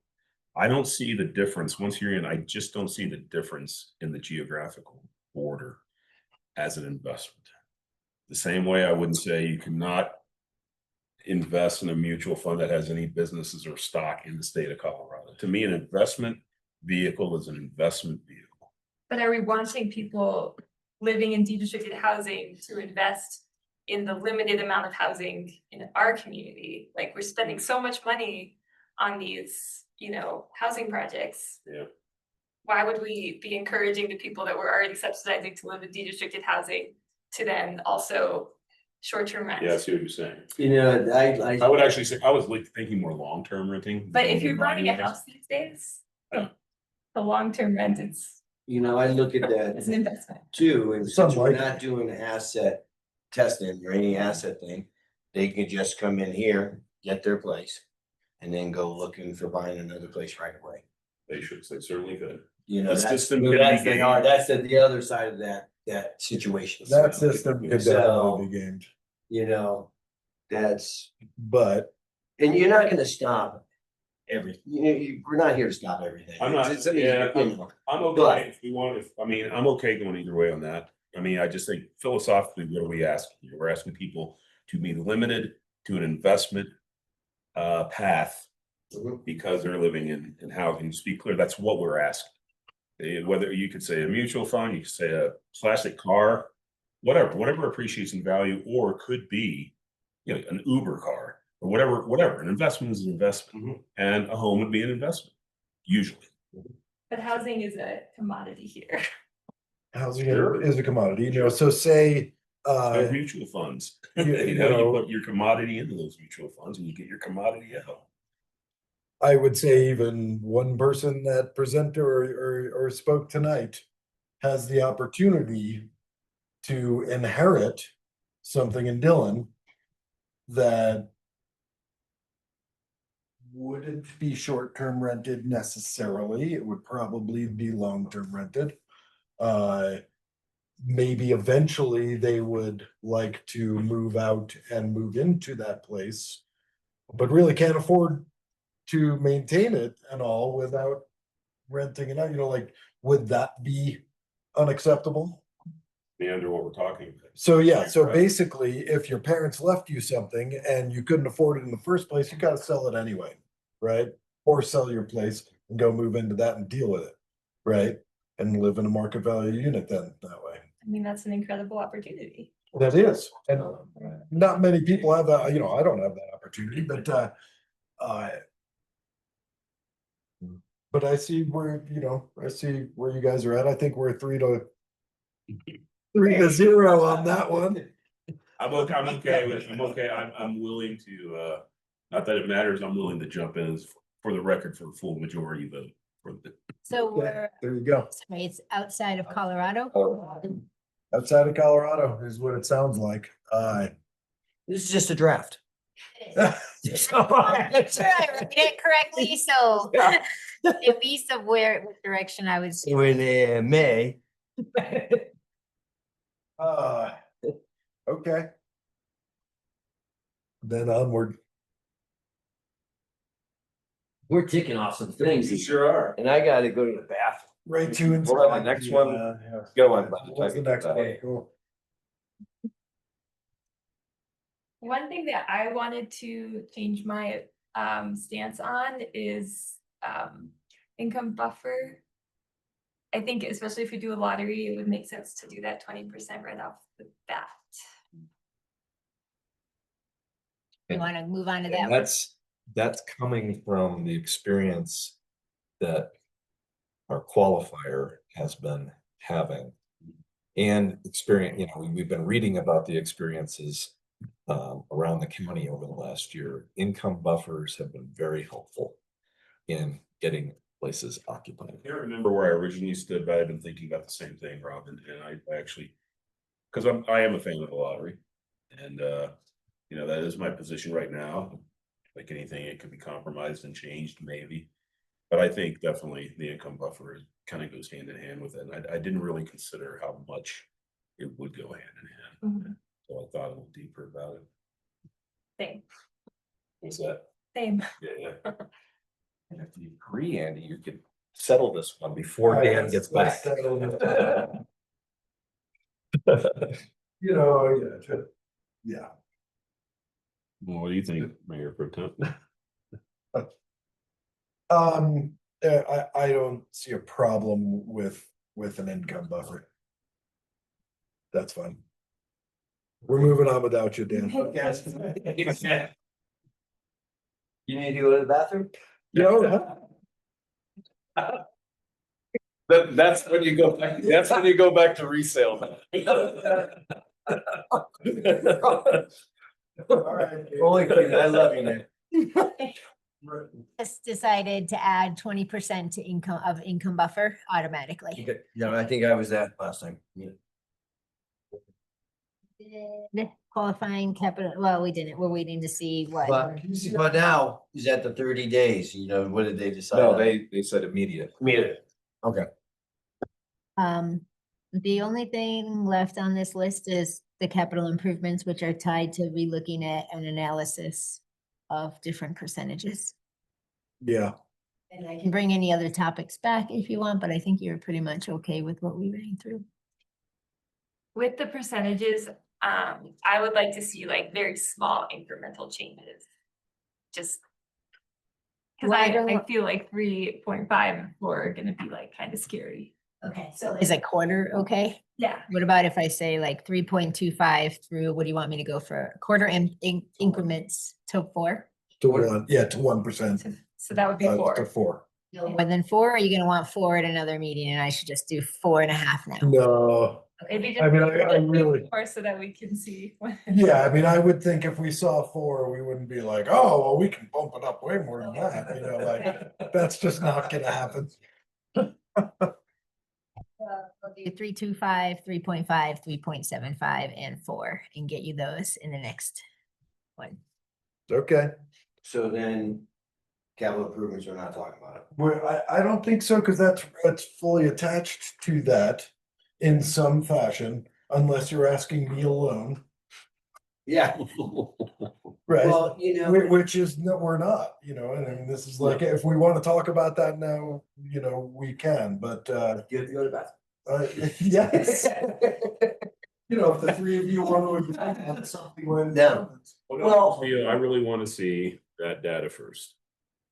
I don't see the difference once you're in, I just don't see the difference in the geographical border as an investment. The same way I wouldn't say you cannot invest in a mutual fund that has any businesses or stock in the state of Colorado. To me, an investment vehicle is an investment vehicle. But are we wanting people living in de-restricted housing to invest in the limited amount of housing in our community? Like, we're spending so much money on these, housing projects. Yeah. Why would we be encouraging the people that we're already subsidizing to live in de-restricted housing to then also short-term rent? Yeah, I see what you're saying. I would actually say, I was thinking more long-term renting. But if you're buying a house these days, Yeah. the long-term rent is, I look at that it's an investment. too, and Some since we're like not doing asset testing or any asset thing, they can just come in here, get their place, and then go looking for buying another place right away. They certainly could. The That's system. gonna be That's gamed. the other side of that situation. That system could So- definitely be gamed, That's, but and you're not gonna stop everything. We're not here to stop everything. I'm not, It's- it's- yeah, you know, I'm But- okay if we want, I'm okay going either way on that. I mean, I just think philosophically, what are we asking? here? We're asking people to be limited to an investment path Mhm. because they're living in housing. To be clear, that's what we're asking. Whether you could say a mutual fund, you could say a classic car, whatever appreciates in value, or could be, an Uber car or whatever. An investment is an investment, and a home would be an investment, usually. But housing is a commodity here. housing Sure. is a commodity, so say, There's mutual funds. You put your commodity into those mutual funds and you get your commodity out. I would say even one person that presented or spoke tonight has the opportunity to inherit something in Dillon that wouldn't be short-term rented necessarily. It would probably be long-term rented. Maybe eventually they would like to move out and move into that place, but really can't afford to maintain it and all without renting it out, would that be unacceptable? Under what we're talking about. So basically, if your parents left you something and you couldn't afford it in the first place, you gotta sell it anyway, right? Or sell your place and go move into that and deal with it, right? And live in a market value unit then that way. I mean, that's an incredible opportunity. That is, and not many people have that, I don't have that opportunity, but I see where, you guys are at. I think we're 3-0 on that one. I'm okay. I'm willing to, not that it matters, I'm willing to jump in for the record for a full majority vote. So we're, There you go. sorry, it's outside of Colorado? Outside of Colorado is what it sounds like. This is just a draft. I'm sure I read it correctly, so at least of what direction I was. So in May. Okay. Then onward. We're ticking off some things. You sure are. And I gotta go to the bathroom. Right to. Well, the next one, go on. What's the next one? Cool. One thing that I wanted to change my stance on is income buffer. I think especially if we do a lottery, it would make sense to do that 20% right off the bat. You want to move on to that And one? that's coming from the experience that our qualifier has been having. And experience, we've been reading about the experiences around the county over the last year, income buffers have been very helpful in getting places occupied. I can't remember where I originally stood, but I've been thinking about the same thing, Robin, and I actually, because I am a fan of the lottery. And you know, that is my position right now. Like anything, it could be compromised and changed, maybe. But I think definitely the income buffer kind of goes hand in hand with it. And I didn't really consider how much it would go hand in hand. So I thought a little deeper about it. Same, What's that? same. Yeah. And if you agree, Andy, you could settle this one before Dan gets back. You know, yeah. Well, what do you think, Mayor Pro Tem? I don't see a problem with an income buffer. That's fine. We're moving on without you, Dan. You need to go to the bathroom? That's when you go back, that's when you go back to resale. Only kidding, I love you, man. Just decided to add 20% to income buffer automatically. Yeah, I think I was that last time. Yeah. Qualifying capital, well, we didn't, we're waiting to see what. But now, is that the 30 days, you know, what did they decide? No, on? they said immediate. Immediate. Okay. The only thing left on this list is the capital improvements, which are tied to relooking at an analysis of different percentages. Yeah. And I can bring any other topics back if you want, but I think you're pretty much okay with what we ran through. With the percentages, I would like to see like very small incremental changes. Just. Cause I feel like 3.5 and 4 are gonna be like kind of scary. Okay, so is a quarter okay? Yeah. What about if I say like 3.25 through, what do you want me to go for? Quarter increments to 4? To 1, yeah, to 1%. So that would be 4. To 4. More than 4, or are you gonna want 4 at another meeting and I should just do 4.5 now? No. Maybe just. I mean, I really. More so that we can see. Yeah, I mean, I would think if we saw 4, we wouldn't be like, oh, well, we can bump it up way more than that, you know, like, that's just not gonna happen. We'll do 3.25, 3.5, 3.75, and 4, and get you those in the next one. Okay. So then capital improvements, we're not talking about it. Well, I don't think so, because that's fully attached to that in some fashion, unless you're asking me alone, Yeah. right? Well, you know. Which is, no, we're not, you know, and I mean, this is like, if we want to talk about that now, you know, we can, but You have to go to bathroom. yes. You know, if the 3 of you want to add something when. No. Well, I really want to see that data first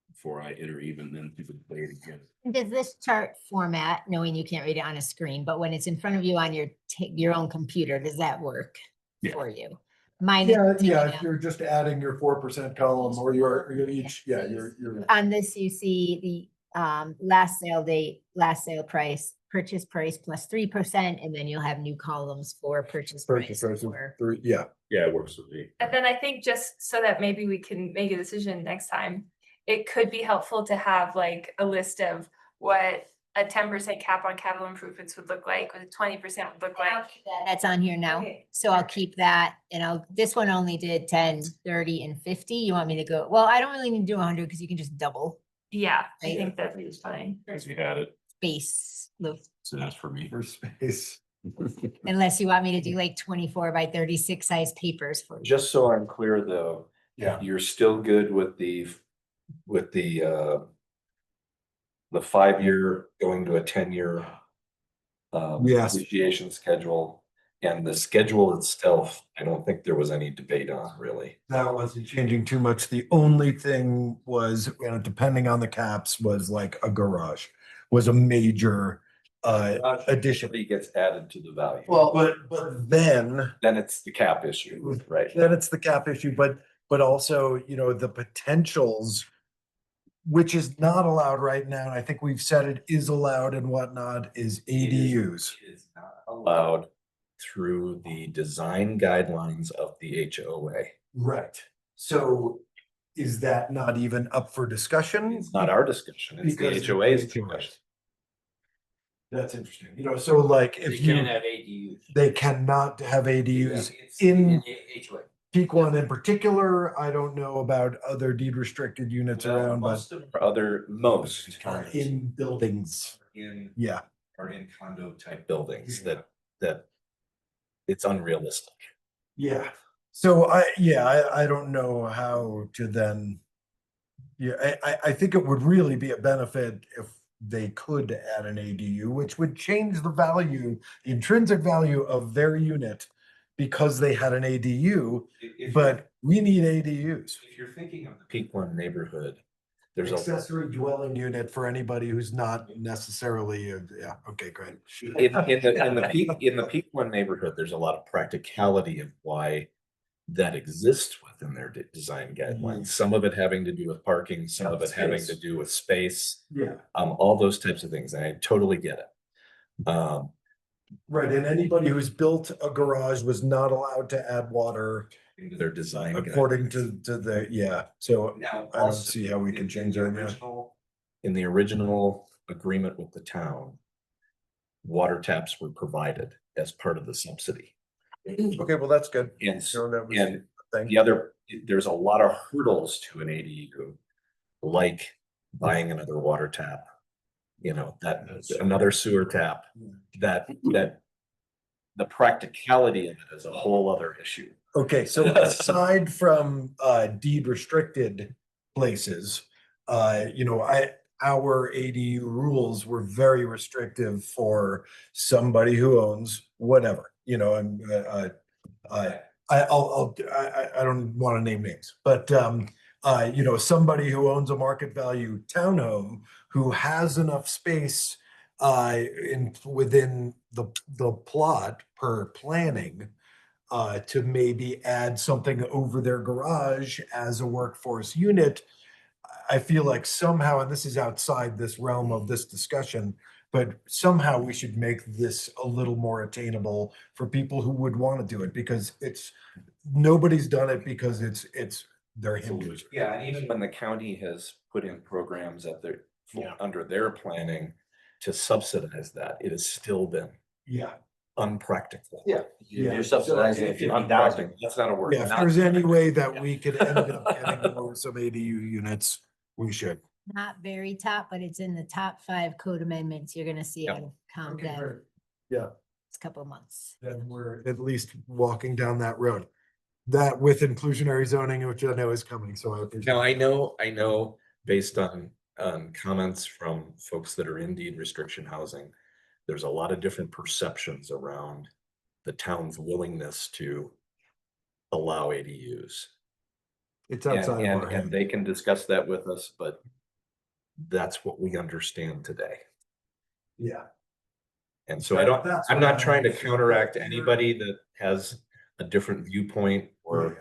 before I enter even then people play it again. Does this chart format, knowing you can't read it on a screen, but when it's in front of you on your own computer, does that work Yeah. for you? Mine. Yeah, if you're just adding your 4% column or you're each, yeah, you're. On this, you see the last sale date, last sale price, purchase price plus 3%, and then you'll have new columns for purchase price. Yeah. Yeah, it works with me. And then I think just so that maybe we can make a decision next time, it could be helpful to have like a list of what a 10% cap on capital improvements would look like, what a 20% would look like. That's on here now. Okay. So I'll keep that, and this one only did 10, 30, and 50. You want me to go? Well, I don't really need to do 100 because you can just double Yeah, I Right. think that is fine. Because we had it, space, so that's for me. For space. unless you want me to do like 24 by 36 size papers for you. Just so I'm clear though, Yeah. you're still good with the 5-year going to a 10-year Yes. depreciation schedule, and the schedule itself, I don't think there was any debate on really. That wasn't changing too much. The only thing was, depending on the caps, was like a garage was a major addition. It gets added to the value. Well, but then It's the cap issue, right? then it's the cap issue, but also, you know, the potentials, which is not allowed right now, and I think we've said it is allowed and whatnot, is ADUs. Is not allowed through the design guidelines of the HOA. Right. So is that not even up for discussion? It's not our discussion, it's Because the HOA's it's discussion. That's interesting. You know, so like if you, have ADUs. they cannot have ADUs It's in HOA. Peak One in particular. I don't know about other deed restricted units around, but Most of our other, most in buildings. in Yeah. are in condo type buildings that it's unrealistic. Yeah. So I don't know how to then. Yeah, I think it would really be a benefit if they could add an ADU, which would change the value, the intrinsic value of their unit because they had an ADU, but we need ADUs. If you're thinking of the Peak One neighborhood, there's a, Accessory dwelling unit for anybody who's not necessarily, yeah, okay, great. in the Peak One neighborhood, there's a lot of practicality of why that exists within their design guidelines. Some of it having to do with parking, some of it having to do with space, Yeah. all those types of things. And I totally get it. Right, and anybody who's built a garage was not allowed to add water Into their design. according to the, yeah, so Now, I don't also, see how we can change that now. In the original agreement with the town, water taps were provided as part of the subsidy. Okay, well, that's good. And, So that was and a thing. the other, there's a lot of hurdles to an ADU, like buying another water tap, you know, that another sewer tap, that the practicality of it is a whole other issue. Okay, so aside from deed restricted places, you know, our ADU rules were very restrictive for somebody who owns whatever, you know, and I don't want to name names, but you know, somebody who owns a market value townhome who has enough space within the plot per planning to maybe add something over their garage as a workforce unit. I feel like somehow, and this is outside this realm of this discussion, but somehow we should make this a little more attainable for people who would want to do it, because nobody's done it because they're hindrance. Yeah, and even when the county has put in programs at their, under their planning to subsidize that, it has still been unpractical. Yeah. Yeah. You're subsidizing if you're Unpractical, that's not a word. Yeah, if there's any way that we could end up getting more some ADU units, we should. Not very top, but it's in the top 5 code amendments you're gonna see on calm down. Yeah, It's a couple of months. then we're at least walking down that road. That with inclusionary zoning, which I know is coming, so I appreciate. Now, I know, based on comments from folks that are in deed restriction housing, there's a lot of different perceptions around the town's willingness to allow ADUs. It's outside of our And hand. they can discuss that with us, but that's what we understand today. Yeah. And so That's I'm what not I trying to understand. counteract anybody that has a different viewpoint or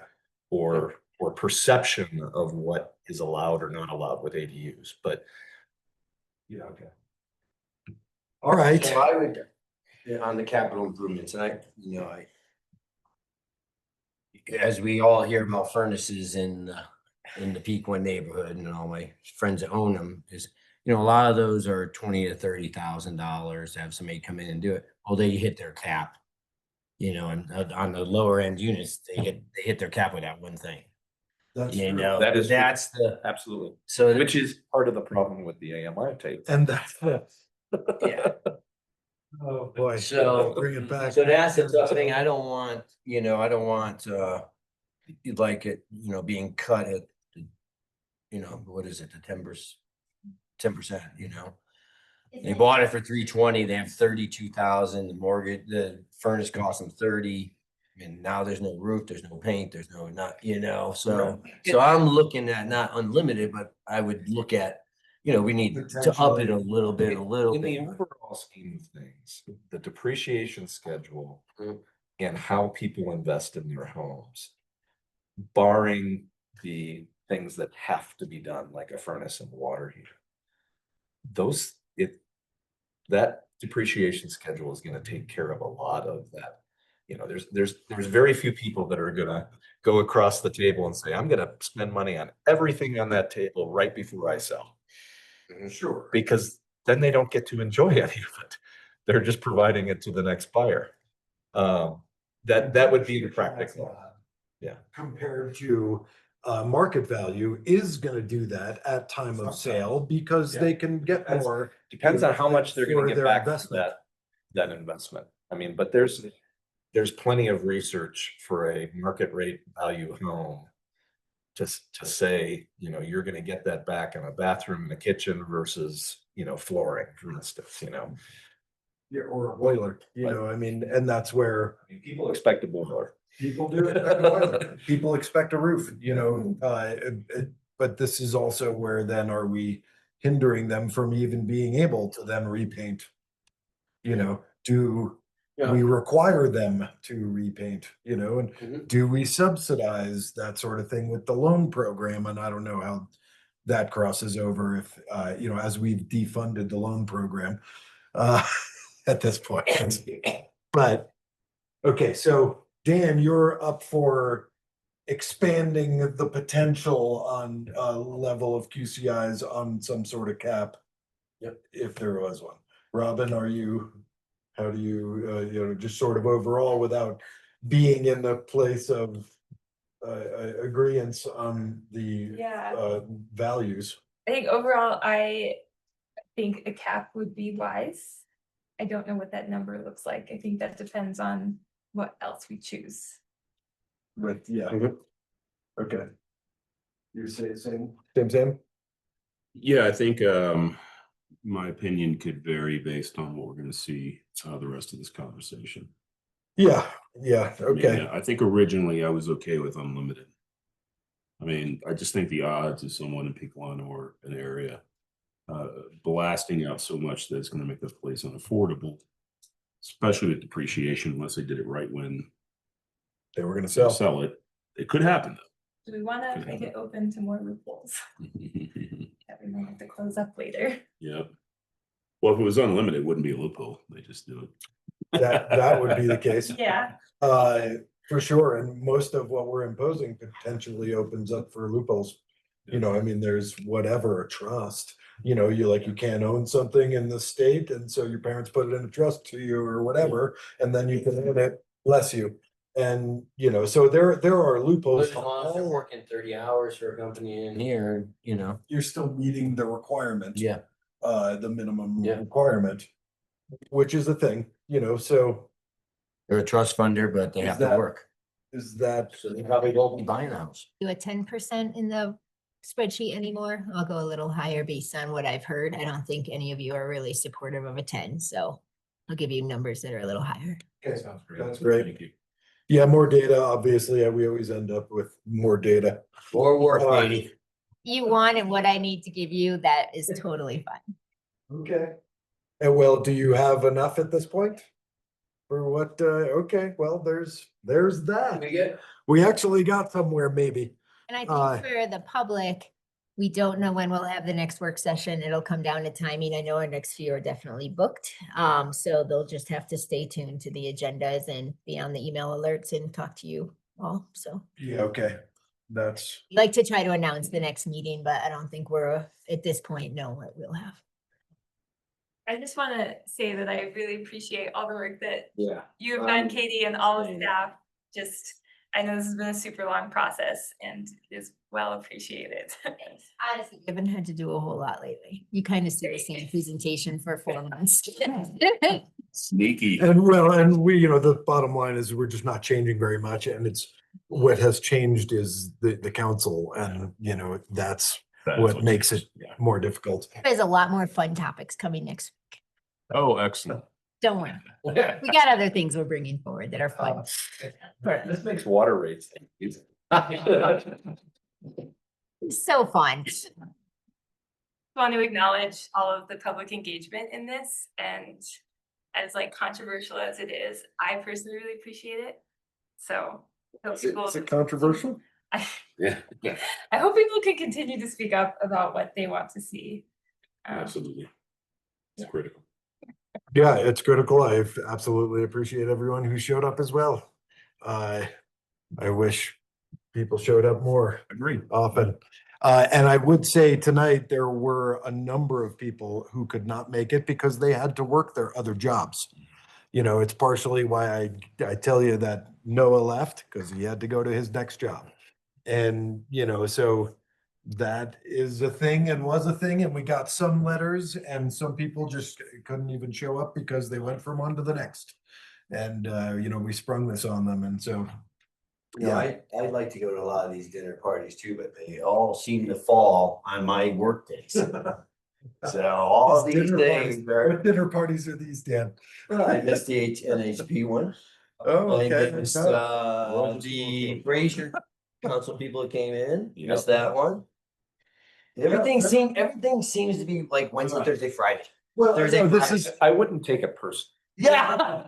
perception of what is allowed or not allowed with ADUs, but Yeah, okay. All right. So I would, on the capital improvements, and as we all hear about furnaces in the Peak One neighborhood, and all my friends that own them, is, a lot of those are $20,000 to $30,000 to have somebody come in and do it. Well, they hit their cap, and on the lower end units, they hit their cap with that one thing. That's You true. know, that is that's the, absolutely. so Which is part of the problem with the AMI tape. And that's yeah. oh boy. So, Bring it back. so that's the tough thing. I don't want, like it, being cut at, what is it, the 10%, They bought it for 320, they have 32,000, the mortgage, the furnace cost them 30. And now there's no roof, there's no paint, there's no, so I'm looking at not unlimited, but I would look at, we need to up it a little bit. In the overall scheme of things, the depreciation schedule and how people invest in their homes, barring the things that have to be done, like a furnace and water heater, that depreciation schedule is going to take care of a lot of that You know, there's very few people that are gonna go across the table and say, I'm gonna spend money on everything on that table right before I sell. Sure. Because then they don't get to enjoy any of it. They're just providing it to the next buyer. That would be the practical. Yeah. Compared to market value is gonna do that at time of sale because they can get more. Depends on how much they're for gonna get their back for investment. that investment. I mean, but there's plenty of research for a market rate value home to say, you know, you're gonna get that back in a bathroom and a kitchen versus, you know, flooring, for instance, you know. Yeah, or a boiler, you know, I mean, and that's where I mean, people expect a boiler. people do expect a boiler. People expect a roof, you know, but this is also where then are we hindering them from even being able to then repaint? You know, do we require them to repaint, you know, and do we subsidize that sort of thing with the loan program? And I don't know how that crosses over if, you know, as we've defunded the loan program at this point. But, okay, so Dan, you're up for expanding the potential on level of QCIs on some sort of cap. Yep. If there was one. Robin, how do you, you know, just sort of overall without being in the place of agreeance on the Yeah. values? I think overall, I think a cap would be wise. I don't know what that number looks like. I think that depends on what else we choose. But yeah, okay. You say the same? Yeah, I think my opinion could vary based on what we're gonna see the rest of this conversation. Yeah, I mean, okay. I think originally I was okay with unlimited. I mean, I just think the odds of someone in Pequanno or an area blasting out so much that it's gonna make this place unaffordable, especially with depreciation, unless they did it right when they were gonna they'll sell. sell it. It could happen Do we want to make it open to more loopholes though. that we might have to close up later? Yeah. Well, if it was unlimited, it wouldn't be a loophole. They just do it. That would be the case. Yeah. For sure, and most of what we're imposing potentially opens up for loopholes. You know, I mean, there's whatever, a trust, you know, you can't own something in the state, and so your parents put it in a trust to you or whatever, and then you can own it, bless you. And, you know, so there are loopholes. As long as they're working 30 hours for a company in here, you know. You're still meeting the requirement. Yeah. The minimum requirement, which is the thing, you know, so. They're a trust funder, but they have to work. Is that? So they probably won't be buying a house. Do a 10% in the spreadsheet anymore. I'll go a little higher based on what I've heard. I don't think any of you are really supportive of a 10, so I'll give you numbers that are a little higher. Okay, Sounds great. that's great. Thank you. Yeah, more data, obviously, we always end up with more data. More work, lady. You wanted what I need to give you, that is totally fine. Okay. And well, do you have enough at this point? For what, okay, well, there's that. We actually got somewhere, maybe. And I think for the public, we don't know when we'll have the next work session. It'll come down to timing. I know our next few are definitely booked. So they'll just have to stay tuned to the agendas and be on the email alerts and talk to you all, so. Yeah, okay, that's. We like to try to announce the next meeting, but I don't think we're, at this point, know what we'll have. I just want to say that I really appreciate all the work that you have Um, done, Katie, and all the staff. Just, I know this has been a super long process and is well appreciated. Honestly, we haven't had to do a whole lot lately. You kind of see the same presentation for 4 months. Sneaky. And well, and we, you know, the bottom line is we're just not changing very much, and it's, what has changed is the council, and, you know, that's what makes it more difficult. There's a lot more fun topics coming next week. Oh, excellent. Don't worry. We got other things we're bringing forward that are fun. This makes water rates. So fun. Want to acknowledge all of the public engagement in this, and as like controversial as it is, I personally really appreciate it. So I hope people, Is it controversial? Yeah. I hope people can continue to speak up about what they want to see. Absolutely. It's critical. Yeah, it's critical. I absolutely appreciate everyone who showed up as well. I wish people showed up more Agreed. often. And I would say tonight, there were a number of people who could not make it because they had to work their other jobs. You know, it's partially why I tell you that Noah left, because he had to go to his next job. And, you know, so that is a thing and was a thing, and we got some letters, and some people just couldn't even show up because they went from one to the next. And, you know, we sprung this on them, and so. You know, I'd like to go to a lot of these dinner parties too, but they all seem to fall on my work days. So all of these things are. What dinner parties are these, Dan? I missed the NHP one. Oh, I okay. missed, the Fraser council people that came in, missed that one. Everything seems to be like Wednesday, Thursday, Friday. Well, Thursday, no, this Friday. is I wouldn't take it personally. Yeah.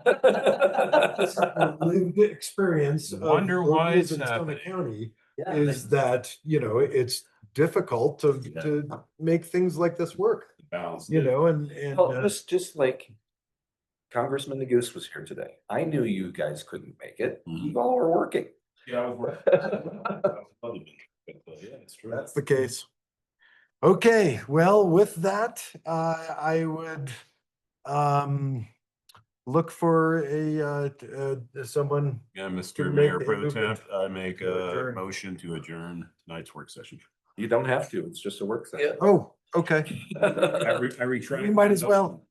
lived experience. of Wonder why locals it's in Summit happening. County Yeah, is that, you know, it's difficult to make things like this work, Balance. you know, and, Well, just like Congressman Goose was here today. I knew you guys couldn't make it. You all were working. Yeah, I was working. Yeah, it's true. that's the case. Okay, well, with that, I would look for someone. Yeah, to Mr. make Mayor a Pro movement Tem, I make a adjourn. motion to adjourn tonight's work session. You don't have to. It's just a work session. Oh, okay. I retract. We might as well.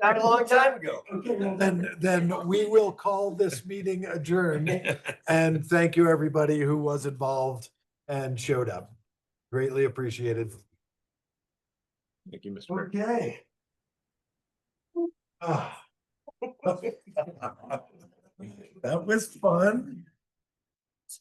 That was a long time ago. Okay, well, then we will call this meeting adjourned. And thank you, everybody who was involved and showed up. Greatly appreciated. Thank you, Mr. Mayor. Okay. Ah. That was fun.